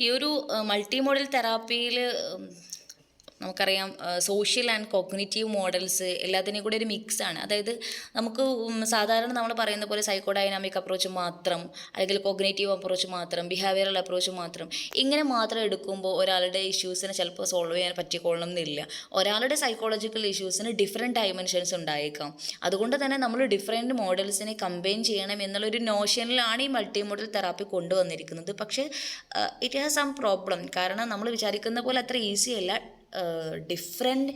ഈ ഒരു മൾട്ടി മോഡൽ തെറാപ്പിയിൽ നമുക്കറിയാം സോഷ്യൽ ആൻഡ് കോഗ്നിറ്റീവ് മോഡൽസ് എല്ലാത്തിനെയും കൂടി ഒരു മിക്സാണ്. അതായത് നമുക്ക് സാധാരണ നമ്മൾ പറയുന്ന പോലെ സൈക്കോ ഡൈനാമിക് അപ്രോച്ച് മാത്രം, അല്ലെങ്കിൽ കോഗ്നേറ്റീവ് അപ്രോച്ച് മാത്രം, ബിഹേവിയറൽ അപ്രോച്ച് മാത്രം, ഇങ്ങനെ മാത്രം എടുക്കുമ്പോൾ ഒരാളുടെ ഇഷ്യൂസിനെ ചിലപ്പോൾ സോൾവ് ചെയ്യാൻ പറ്റിക്കൊള്ളണം എന്നില്ല. ഒരാളുടെ സൈക്കോളജിക്കൽ ഇഷ്യൂസിന് ഡിഫറെൻറ്റ് ഡയമെൻഷൻസ് ഉണ്ടായേക്കാം. അതുകൊണ്ട് തന്നെ നമ്മൾ ഡിഫറെൻറ്റ് മോഡൽസിനെ കമ്പൈൻ ചെയ്യണം എന്നുള്ളൊരു നോഷനിലാണ് ഈ മൾട്ടി മോഡൽ തെറാപ്പി കൊണ്ടുവന്നിരിക്കുന്നത്. പക്ഷേ ഇറ്റ് ഹാസ് സം പ്രോബ്ലം. കാരണം നമ്മൾ വിചാരിക്കുന്ന പോലെ അത്ര ഈസി അല്ല. ഡിഫറെൻറ്റ്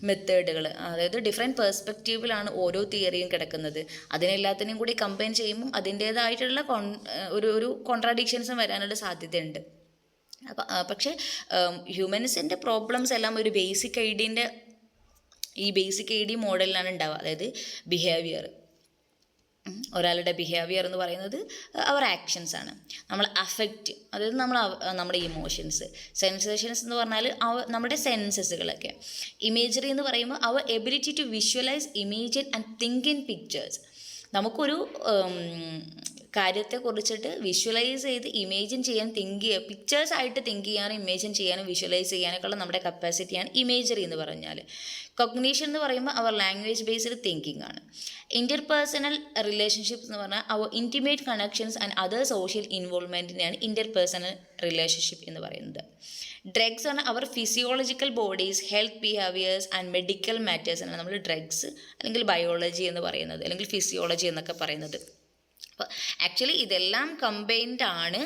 മെത്തേഡുകൾ, അതായത് ഡിഫറെൻറ്റ് പേഴ്സ്പെക്റ്റീവിലാണ് ഓരോ തിയറിയും കിടക്കുന്നത്. അതിനെല്ലാത്തിനെയും കൂടി കമ്പൈൻ ചെയ്യുമ്പോൾ അതിൻ്റേതായിട്ടുള്ള ഒരു കോൺട്രാഡിക്ഷൻസും വരാനുള്ള സാധ്യതയുണ്ട്. പക്ഷേ ഹ്യൂമൻസിൻ്റെ പ്രോബ്ലംസ് എല്ലാം ഒരു ബേസിക് ഐഡി മോഡലിലാണ് ഉണ്ടാവുക. അതായത് ബിഹേവിയർ, ഒരാളുടെ ബിഹേവിയർ എന്ന് പറയുന്നത് അവർ ആക്ഷൻസ് ആണ്. നമ്മൾ അഫക്റ്റ്, അതായത് നമ്മുടെ ഇമോഷൻസ്. സെൻസേഷൻസ് എന്ന് പറഞ്ഞാൽ നമ്മുടെ സെൻസസുകളൊക്കെ. ഇമേജറി എന്ന് പറയുമ്പോൾ അവർ ability to visualise, imagine and think in pictures. നമുക്കൊരു കാര്യത്തെക്കുറിച്ചിട്ട് വിഷ്വലൈസ് ചെയ്ത് ഇമേജിൻ ചെയ്യാൻ, പിക്ചേഴ്സ് ആയിട്ട് തിങ്ക് ചെയ്യാനും ഇമേജിൻ ചെയ്യാനും വിഷ്വലൈസ് ചെയ്യാനൊക്കെയുള്ള നമ്മുടെ കപ്പാസിറ്റിയാണ് ഇമേജറി എന്ന് പറഞ്ഞാൽ. കൊഗ്നീഷൻ എന്ന് പറയുമ്പോൾ അവർ ലാംഗ്വേജ് ബേസ്ഡ് തിങ്കിങ് ആണ്. ഇൻ്റർപേഴ്സണൽ റിലേഷൻഷിപ്സ് എന്ന് പറഞ്ഞാൽ അവർ intimate connections and other social ഇൻവോൾവ്മെൻറ്റിനെയാണ് ഇൻ്റർപേഴ്സണൽ റിലേഷൻഷിപ്പ് എന്ന് പറയുന്നത്. ഡ്രഗ്സ് ആണ് അവർ physiological bodies, health behaviours and medical matters ആണ് നമ്മൾ ഡ്രഗ്സ് അല്ലെങ്കിൽ ബയോളജി എന്ന് പറയുന്നത്, അല്ലെങ്കിൽ ഫിസിയോളജി എന്നൊക്കെ പറയുന്നത്. ആക്ച്വലി ഇതെല്ലാം കമ്പൈൻഡ് ആണ്.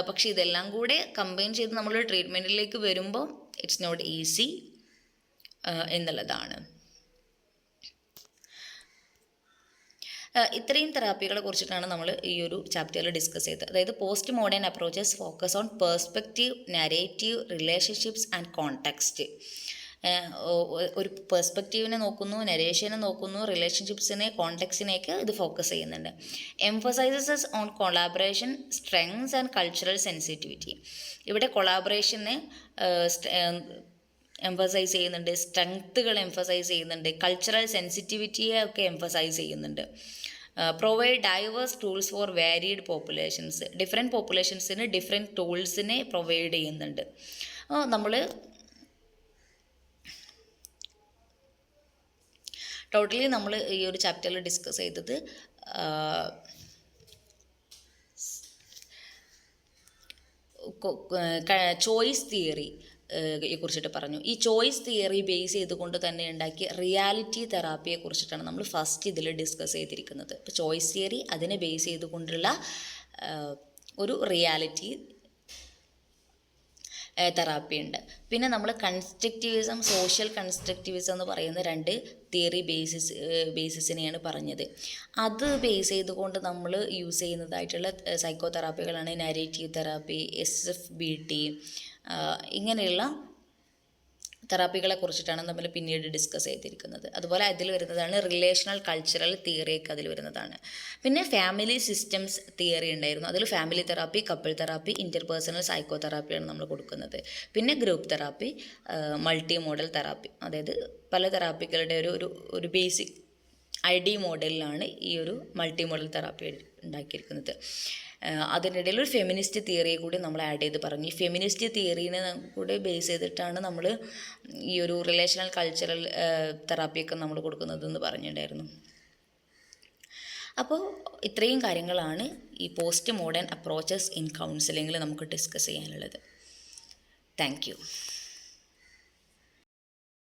പക്ഷേ ഇതെല്ലാം കൂടെ കമ്പൈൻ ചെയ്ത് നമ്മൾ ട്രീറ്റ്മെൻറ്റിലേക്ക് വരുമ്പോൾ ഇറ്റ്സ് നോട്ട് ഈസി എന്നുള്ളതാണ്. ഇത്രയും തെറാപ്പികളെ കുറിച്ചിട്ടാണ് നമ്മൾ ഈ ഒരു ചാപ്റ്ററിൽ ഡിസ്കസ് ചെയ്തത്. അതായത് post modern approaches focus on perspective, narrative, relationships and context. ഒരു പെർസ്പെക്റ്റീവിനെ നോക്കുന്നു, നരേഷനെ നോക്കുന്നു, റിലേഷൻഷിപ്സിനെ, കോണ്ടെക്സ്റ്റിനെയൊക്കെ ഇത് ഫോക്കസ് ചെയ്യുന്നുണ്ട്. Emphasises on collaboration, strengths and cultural sensitivity. ഇവിടെ കൊളാബറേഷനെ എംഫസൈസ് ചെയ്യുന്നുണ്ട്, സ്ട്രെങ്ത്തുകൾ എംഫസൈസ് ചെയ്യുന്നുണ്ട്, കൾച്ചറൽ സെൻസിറ്റിവിറ്റിയെ ഒക്കെ എംഫസൈസ് ചെയ്യുന്നുണ്ട്. Provide diverse tools for varied populations. Different പോപ്പുലേഷൻസിന് ഡിഫറെൻറ്റ് ടൂൾസിനെ പ്രൊവൈഡ് ചെയ്യുന്നുണ്ട്. നമ്മൾ ടോട്ടലി നമ്മൾ ഈ ഒരു ചാപ്റ്ററിൽ ഡിസ്കസ് ചെയ്തത് ചോയ്സ് തിയറി കുറിച്ചിട്ട് പറഞ്ഞു. ഈ ചോയ്സ് തിയറി ബേസ് ചെയ്തുകൊണ്ട് തന്നെ ഉണ്ടാക്കിയ റിയാലിറ്റി തെറാപ്പിയെ കുറിച്ചിട്ടാണ് നമ്മൾ ഫസ്റ്റ് ഇതിൽ ഡിസ്കസ് ചെയ്തിരിക്കുന്നത്. ഇപ്പോൾ ചോയ്സ് തിയറി അതിനെ ബേസ് ചെയ്തുകൊണ്ടുള്ള ഒരു റിയാലിറ്റി തെറാപ്പി ഉണ്ട്. പിന്നെ നമ്മൾ കൺസ്ട്രക്റ്റിവിസം, സോഷ്യൽ കൺസ്ട്രക്റ്റിവിസം എന്ന് പറയുന്ന രണ്ട് തിയറി ബേസിസിനെയാണ് പറഞ്ഞത്. അത് ബേസ് ചെയ്തുകൊണ്ട് നമ്മൾ യൂസ് ചെയ്യുന്നതായിട്ടുള്ള സൈക്കോ തെറാപ്പികളാണ് നരേറ്റീവ് തെറാപ്പി, SFBT, ഇങ്ങനെയുള്ള തെറാപ്പികളെ കുറിച്ചിട്ടാണ് നമ്മൾ പിന്നീട് ഡിസ്കസ് ചെയ്തിരിക്കുന്നത്. അതുപോലെ അതിൽ വരുന്നതാണ് റിലേഷണൽ കൾച്ചറൽ തിയറിയൊക്കെ അതിൽ വരുന്നതാണ്. പിന്നെ ഫാമിലി സിസ്റ്റംസ് തിയറി ഉണ്ടായിരുന്നു. അതിൽ family therapy, couple therapy, interpersonal സൈക്കോ തെറാപ്പിയാണ് നമ്മൾ കൊടുക്കുന്നത്. പിന്നെ group therapy, multi modal therapy, അതായത് പല തെറാപ്പികളുടെ ഒരു ബേസിക് ID മോഡലിലാണ് ഈ ഒരു മൾട്ടി മോഡൽ തെറാപ്പി ഉണ്ടാക്കിയിരിക്കുന്നത്. അതിനിടയിൽ ഒരു ഫെമിനിസ്റ്റ് തിയറിയെ കൂടി നമ്മൾ ആഡ് ചെയ്ത് പറഞ്ഞു. ഈ ഫെമിനിസ്റ്റ് തിയറീനെ കൂടി ബേസ് ചെയ്തിട്ടാണ് നമ്മൾ ഈ ഒരു റിലേഷണൽ കൾച്ചറൽ തെറാപ്പിയൊക്കെ നമ്മൾ കൊടുക്കുന്നതെന്ന് പറഞ്ഞിട്ടുണ്ടായിരുന്നു. അപ്പോൾ ഇത്രയും കാര്യങ്ങളാണ് ഈ പോസ്റ്റ് മോഡേൺ അപ്രോച്ചസ് ഇൻ കൗൺസിലിങ്ങിൽ നമുക്ക് ഡിസ്കസ് ചെയ്യാനുള്ളത്. Thank you.